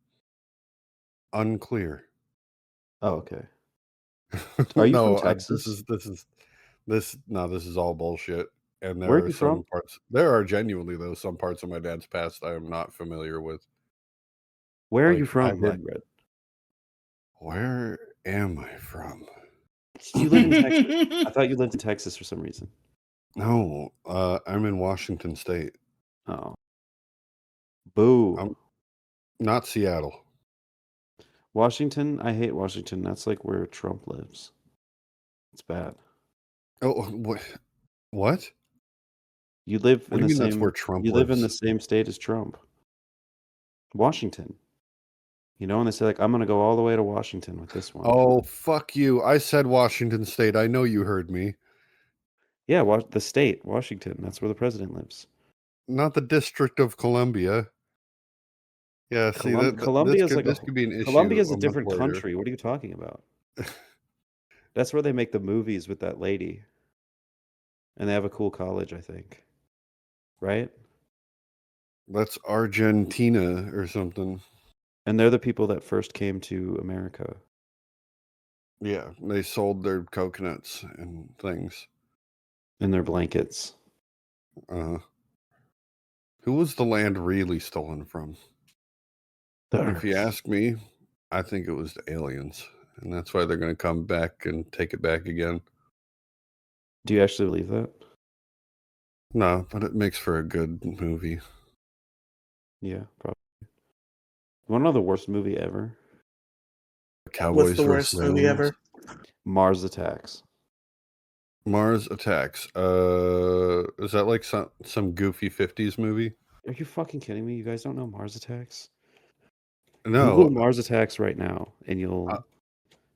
Unclear. Oh, okay. Are you from Texas? This is all bullshit. And Where are there are you some from? parts. There are genuinely though some parts of my dad's past I am not familiar with. Where are Like, you from, I did- Black Red? Where am I from? You live in Texas. I thought you lived in Texas for some reason. No, I'm in Washington State. Oh. Boo. I'm not Seattle. Washington? I hate Washington. That's like where Trump lives. It's bad. Oh, what? You live What in do the you mean that's same where Trump you live in the lives? same state as Trump. Washington. And they say like I'm gonna go all the way to Washington with this one. Oh, fuck you. I said Washington State. I know you heard me. Yeah, the state, Washington. That's where the president lives. Not the District of Columbia. Yeah, see Columbia is like this could be an issue Columbia is a a month different later. country. What are you talking about? That's where they make the movies with that lady. And they have a cool college, I think. Right? That's Argentina or something. And they're the people that first came to America. Yeah, they sold their coconuts and things. And their blankets. Who was the land really stolen from? If you ask me, I think it was the aliens. And that's why they're going to come back and take it back again. Do you actually believe that? No, but it makes for a good movie. Yeah, probably. You want to know the worst movie ever? Cowboys What's the worst versus movie aliens. ever? Mars Attacks. Mars Attacks. Is that like some goofy 50s movie? Are you fucking kidding me? You guys don't know Mars Attacks? No. Google Mars Attacks right now, and you'll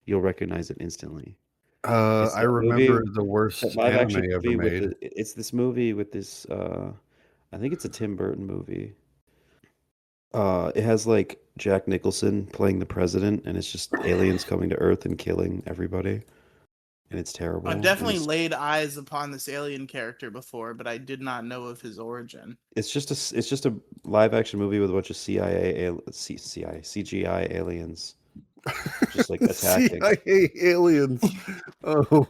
recognize it instantly. I remember the worst anime ever made. It's this movie with this. I think it's a Tim Burton movie. It has like Jack Nicholson playing the president, and it's just aliens coming to Earth and killing everybody, and it's terrible. I've definitely laid eyes upon this alien character before, but I did not know of his origin. It's just a live action movie with a bunch of CGI aliens, just like attacking. CIA aliens. Oh,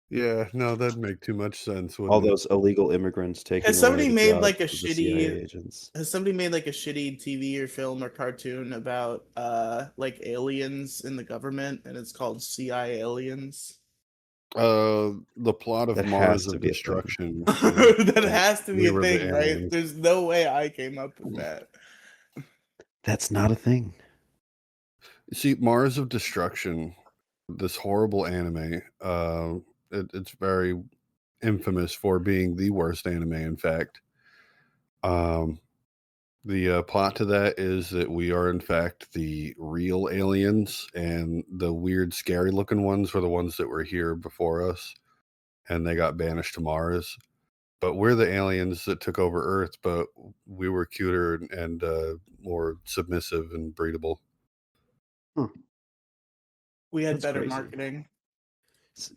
Yeah, no, that'd make too much sense, All wouldn't it? those illegal immigrants taking Has away somebody the made jobs like a of the CIA shitty agents. has somebody made like a shitty TV or film or cartoon about like aliens in the government and it's called CI Aliens? The plot of That Mars has to of be a thing. Destruction is That that has to be we a were the thing, right? aliens. There's no way I came up with that. That's not a thing. See, Mars of Destruction, this horrible anime, it's very infamous for being the worst anime, in fact. The plot to that is that we are, in fact, the real aliens, and the weird, scary-looking ones were the ones that were here before us, and they got banished to Mars. But we're the aliens that took over Earth, but we were cuter and more submissive and breedable. We had That's better crazy. marketing.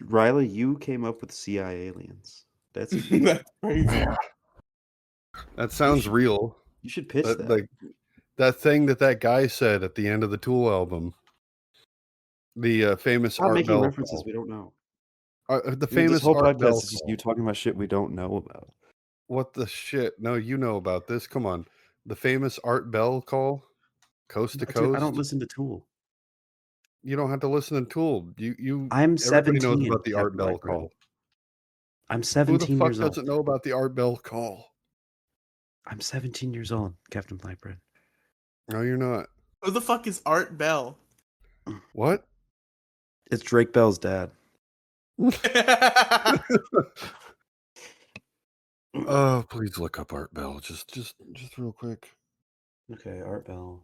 Riley, you came up with CIA aliens. That's That's crazy. That sounds real. You should pitch that. Like that thing that guy said at the end of the Tool album. The famous Stop Art making Bell references call. we don't know. The This famous whole Art Bell podcast is just call. you talking about shit we don't know about. What the shit? No, you know about this. Come on. The famous Art Bell call, coast to Dude, coast. I don't listen to Tool. You don't have to listen to Tool. I'm everybody knows 17, about the Art Captain Bell Blackburn. call. I'm Who 17 the fuck years old. doesn't know about the Art Bell call? I'm 17 years old, Captain Blackburn. No, you're not. Who the fuck is Art Bell? What? It's Drake Bell's dad. Oh, please look up Art Bell. Just real quick. Okay, Art Bell.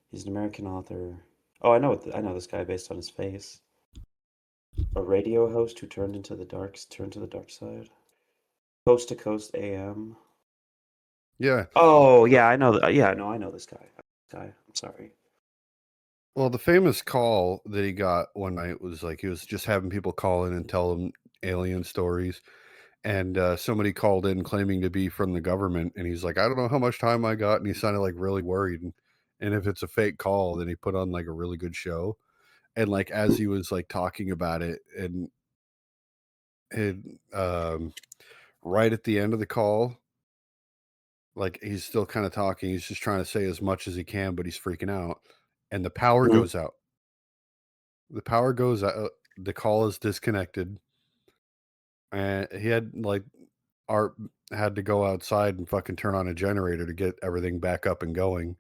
He's an American author. Oh, I know this guy based on his face. A radio host who turned to the dark side. Coast to Coast AM. Yeah. Oh, yeah, I know. I know this guy. I'm sorry. Well, the famous call that he got one night was like he was just having people call in and tell them alien stories. And somebody called in claiming to be from the government. And he's like, I don't know how much time I got. And he sounded like really worried. And if it's a fake call, then he put on like a really good show. And like as he was like talking about it and right at the end of the call, like he's still kind of talking. He's just trying to say as much as he can, but he's freaking out. And the power goes out. The power goes out. The call is disconnected. And he had like Art had to go outside and fucking turn on a generator to get everything back up and going.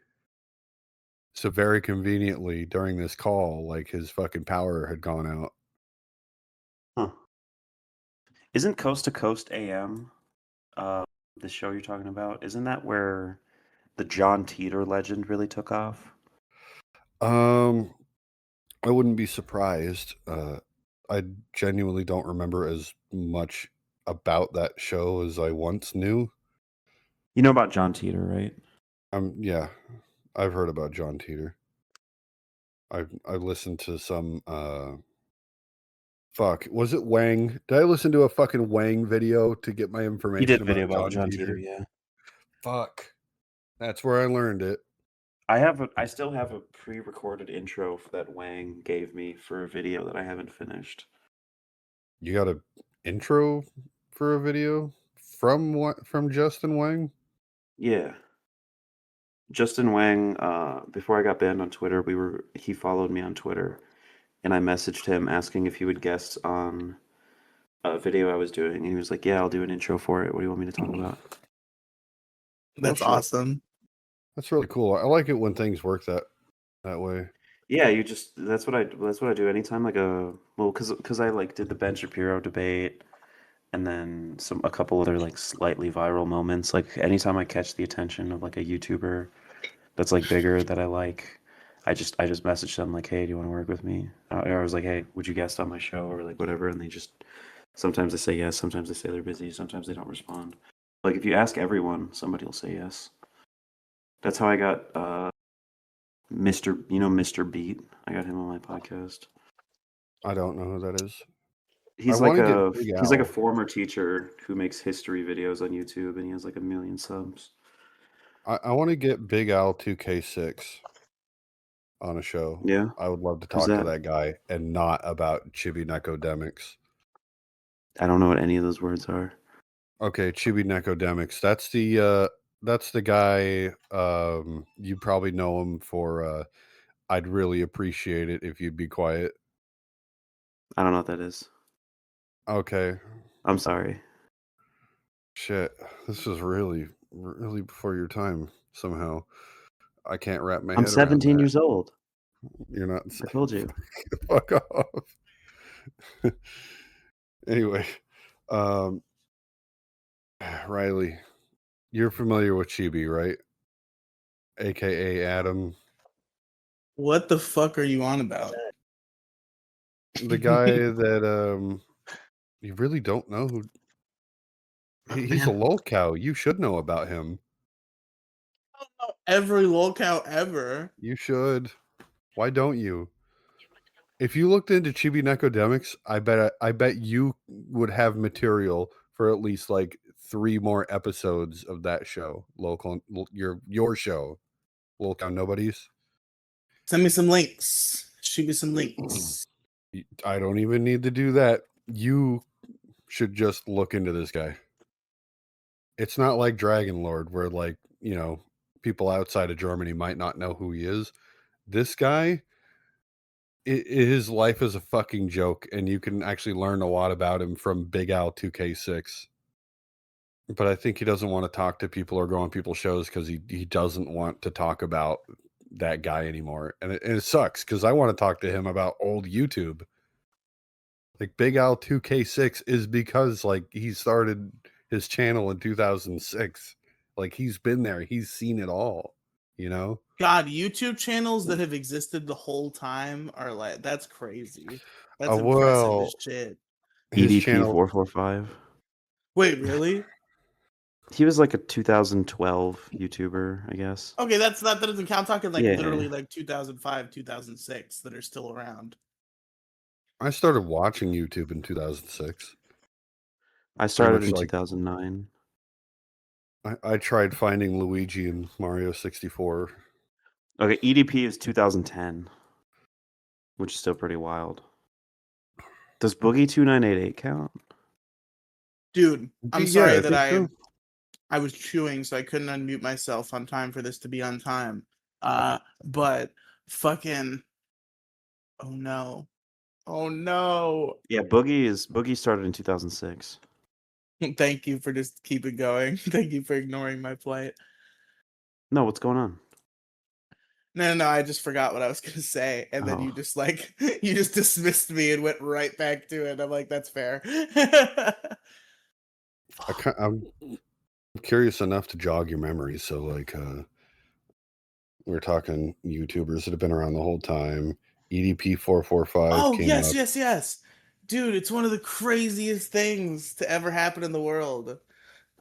So very conveniently during this call, like his fucking power had gone out. Huh. Isn't Coast to Coast AM the show you're talking about? Isn't that where the John Teeter legend really took off? I wouldn't be surprised. I genuinely don't remember as much about that show as I once knew. You know about John Teeter, right? Yeah, I've heard about John Teeter. I listened to some fuck, was it Wang? Did I listen to a fucking Wang video to get my information He did about video about John Teeter, Teeter? yeah. Fuck. That's where I learned it. I still have a pre-recorded intro that Wang gave me for a video that I haven't finished. You got an intro for a video from Justin Wang? Yeah. Justin Wang, before I got banned on Twitter, he followed me on Twitter, and I messaged him asking if he would guest on a video I was doing, and he was like, "Yeah, I'll do an intro for it. What do you want me to talk about?" That's awesome. That's really cool. I like it when things work that way. Yeah, that's what I do anytime because I like did the Ben Shapiro debate, and then a couple other like slightly viral moments. Like anytime I catch the attention of like a YouTuber that's like bigger that I like, I just message them like, hey, do you want to work with me? Or I was like, hey, would you guest on my show or like whatever, and they just sometimes they say yes, sometimes they say they're busy, sometimes they don't respond. Like if you ask everyone, somebody will say yes. That's how I got Mr. Beat. I got him on my podcast. I don't know who that is. He's like a former teacher who makes history videos on YouTube, and he has like 1 million subs. I want to get Big Al 2K6 on a show. Yeah, I would love to talk to that guy and not about Chibi Necodemics. I don't know what any of those words are. Okay, Chibi Necodemics. That's the guy. You probably know him for. I'd really appreciate it if you'd be quiet. I don't know what that is. Okay. I'm sorry. Shit, this is really before your time. Somehow, I can't wrap my I'm head around 17 that. years old. You're not. I told you. Fuck off. Anyway, um, Riley, you're familiar with Chibi, right? AKA Adam, What the fuck are you on about? the guy that you really don't know who. He's a lol cow. You should know about him. I don't know every lolcow ever. You should. Why don't you? If you looked into Chibi Necodemics, I bet you would have material for at least like 3 more episodes of that show. Your show. Local Nobodies. Send me some links. Shoot me some links. I don't even need to do that. You should just look into this guy. It's not like Dragon Lord where like, people outside of Germany might not know who he is. This guy, his life is a fucking joke, and you can actually learn a lot about him from Big Al 2K6. But I think he doesn't want to talk to people or go on people's shows because he doesn't want to talk about that guy anymore. And it sucks because I want to talk to him about old YouTube. Like Big Al 2K6 is because like he started his channel in 2006. Like he's been there. He's seen it all, God, YouTube channels that have existed the whole time are like, that's crazy. That's impressive as shit. His EDP channel 445. Wait, really? He was like a 2012 YouTuber, I guess. Okay, that doesn't count. I'm talking like Yeah. literally like 2005, 2006 that are still around. I started watching YouTube in 2006. I started in like 2009. I tried finding Luigi and Mario 64. Okay, EDP is 2010, which is still pretty wild. Does Boogie 2988 count? Dude, I'm Yeah, sorry I that think so. I was chewing, so I couldn't unmute myself on time for this to be on time. But fucking, oh no. Yeah, Boogie started in 2006. Thank you for just keeping going. Thank you for ignoring my plight. No, what's going on? No, I just forgot what I was gonna say, and then you just like you just dismissed me and went right back to it. I'm like, that's fair. I'm curious enough to jog your memory. So like, we're talking YouTubers that have been around the whole time. EDP 445 Oh, came yes, up. yes. Dude, it's one of the craziest things to ever happen in the world.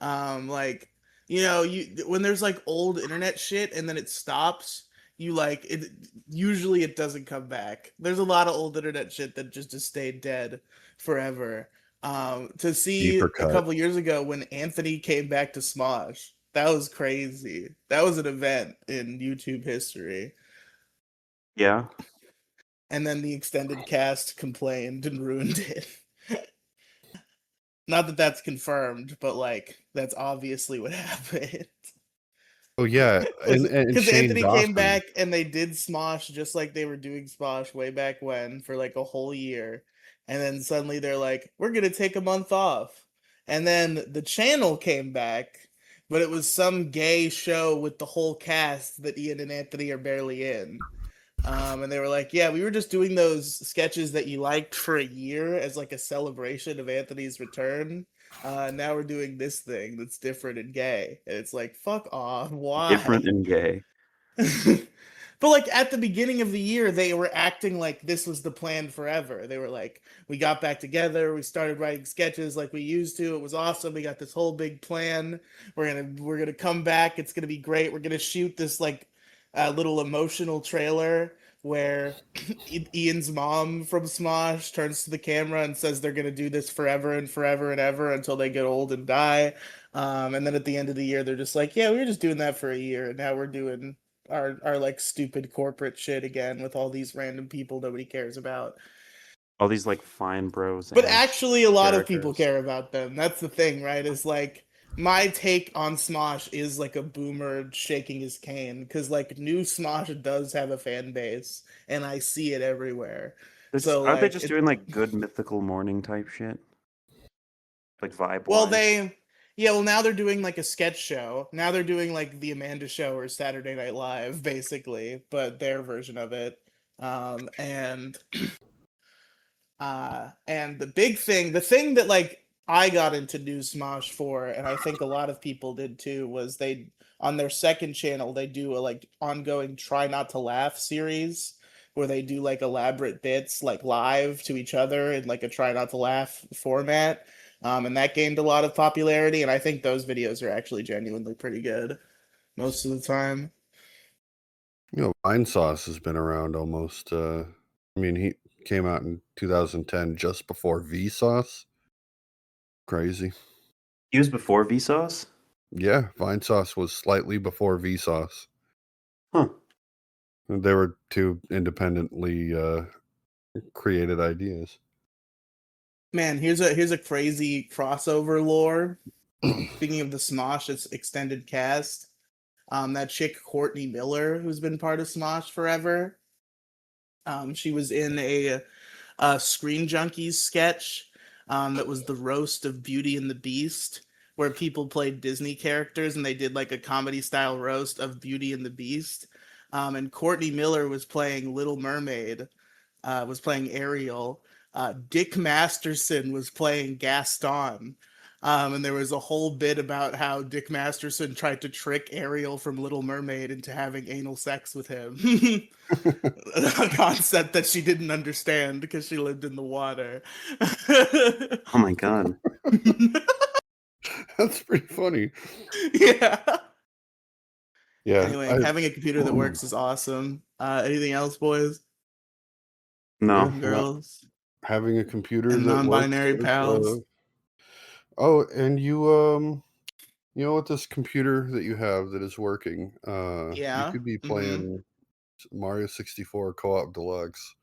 Like, when there's like old internet shit and then it stops, you like it usually it doesn't come back. There's a lot of old internet shit that just stayed dead forever. To see Deeper a cut. couple years ago when Anthony came back to Smosh, that was crazy. That was an event in YouTube history. Yeah. And then the extended cast complained and ruined it. Not that that's confirmed, but like that's obviously what happened. Oh yeah, and Because Shane Anthony Dawson. came back and they did Smosh just like they were doing Smosh way back when for like a whole year, and then suddenly they're like, "We're gonna take a month off," and then the channel came back, but it was some gay show with the whole cast that Ian and Anthony are barely in. And they were like, "Yeah, we were just doing those sketches that you liked for a year as like a celebration of Anthony's return. Now we're doing this thing that's different and gay." And it's like, fuck off. Why? Different and gay. But like at the beginning of the year, they were acting like this was the plan forever. They were like, we got back together, we started writing sketches like we used to. It was awesome. We got this whole big plan. We're gonna come back. It's gonna be great. We're gonna shoot this like little emotional trailer where Ian's mom from Smosh turns to the camera and says they're gonna do this forever and forever and ever until they get old and die. And then at the end of the year, they're just like, yeah, we were just doing that for a year, and now we're doing our like stupid corporate shit again with all these random people nobody cares about. all these like fine bros. But actually, a lot of people characters. care about them. That's the thing, right? Is like my take on Smosh is like a boomer shaking his cane because like new Smosh does have a fan base, and I see it everywhere. So Aren't they like just doing like good mythical morning type shit? Like vibe well, wise. well, now they're doing like a sketch show. Now they're doing like the Amanda Show or Saturday Night Live, basically, but their version of it. And the thing that like I got into New Smosh for, and I think a lot of people did too, was they on their second channel they do a like ongoing Try Not to Laugh series where they do like elaborate bits like live to each other in like a Try Not to Laugh format. And that gained a lot of popularity, and I think those videos are actually genuinely pretty good most of the time. Vine Sauce has been around almost. I mean, he came out in 2010, just before Vsauce. Crazy. He was before Vsauce? Yeah, Vine Sauce was slightly before Vsauce. Huh. They were two independently created ideas. Man, here's a crazy crossover lore. Speaking of the Smosh, it's extended cast. That chick Courtney Miller, who's been part of Smosh forever. She was in a Screen Junkies sketch that was the roast of Beauty and the Beast, where people played Disney characters and they did like a comedy style roast of Beauty and the Beast. And Courtney Miller was playing Little Mermaid, was playing Ariel. Dick Masterson was playing Gaston. And there was a whole bit about how Dick Masterson tried to trick Ariel from Little Mermaid into having anal sex with him. A concept that she didn't understand because she lived in the water. Oh my god. That's pretty funny. Yeah. Yeah. Anyway, having a computer that works is awesome. Anything else, boys? No. And girls? Having a computer And that non-binary works. pals? Oh, and you know what, this computer that you have that is working, you Yeah. could be playing Mario 64 Co-op Deluxe.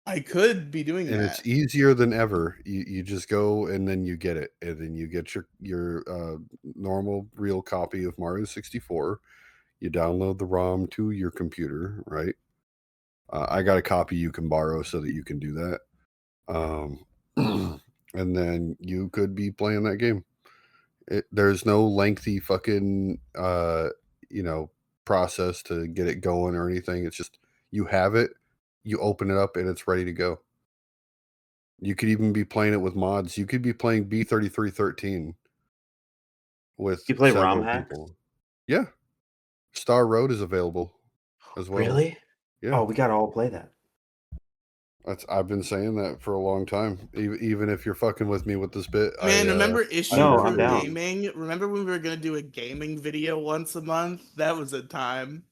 I could be doing And that. it's easier than ever. You just go and then you get it, and then you get your normal real copy of Mario 64. You download the ROM to your computer, right? I got a copy you can borrow so that you can do that. And then you could be playing that game. There's no lengthy fucking process to get it going or anything. It's just you have it, you open it up, and it's ready to go. You could even be playing it with mods. You could be playing B3313 with You play several ROM hack? people. Yeah. Star Road is available as well. Really? Yeah. Oh, we gotta all play that. I've been saying that for a long time. Even if you're fucking with me with this bit, Man, remember Issue No, Crew I'm down. Gaming? Remember when we were gonna do a gaming video once a month? That was a time.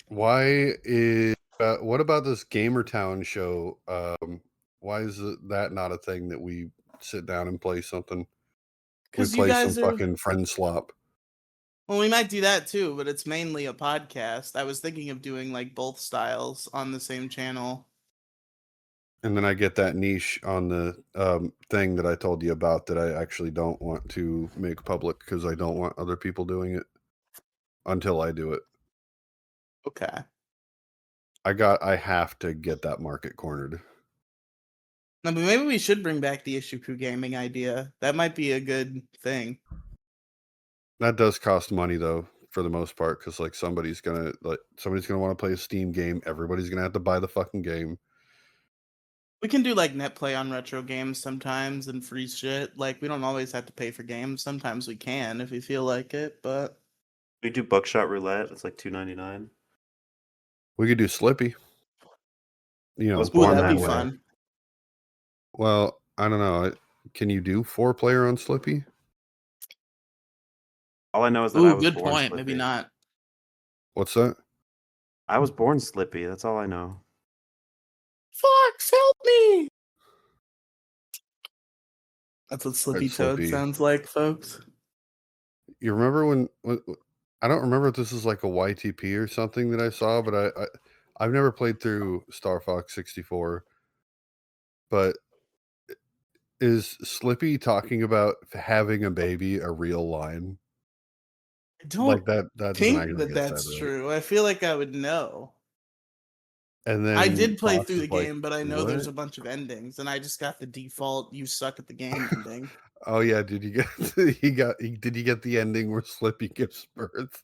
Why is what about this Gamertown show? Why is that not a thing that we sit down and play something? We Because you play some guys are. fucking friend slop. Well, we might do that too, but it's mainly a podcast. I was thinking of doing like both styles on the same channel. And then I get that niche on the thing that I told you about that I actually don't want to make public because I don't want other people doing it until I do it. Okay. I have to get that market cornered. No, but maybe we should bring back the Issue Crew Gaming idea. That might be a good thing. That does cost money though, for the most part, because like somebody's gonna want to play a Steam game. Everybody's gonna have to buy the fucking game. We can do like net play on retro games sometimes and free shit. Like we don't always have to pay for games. Sometimes we can if we feel like it, but We do Buckshot Roulette. It's like $2.99. We could do Slippy. I was ooh, born that'd that be way. fun. Well, I don't know. Can you do 4-player on Slippy? All I know is that I Ooh, was good born point. Slippy. Maybe not. What's that? I was born Slippy. That's all I know. Fox, help me! That's what Slippy Right, Toad Slippy. sounds like, folks. You remember when I don't remember if this is like a YTP or something that I saw, but I've never played through Star Fox 64. but is Slippy talking about having a baby a real line? I don't Like that doesn't think actually that get that's said, right? true. I feel like I would know. And then I did play Fox through the is like, game, but I know there's a "What?" bunch of endings, and I just got the default "you suck at the game" ending. Oh yeah, did you get did you get the ending where Slippy gives birth?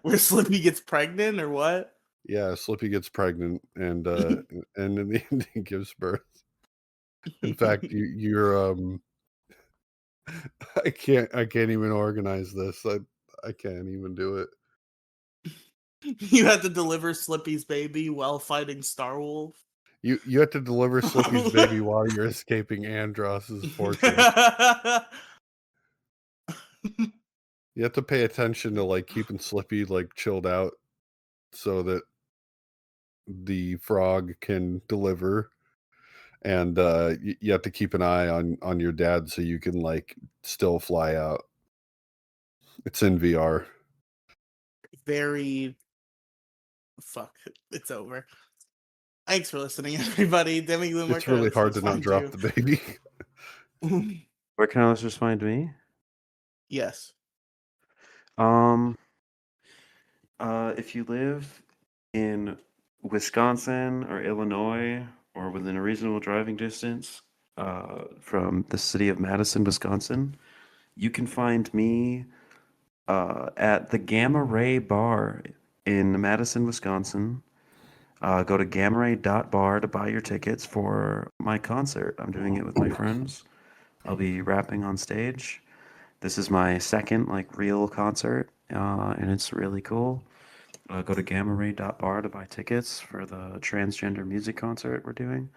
Where Slippy gets pregnant, or what? Yeah, Slippy gets pregnant and in the ending gives birth. In fact, you're I can't even organize this. I can't even do it. You had to deliver Slippy's baby while fighting Starwolf. You have to deliver Slippy's baby while you're escaping Andross's fortress. You have to pay attention to like keeping Slippy like chilled out so that the frog can deliver, and you have to keep an eye on your dad so you can like still fly out. It's in VR. Very fuck. It's over. Thanks for listening, everybody. Demi Gloom, where It's can our really hard listeners to not find drop you? the baby. Where can our listeners find me? Yes. If you live in Wisconsin or Illinois or within a reasonable driving distance from the city of Madison, Wisconsin, you can find me at the Gamma Ray Bar in Madison, Wisconsin. Go to gammaray.bar to buy your tickets for my concert. I'm doing it with my friends. I'll be rapping on stage. This is my second like real concert, and it's really cool. Go to gammaray.bar to buy tickets for the transgender music concert we're doing.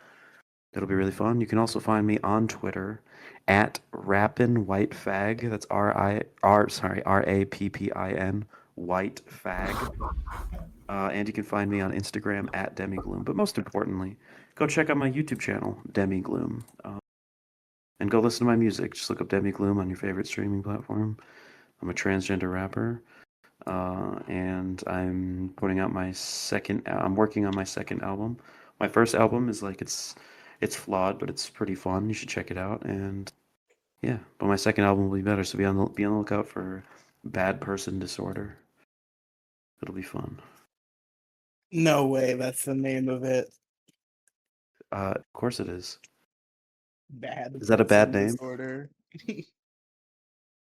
It'll be really fun. You can also find me on Twitter at Rappin' White Fag. That's Rappin White Fag. And you can find me on Instagram at Demigloom. But most importantly, go check out my YouTube channel, Demigloom. And go listen to my music. Just look up Demigloom on your favorite streaming platform. I'm a transgender rapper. And I'm putting out I'm working on my second album. My first album is like, it's flawed, but it's pretty fun. You should check it out. And yeah, but my second album will be better. So be on the lookout for Bad Person Disorder. It'll be fun. No way. That's the name of it. Of course it is. Bad. Is that a bad name? Disorder.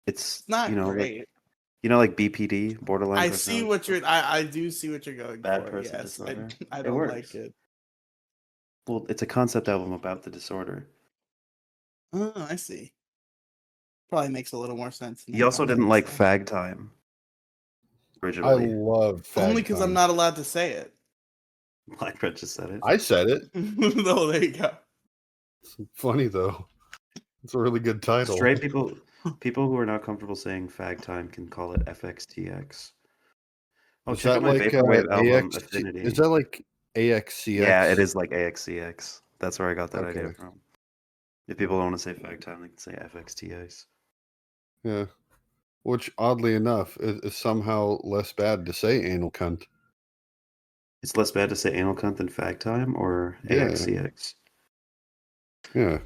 It's not like, great. like BPD, borderline I personality. see what you're. I do see what you're going Bad for. person Yes, disorder. I It don't works. like it. Well, it's a concept album about the disorder. Oh, I see. Probably makes a little more sense. He also didn't like Fag Time I originally. love fag only because I'm time. not allowed to say it. Blackbread just said it. I said it. Oh, there you go. It's funny though. It's a really good title. Straight people who are not comfortable saying Fag Time can call it FXTX. Oh, Is check out that my like Vaporwave album AX? Affinity. Is that like AXCX? Yeah, it is like AXCX. That's where I got that idea Okay. from. If people don't want to say Fag Time, they can say FXTX. Yeah. Which, oddly enough, is somehow less bad to say anal cunt. It's less bad to say anal cunt than Fag Time or Yeah. AXCX. Yeah.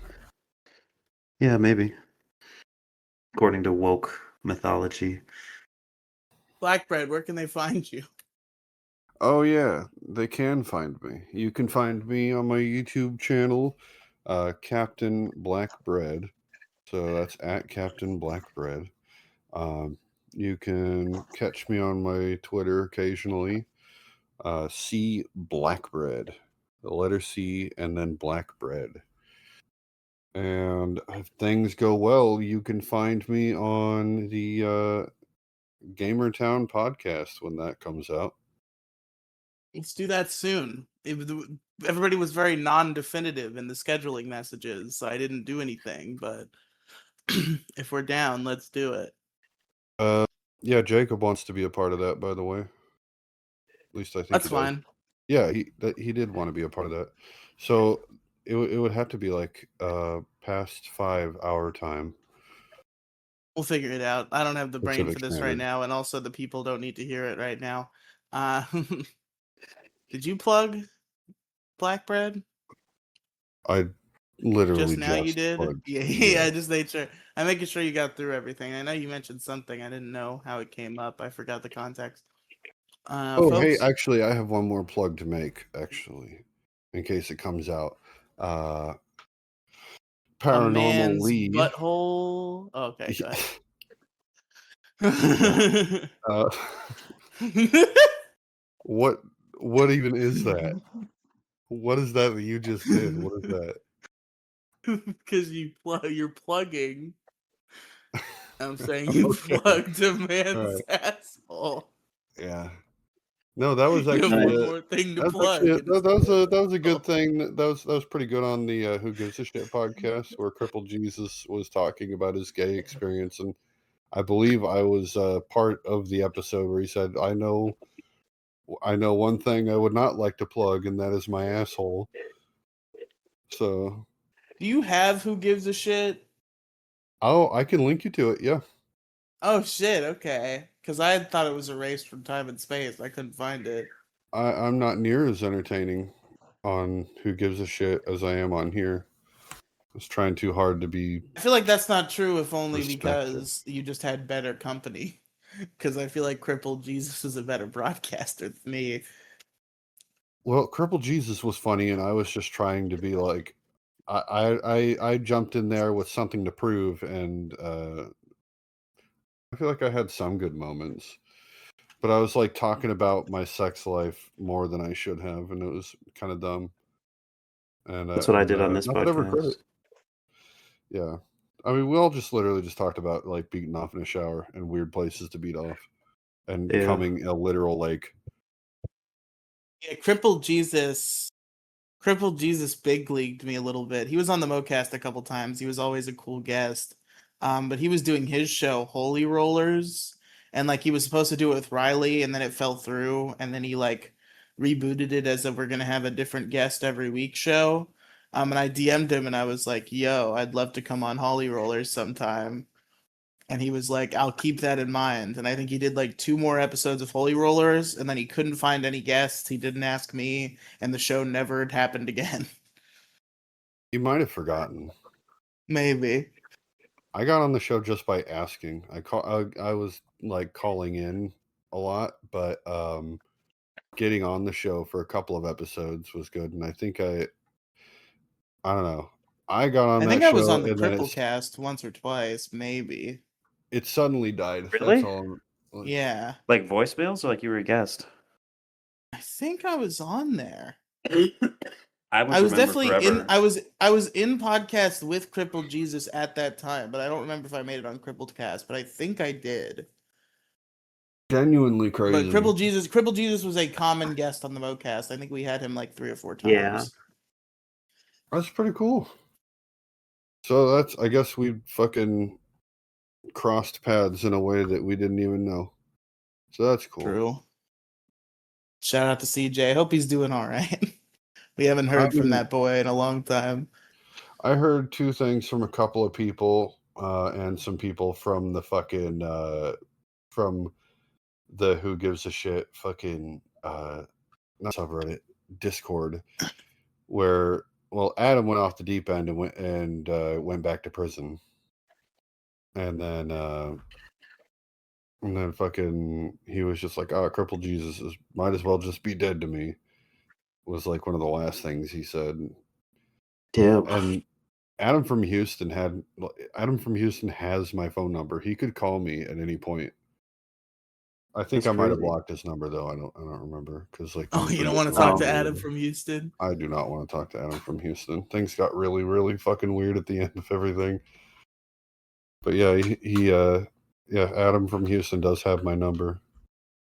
Yeah, maybe. According to woke mythology. Blackbread, where can they find you? Oh yeah, they can find me. You can find me on my YouTube channel, Captain Blackbread. So that's at Captain Blackbread. You can catch me on my Twitter occasionally. C Blackbread, the letter C and then Blackbread. And if things go well, you can find me on the Gamertown podcast when that comes out. Let's do that soon. Everybody was very non-definitive in the scheduling messages, so I didn't do anything. But if we're down, let's do it. Yeah, Jacob wants to be a part of that, by the way. At least I think That's he does. fine. Yeah, he did want to be a part of that. So it would have to be like past 5 hour time. We'll figure it out. I don't have the brain Pacific for this right Standard. now, and also the people don't need to hear it right now. Did you plug Blackbread? I literally just now you did? plugged. Yeah, I just made sure. I'm making sure you got through everything. I know you mentioned something. I didn't know how it came up. I forgot the context. Oh, hey, Folks, actually, I have one more plug to make, actually, in case it comes out. a Paranormal man's Lee. butthole. Okay, go Yeah. ahead. What even is that? What is that you just did? What is that? Because you're plugging. I'm saying you Okay. plugged a man's Right. asshole. Yeah. No, that was You have actually one more thing to that's plug. actually and it's that was a good asshole. thing. That was pretty good on the Who Gives a Shit podcast, where Crippled Jesus was talking about his gay experience, and I believe I was part of the episode where he said, I know one thing I would not like to plug, and that is my asshole." So, Do you have Who Gives a Shit? oh, I can link you to it. Yeah, Oh shit, okay. Because I had thought it was erased from time and space. I couldn't find it. I'm not near as entertaining on Who Gives a Shit as I am on here. I was trying too hard to be I feel like that's not true, if only respectful. because you just had better company. Because I feel like Crippled Jesus is a better broadcaster than me. Well, Crippled Jesus was funny, and I was just trying to be like, I jumped in there with something to prove, and I feel like I had some good moments, but I was like talking about my sex life more than I should have, and it was kind of dumb. And That's what I did on this not that I ever regret podcast. it. Yeah, I mean, we all just literally just talked about like beating off in a shower and weird places to beat off, and Yeah. coming in a literal lake. Yeah, Crippled Jesus big leagued me a little bit. He was on the MoCast a couple times. He was always a cool guest. But he was doing his show, Holy Rollers, and like he was supposed to do it with Riley, and then it fell through, and then he like rebooted it as if we're gonna have a different guest every week show. And I DM'd him and I was like, "Yo, I'd love to come on Holy Rollers sometime." And he was like, "I'll keep that in mind." And I think he did like 2 more episodes of Holy Rollers, and then he couldn't find any guests. He didn't ask me, and the show never had happened again. You might have forgotten. Maybe. I got on the show just by asking. I was like calling in a lot, but getting on the show for a couple of episodes was good, and I think I don't know. I got on I that think I was show, on the and then Cripplecast once or twice, maybe. it suddenly died. Really? That's all. Yeah. Like voicemails, or like you were a guest? I think I was on there. I would I was remember definitely forever. in I was in podcast with Crippled Jesus at that time, but I don't remember if I made it on Crippled Cast, but I think I did. Genuinely crazy. But Crippled Jesus was a common guest on the MoCast. I think we had him like 3 or 4 times. Yeah. That's pretty cool. So that's, I guess we fucking crossed paths in a way that we didn't even know. So that's cool. True. Shout out to CJ. Hope he's doing all right. We haven't heard from that boy in a long time. I heard 2 things from a couple of people, and some people from the fucking from the Who Gives a Shit fucking not subreddit, Discord, where Adam went off the deep end and went back to prison, and then fucking he was just like, "Oh, Crippled Jesus might as well just be dead to me," was like one of the last things he said. Yeah. And Adam from Houston has my phone number. He could call me at any point. I think That's I might have crazy. blocked his number though. I don't remember, because like. Oh, you don't want to talk to Adam from Houston? I do not want to talk to Adam from Houston. Things got really, really fucking weird at the end of everything. But yeah, Adam from Houston does have my number.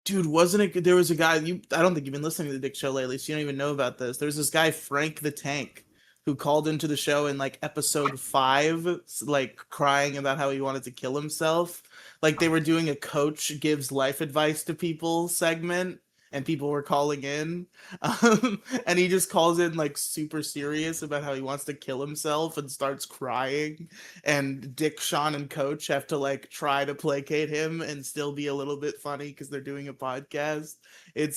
Dude, wasn't it? There was a guy. I don't think you've been listening to the Dick Show lately, so you don't even know about this. There's this guy Frank the Tank who called into the show in like episode 5, like crying about how he wanted to kill himself. Like they were doing a coach gives life advice to people segment, and people were calling in, and he just calls in like super serious about how he wants to kill himself and starts crying, and Dick, Sean, and Coach have to like try to placate him and still be a little bit funny because they're doing a podcast. It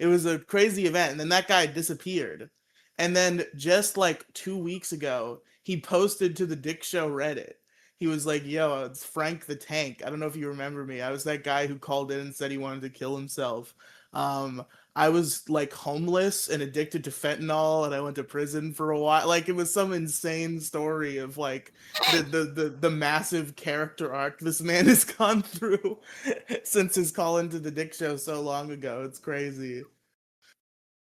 was a crazy event, and then that guy disappeared, And then just like 2 weeks ago, he posted to the Dick Show Reddit. He was like, yo, it's Frank the Tank. I don't know if you remember me. I was that guy who called in and said he wanted to kill himself. I was like homeless and addicted to fentanyl, and I went to prison for a while. Like, it was some insane story of like the massive character arc this man has gone through since his call into the Dick Show so long ago. It's crazy.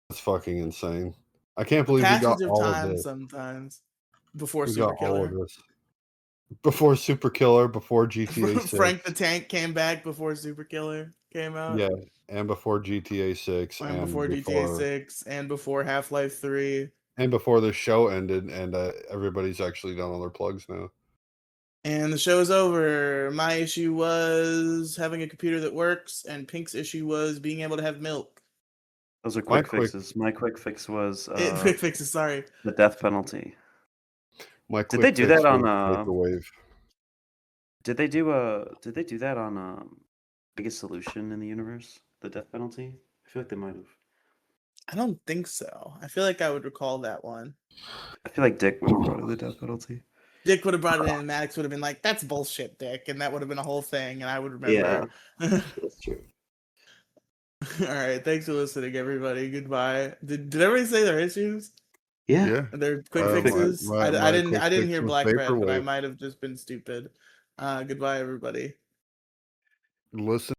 That's fucking insane. I can't believe we got Passage of all of time this. sometimes before We Super got all of Killer. this. Before Super Killer, before GTA 6. Frank the Tank came back before Super Killer came out. Yeah, and before GTA 6. And before GTA 6, and before Half-Life 3. And before the show ended, and everybody's actually done all their plugs now. And the show's over. My issue was having a computer that works, and Pink's issue was being able to have milk. Those are quick fixes. My quick fix was quick fixes. Sorry, the death penalty. My did they do that on Vaporwave? Did they do that on Biggest Solution in the Universe? The death penalty. I feel like they might have. I don't think so. I feel like I would recall that one. I feel like Dick would have brought in the death penalty. Dick would have brought it in, and Maddox would have been like, "That's bullshit, Dick," and that would have been a whole thing, and I would remember. Yeah, that's true. All right, thanks for listening, everybody. Goodbye. Did everybody say their issues? Yeah. Their quick fixes. I didn't hear Black Red, but I might have just been stupid. Goodbye, everybody. Listen.